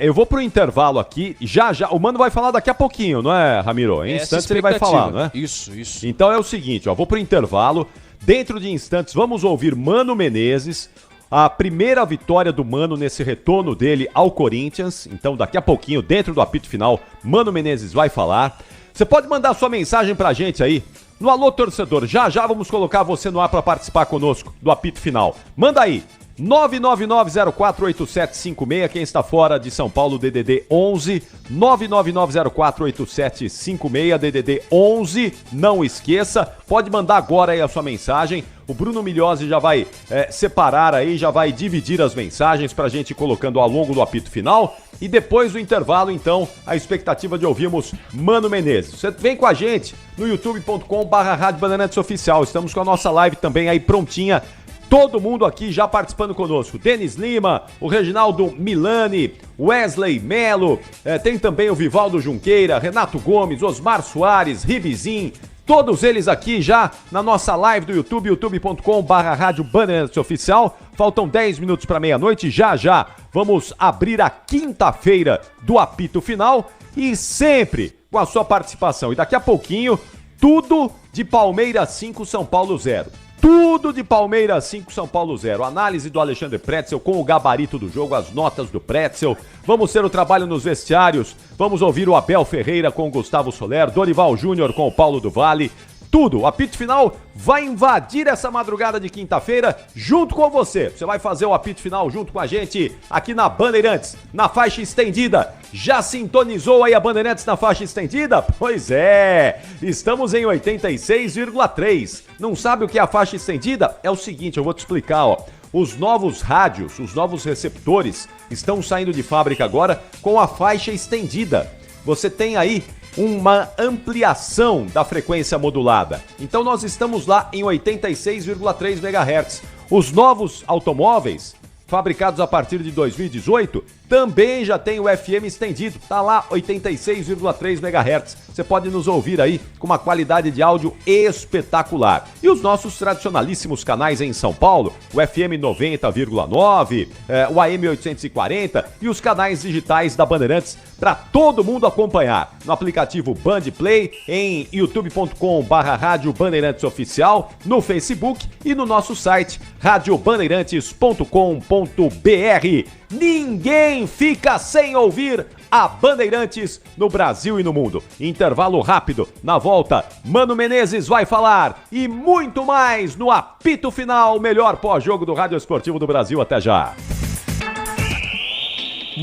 eu vou pro intervalo aqui, já, o Mano vai falar daqui a pouquinho, não é, Ramiro? Em instantes ele vai falar, não é? Isso. Então é o seguinte, vou pro intervalo, dentro de instantes vamos ouvir Mano Menezes, a primeira vitória do Mano nesse retorno dele ao Corinthians, então daqui a pouquinho, dentro do apito final, Mano Menezes vai falar. Você pode mandar sua mensagem pra gente aí no Alô Torcedor. Já vamos colocar você no ar pra participar conosco do apito final. Manda aí, 999048756, quem está fora de São Paulo, DDD 11, 999048756, DDD 11, não esqueça, pode mandar agora aí a sua mensagem. O Bruno Migliosi já vai separar aí, já vai dividir as mensagens pra gente ir colocando ao longo do apito final. E depois do intervalo, então, a expectativa de ouvirmos Mano Menezes. Você vem com a gente no youtube.com/Rádio Bandeirantes Oficial. Estamos com a nossa live também aí prontinha. Todo mundo aqui já participando conosco. Denis Lima, o Reginaldo Milani, Wesley Melo, tem também o Vivaldo Junqueira, Renato Gomes, Osmar Soares, Ribizin. Todos eles aqui já na nossa live do YouTube, youtube.com/Rádio Bandeirantes Oficial. Faltam 10 minutos para meia-noite, já vamos abrir a quinta-feira do apito final e sempre com a sua participação. E daqui a pouquinho, tudo de Palmeiras 5, São Paulo 0. Tudo de Palmeiras 5, São Paulo 0. Análise do Alexandre Pretzel com o gabarito do jogo, as notas do Pretzel. Vamos ter o trabalho nos vestiários. Vamos ouvir o Abel Ferreira com o Gustavo Soler, Dorival Júnior com o Paulo do Vale. tudo. O apito final vai invadir essa madrugada de quinta-feira junto com você. Você vai fazer o apito final junto com a gente aqui na Bandeirantes, na faixa estendida. Já sintonizou aí a Bandeirantes na faixa estendida? Pois é, estamos em 86,3. Não sabe o que é a faixa estendida? É o seguinte, eu vou te explicar, ó. Os novos rádios, os novos receptores estão saindo de fábrica agora com a faixa estendida. Você tem aí uma ampliação da frequência modulada. Então nós estamos lá em 86,3 MHz. Os novos automóveis, fabricados a partir de 2018, também já tem o FM estendido, tá lá 86,3 MHz. Você pode nos ouvir aí com uma qualidade de áudio espetacular. E os nossos tradicionalíssimos canais em São Paulo, o FM 90,9, o AM 840 e os canais digitais da Bandeirantes para todo mundo acompanhar. No aplicativo Band Play, em youtube.com/Rádio Bandeirantes Oficial, no Facebook e no nosso site radiobandeirantes.com.br. Ninguém fica sem ouvir a Bandeirantes no Brasil e no mundo. Intervalo rápido. Na volta, Mano Menezes vai falar e muito mais no apito final, melhor pós-jogo do Rádio Esportivo do Brasil. Até já.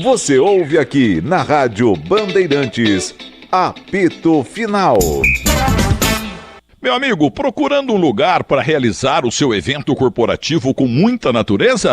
Você ouve aqui na Rádio Bandeirantes, apito final. Meu amigo, procurando um lugar para realizar o seu evento corporativo com muita natureza?